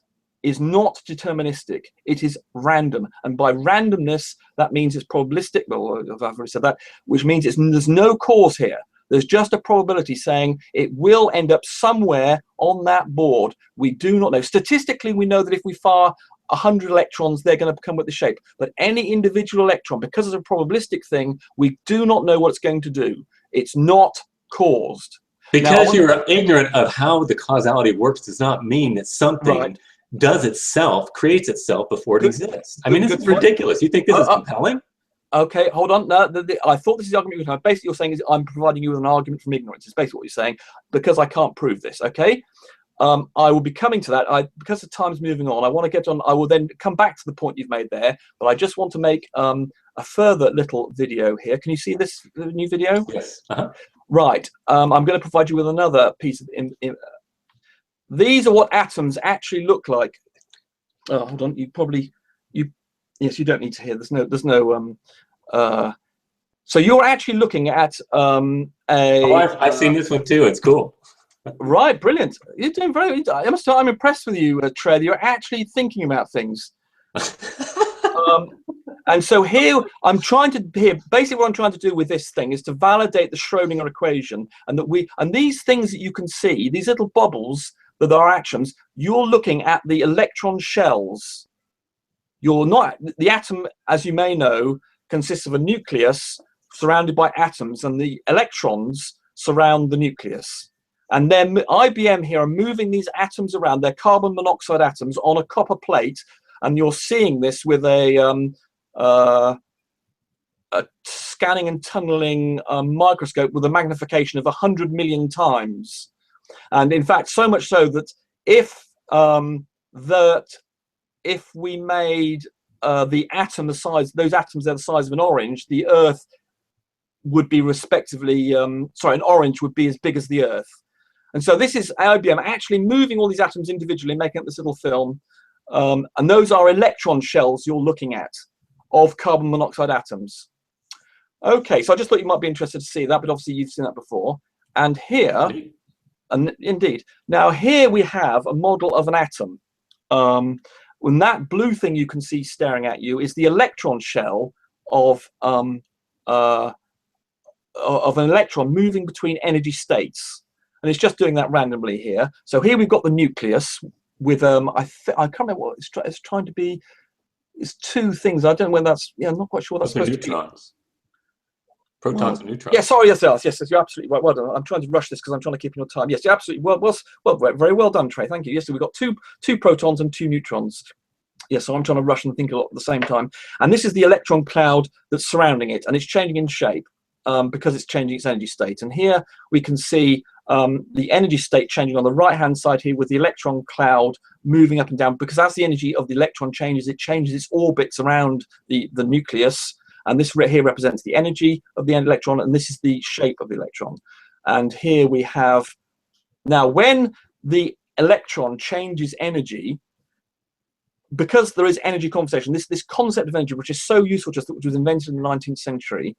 is not deterministic. It is random, and by randomness that means it's probabilistic. Well, I've already said that, which means there's no cause here. There's just a probability saying it will end up somewhere on that board. We do not know. Statistically, we know that if we fire 100 electrons, they're going to come with the shape. But any individual electron, because it's a probabilistic thing, we do not know what it's going to do. It's not caused. Because you're ignorant of how the causality works does not mean that something does itself, creates itself before it exists. I mean, this is ridiculous. You think this is compelling? Okay, hold on. No, I thought this is the argument. Basically, you're saying is I'm providing you with an argument from ignorance. It's basically what you're saying, because I can't prove this. Okay, I will be coming to that. Because the time's moving on, I want to get on. I will then come back to the point you've made there, but I just want to make a further little video here. Can you see this new video? Yes. Right. I'm going to provide you with another piece of. These are what atoms actually look like. Oh, hold on. Yes, you don't need to hear. There's no. So you're actually looking at I've seen this one too. It's cool. Right, brilliant. You're doing very. I'm impressed with you, Trey. You're actually thinking about things. And so here, basically what I'm trying to do with this thing is to validate the Schrodinger equation, and these things that you can see, these little bubbles that are atoms, you're looking at the electron shells. You're not, the atom, as you may know, consists of a nucleus surrounded by atoms, and the electrons surround the nucleus. And then IBM here are moving these atoms around. They're carbon monoxide atoms on a copper plate, and you're seeing this with a scanning and tunneling microscope with a magnification of 100 million times. And in fact, so much so that if we made the atom the size, those atoms are the size of an orange, the Earth would be respectively, an orange would be as big as the Earth. And so this is IBM actually moving all these atoms individually, making up this little film. And those are electron shells you're looking at of carbon monoxide atoms. Okay, so I just thought you might be interested to see that, but obviously you've seen that before. And here, and indeed, now here we have a model of an atom. When that blue thing you can see staring at you is the electron shell of an electron moving between energy states. And it's just doing that randomly here. So here we've got the nucleus with I can't remember what it's trying to be. It's two things. I don't know when that's. Yeah, I'm not quite sure what that's supposed neutrons. To be. Protons and neutrons. Yeah, sorry, yes, you're absolutely right. Well done. I'm trying to rush this because I'm trying to keep your time. Yes, you're absolutely well, very well done, Trey. Thank you. Yes, so we've got two protons and 2 neutrons. Yes, so I'm trying to rush and think a lot at the same time. And this is the electron cloud that's surrounding it, and it's changing in shape because it's changing its energy state. And here we can see the energy state changing on the right-hand side here with the electron cloud moving up and down, because as the energy of the electron changes, it changes its orbits around the nucleus. And this here represents the energy of the electron, and this is the shape of the electron. And here we have, now when the electron changes energy, because there is energy conservation, this concept of energy, which is so useful, which was invented in the 19th century,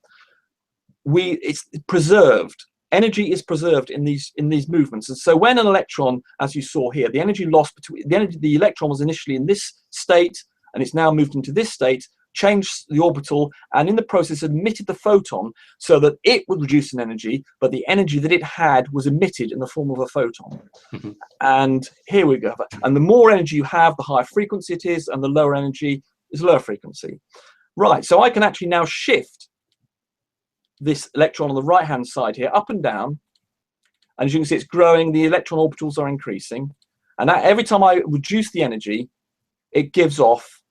it's preserved. Energy is preserved in these movements. And so when an electron, as you saw here, the energy lost between the electron was initially in this state, and it's now moved into this state, changed the orbital, and in the process emitted the photon so that it would reduce in energy, but the energy that it had was emitted in the form of a photon. Mm-hmm. And here we go. And the more energy you have, the higher frequency it is, and the lower energy is lower frequency. Right, so I can actually now shift this electron on the right-hand side here up and down. And as you can see, it's growing, the electron orbitals are increasing. And every time I reduce the energy, it gives off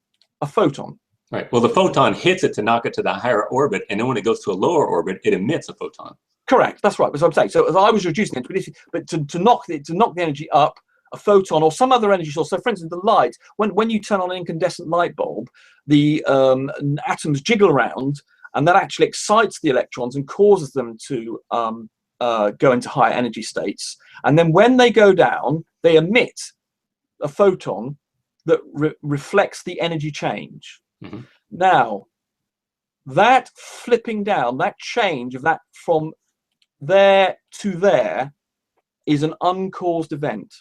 a photon. Right. Well, the photon hits it to knock it to the higher orbit, and then when it goes to a lower orbit, it emits a photon. Correct. That's right. That's what I'm saying. So as I was reducing it, but to knock the energy up, a photon or some other energy source. So, for instance, the light. When you turn on an incandescent light bulb, the atoms jiggle around, and that actually excites the electrons and causes them to go into higher energy states. And then when they go down, they emit a photon that reflects the energy change. Mm-hmm. Now, that flipping down, that change of that from there to there is an uncaused event.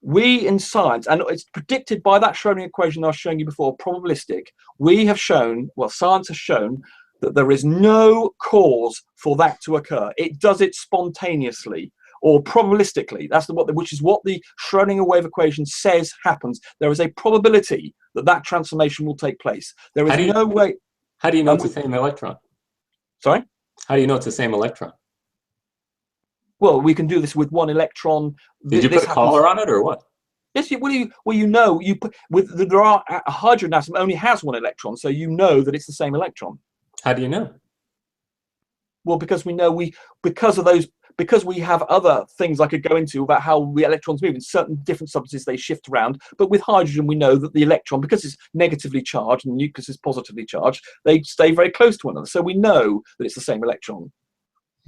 We in science, and it's predicted by that Schrodinger equation I was showing you before, probabilistic, we have shown, well, science has shown that there is no cause for that to occur. It does it spontaneously or probabilistically. That's which is what the Schrodinger wave equation says happens. There is a probability that that transformation will take place. There is no way. How do you know it's the same electron? Sorry? How do you know it's the same electron? Well, we can do this with one electron. Did you put a collar on it or what? Yes, there are a hydrogen atom only has one electron, so you know that it's the same electron. How do you know? Well, because we know because we have other things I could go into about how the electrons move in certain different substances, they shift around. But with hydrogen, we know that the electron, because it's negatively charged and the nucleus is positively charged, they stay very close to one another. So we know that it's the same electron.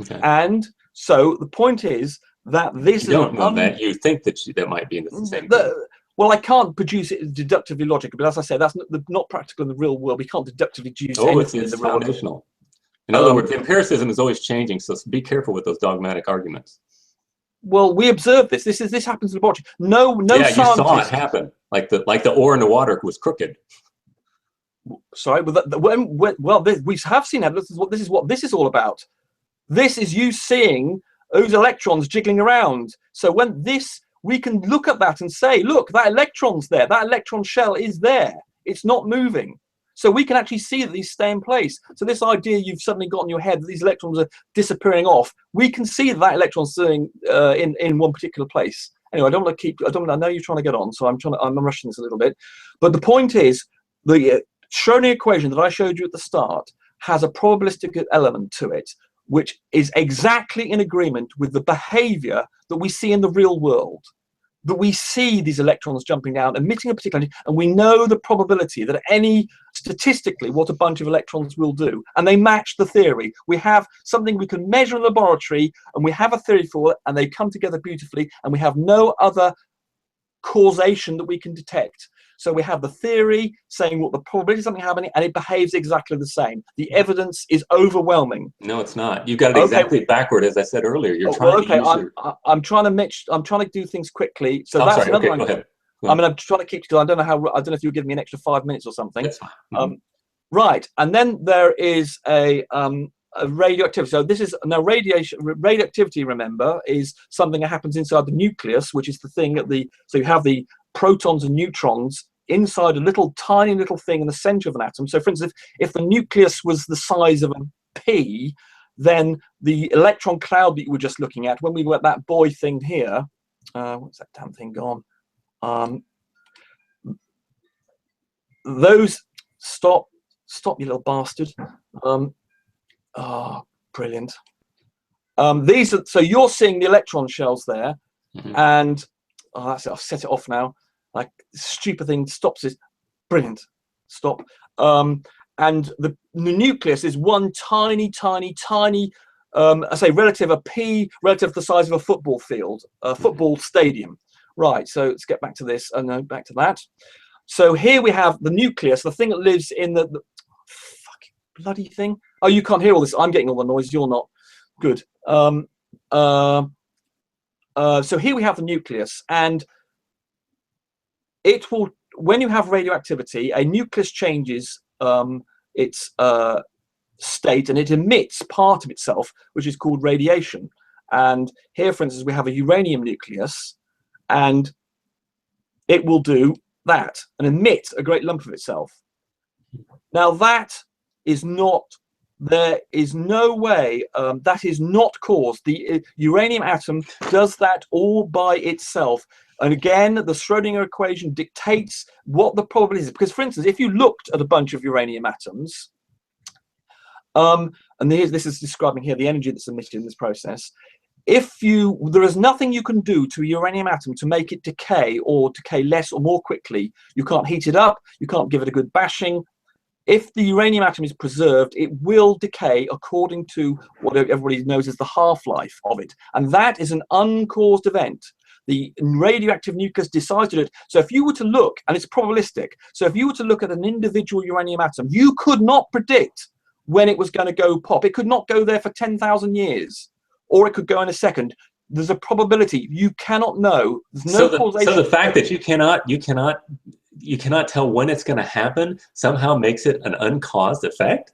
Okay. And so the point is that this you don't know that. You think that that might be in the same thing. Well, I can't produce it deductively logically, but as I say, that's not practical in the real world. We can't deductively deduce anything in the real world. In other words, empiricism is always changing, so be careful with those dogmatic arguments. Well, we observe this. This happens in the laboratory. No yeah, scientist. You saw it happen. Like the ore in the water was crooked. Sorry, we have seen evidence. This is what this is all about. This is you seeing those electrons jiggling around. So when we can look at that and say, look, that electron's there. That electron shell is there. It's not moving. So we can actually see that these stay in place. So this idea you've suddenly got in your head that these electrons are disappearing off, we can see that electron's sitting in one particular place. Anyway, I know you're trying to get on, so I'm rushing this a little bit. But the point is, the Schrodinger equation that I showed you at the start has a probabilistic element to it, which is exactly in agreement with the behavior that we see in the real world. That we see these electrons jumping down, emitting a particular energy, and we know the probability that statistically what a bunch of electrons will do, and they match the theory. We have something we can measure in the laboratory, and we have a theory for it, and they come together beautifully, and we have no other causation that we can detect. So we have the theory saying what the probability of something happening, and it behaves exactly the same. The evidence is overwhelming. No, it's not. You've got it exactly backward, as I said earlier. You're trying to use I'm trying to do things quickly. So that's sorry. another Okay, go ahead. I mean, I'm trying to keep. I don't know if you'll give me an extra 5 minutes or something. That's fine. Right, and then there is a radioactivity. So this is now radioactivity. Remember, is something that happens inside the nucleus, which is the thing at the. So you have the protons and neutrons inside a tiny little thing in the center of an atom. So for instance, if the nucleus was the size of a pea, then the electron cloud that you were just looking at, when we were at that boy thing here, what's that damn thing gone? Those, stop you little bastard. Oh, brilliant. These are, so you're seeing the electron shells there, and that's it, I've set it off now. Like, stupid thing stops it. Brilliant. Stop. And the nucleus is one tiny, I say relative to the size of a football field, a football stadium. Right, so let's get back to this, and then back to that. So here we have the nucleus, the thing that lives in the fucking bloody thing. Oh, you can't hear all this. I'm getting all the noise. You're not. Good. So here we have the nucleus, and it will, when you have radioactivity, a nucleus changes its state, and it emits part of itself, which is called radiation. And here, for instance, we have a uranium nucleus, and it will do that and emit a great lump of itself. Now that is not, there is no way, that is not caused. The uranium atom does that all by itself. And again, the Schrodinger equation dictates what the probability is. Because, for instance, if you looked at a bunch of uranium atoms, and this is describing here the energy that's emitted in this process. There is nothing you can do to a uranium atom to make it decay, or decay less or more quickly. You can't heat it up. You can't give it a good bashing. If the uranium atom is preserved, it will decay according to what everybody knows as the half-life of it. And that is an uncaused event. The radioactive nucleus decides to do it. So if you were to look, and it's probabilistic, so if you were to look at an individual uranium atom, you could not predict when it was going to go pop. It could not go there for 10,000 years, or it could go in a second. There's a probability. You cannot know. There's no causation. So the fact that you cannot tell when it's going to happen somehow makes it an uncaused effect?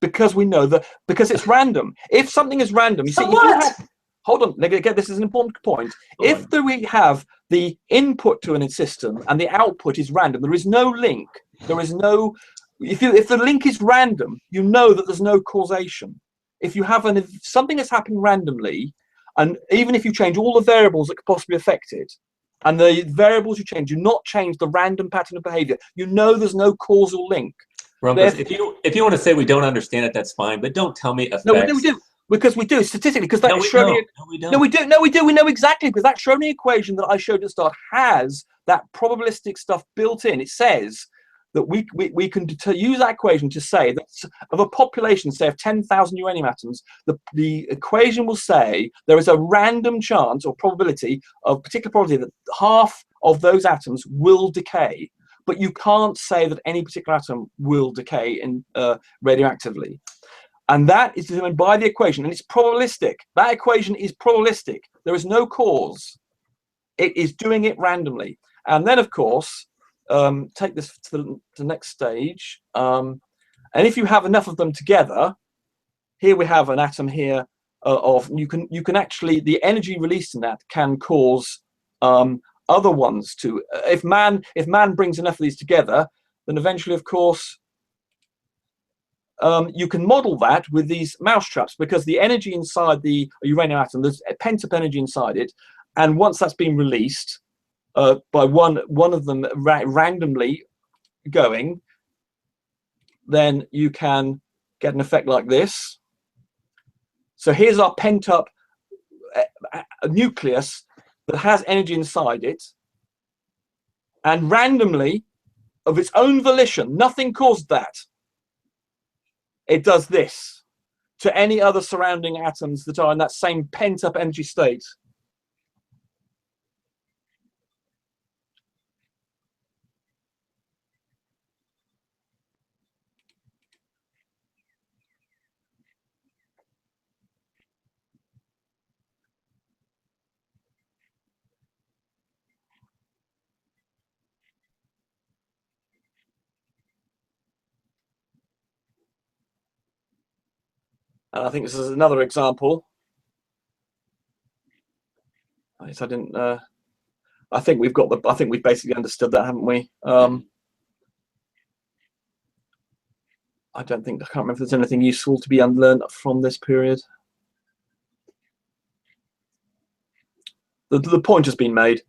Because we know that, because it's random. If something is random, you see, if you have, hold on, this is an important point. If we have the input to a system and the output is random, there is no link. There is no, if the link is random, you know that there's no causation. If you have something that's happening randomly, and even if you change all the variables that could possibly affect it, and the variables you change do not change the random pattern of behavior, you know there's no causal link. Rumpus, if you want to say we don't understand it, that's fine, but don't tell me effects. No, we do. Because we do, statistically, because that Schrodinger. No, we do. We know exactly, because that Schrodinger equation that I showed at the start has that probabilistic stuff built in. It says that we can use that equation to say that of a population, say, of 10,000 uranium atoms, the equation will say there is a random chance or probability of particular probability that half of those atoms will decay. But you can't say that any particular atom will decay radioactively. And that is determined by the equation, and it's probabilistic. That equation is probabilistic. There is no cause. It is doing it randomly. And then, of course, take this to the next stage. And if you have enough of them together, here we have an atom here you can actually, the energy released in that can cause other ones to. If man brings enough of these together, then eventually, of course, you can model that with these mousetraps, because the energy inside the uranium atom, there's pent-up energy inside it, and once that's been released by one of them randomly going, then you can get an effect like this. So here's our pent-up nucleus that has energy inside it, and randomly, of its own volition, nothing caused that, it does this to any other surrounding atoms that are in that same pent-up energy state. And I think this is another example. I didn't. I think we've got the. I think we've basically understood that, haven't we? I don't think. I can't remember if there's anything useful to be unlearned from this period. The point has been made.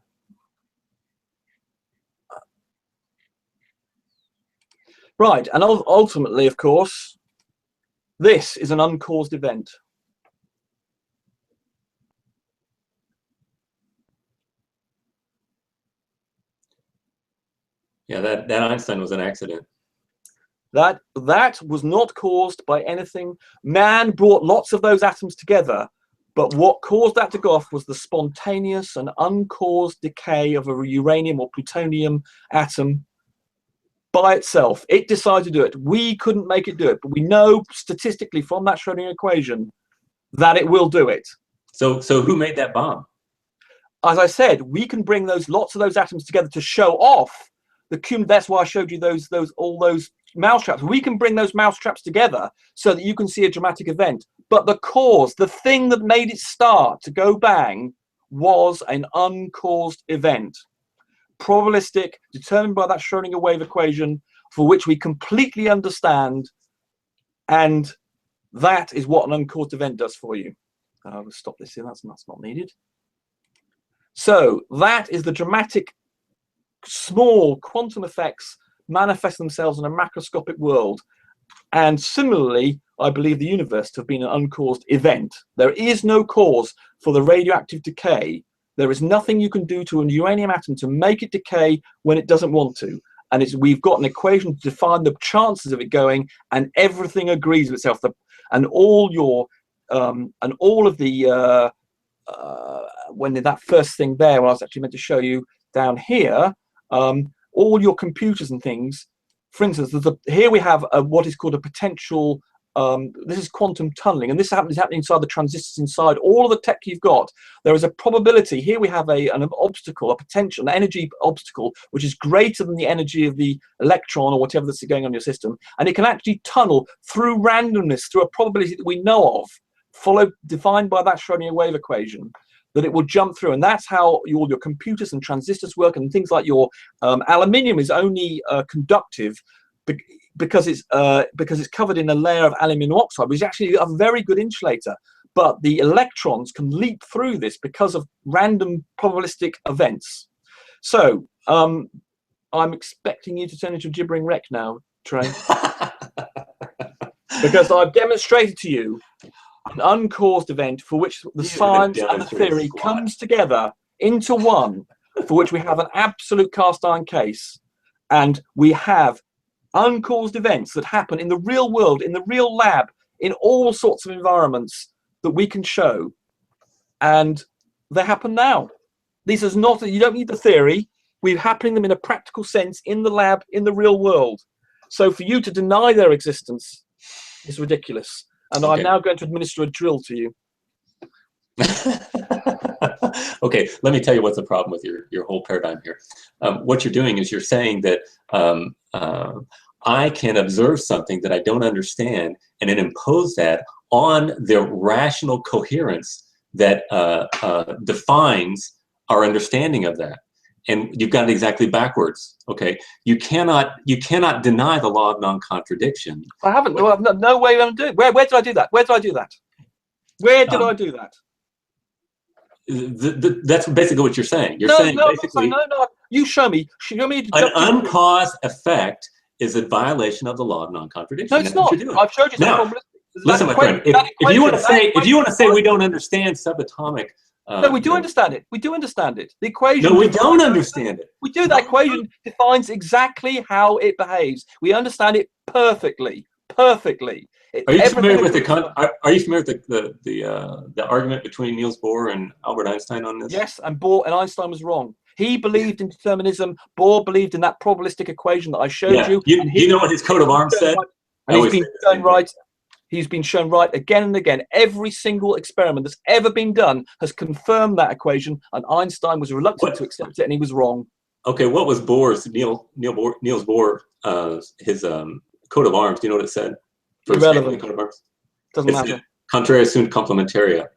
Right, and ultimately, of course, this is an uncaused event. Yeah, that Einstein was an accident. That was not caused by anything. Man brought lots of those atoms together, but what caused that to go off was the spontaneous and uncaused decay of a uranium or plutonium atom by itself. It decided to do it. We couldn't make it do it, but we know statistically from that Schrödinger equation that it will do it. So who made that bomb? As I said, we can bring lots of those atoms together to show off the cumulative. That's why I showed you all those mousetraps. We can bring those mousetraps together so that you can see a dramatic event. But the cause, the thing that made it start to go bang, was an uncaused event. Probabilistic, determined by that Schrödinger wave equation, for which we completely understand, and that is what an uncaused event does for you. We'll stop this here. That's not needed. So that is the dramatic, small quantum effects manifest themselves in a macroscopic world. And similarly, I believe the universe to have been an uncaused event. There is no cause for the radioactive decay. There is nothing you can do to a uranium atom to make it decay when it doesn't want to. And we've got an equation to define the chances of it going, and everything agrees with itself. And all of the when that first thing there, when I was actually meant to show you down here, all your computers and things. For instance, here we have what is called a potential. This is quantum tunneling, and this is happening inside the transistors, inside all of the tech you've got. There is a probability. Here we have an obstacle, a potential, an energy obstacle, which is greater than the energy of the electron or whatever that's going on in your system, and it can actually tunnel through randomness, through a probability that we know of, defined by that Schrödinger wave equation, that it will jump through. And that's how all your computers and transistors work, and things like your aluminium is only conductive because it's covered in a layer of aluminium oxide, which is actually a very good insulator. But the electrons can leap through this because of random probabilistic events. So I'm expecting you to turn into a gibbering wreck now, Trey, because I've demonstrated to you an uncaused event for which the science and the theory comes together into one, for which we have an absolute cast iron case, and we have uncaused events that happen in the real world, in the real lab, in all sorts of environments that we can show, and they happen now. This is not, you don't need the theory. We're happening them in a practical sense in the lab, in the real world. So for you to deny their existence is ridiculous. And okay. I'm now going to administer a drill to you. Okay, let me tell you what's the problem with your whole paradigm here. What you're doing is you're saying that I can observe something that I don't understand and then impose that on the rational coherence that defines our understanding of that. And you've got it exactly backwards. Okay, you cannot deny the law of non-contradiction. I haven't. Well, I've no way I'm doing. Where did I do that? Where did I do that? Where did I do that? That's basically what you're saying. You're saying basically no. You show me. Show me an uncaused effect is a violation of the law of non-contradiction. No, it's not. I've showed you now, listen, my friend. If you want to say we don't understand subatomic. No, we do understand it. We do understand it. The equation. No, we don't understand it. We do. That equation defines exactly how it behaves. We understand it perfectly. Perfectly. Are you familiar with Are you familiar with the argument between Niels Bohr and Albert Einstein on this? Yes, and Bohr and Einstein was wrong. He believed in determinism. Bohr believed in that probabilistic equation that I showed you. You know what his coat of arms said? And he's been shown right. He's been shown right again and again. Every single experiment that's ever been done has confirmed that equation, and Einstein was reluctant to accept it, and he was wrong. Okay, what was Bohr's Niels Bohr his coat of arms? Do you know what it said? Irrelevant. Coat of arms? Doesn't matter. Contrary sunt complementaria.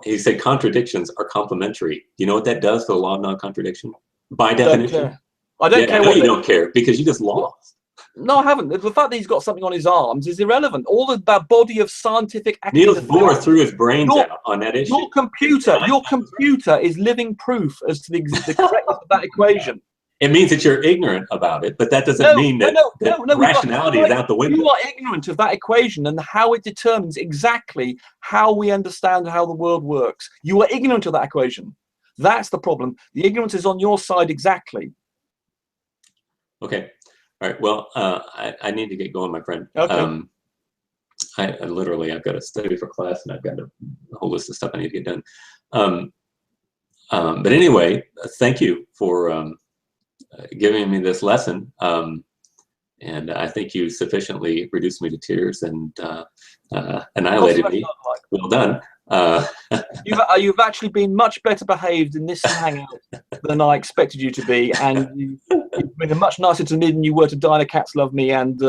He said contradictions are complementary. Do you know what that does to the law of non-contradiction? By definition. I don't care. I know you don't care because you just lost. No, I haven't. The fact that he's got something on his arms is irrelevant. All the body of scientific Niels Bohr threw his brains out on that issue. Your computer is living proof as to the correctness of that equation. It means that you're ignorant about it, but that doesn't mean that, rationality is out the window. You are ignorant of that equation and how it determines exactly how we understand how the world works. You are ignorant of that equation. That's the problem. The ignorance is on your side exactly. Okay. All right. Well, I need to get going, my friend. Okay. I've got to study for class, and I've got a whole list of stuff I need to get done. But anyway, thank you for giving me this lesson. And I think you sufficiently reduced me to tears and annihilated me. Well done. You've actually been much better behaved in this hangout than I expected you to be, and you've been much nicer to me than you were to Dinah Cats Love Me and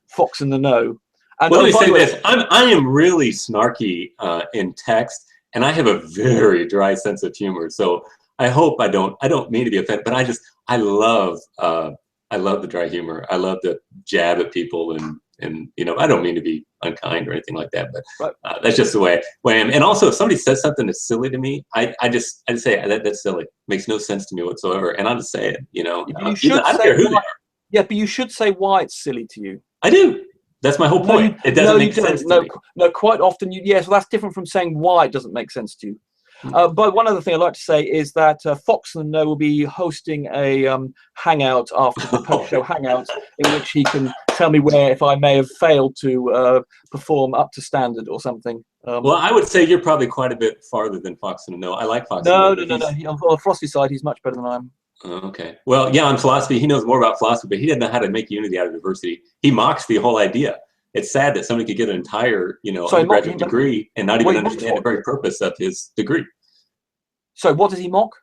Fox in the Know. And well, let me say this: I am really snarky in text, and I have a very dry sense of humor. So I hope I don't mean to be offended, but I love the dry humor. I love to jab at people, and you know, I don't mean to be unkind or anything like that, but that's just the way I am. And also, if somebody says something that's silly to me, I just say that's silly. Makes no sense to me whatsoever, and I'll just say it. You know, I don't care who they are. Yeah, but you should say why it's silly to you. I do. That's my whole point. It doesn't make sense to me. No, quite often yes, well, that's different from saying why it doesn't make sense to you. But one other thing I'd like to say is that Fox and No will be hosting a hangout after the post-show hangout, in which he can tell me where, if I may have failed to perform up to standard or something. Well, I would say you're probably quite a bit farther than Fox and No. I like Fox and No. No. On Frosty's side, he's much better than I am. Okay. Well, yeah, on philosophy, he knows more about philosophy, but he doesn't know how to make unity out of diversity. He mocks the whole idea. It's sad that somebody could get an entire, undergraduate degree and not even understand the very purpose of his degree. So what does he mock?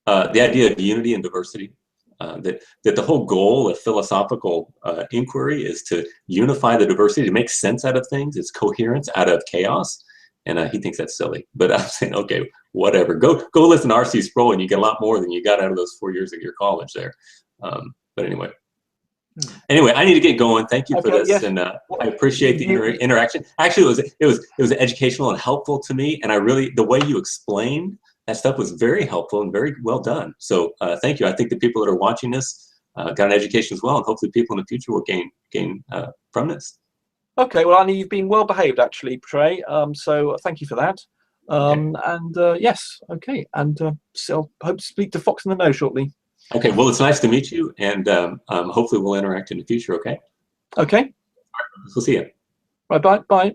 The idea of unity and diversity. That the whole goal of philosophical inquiry is to unify the diversity, to make sense out of things. It's coherence out of chaos. And he thinks that's silly. But I'm saying, okay, whatever. Go listen to RC Sproul, and you get a lot more than you got out of those 4 years of your college there. But anyway. Anyway, I need to get going. Thank you for this, and I appreciate the interaction. Actually, it was educational and helpful to me, and the way you explained that stuff was very helpful and very well done. So thank you. I think the people that are watching this got an education as well, and hopefully people in the future will gain from this. Okay, well, Annie, you've been well behaved actually, Trey. So thank you for that. And yes, okay, and so I hope to speak to Fox in the Know shortly. Okay, well, it's nice to meet you, and hopefully we'll interact in the future, okay? Okay. All right, we'll see you. Bye.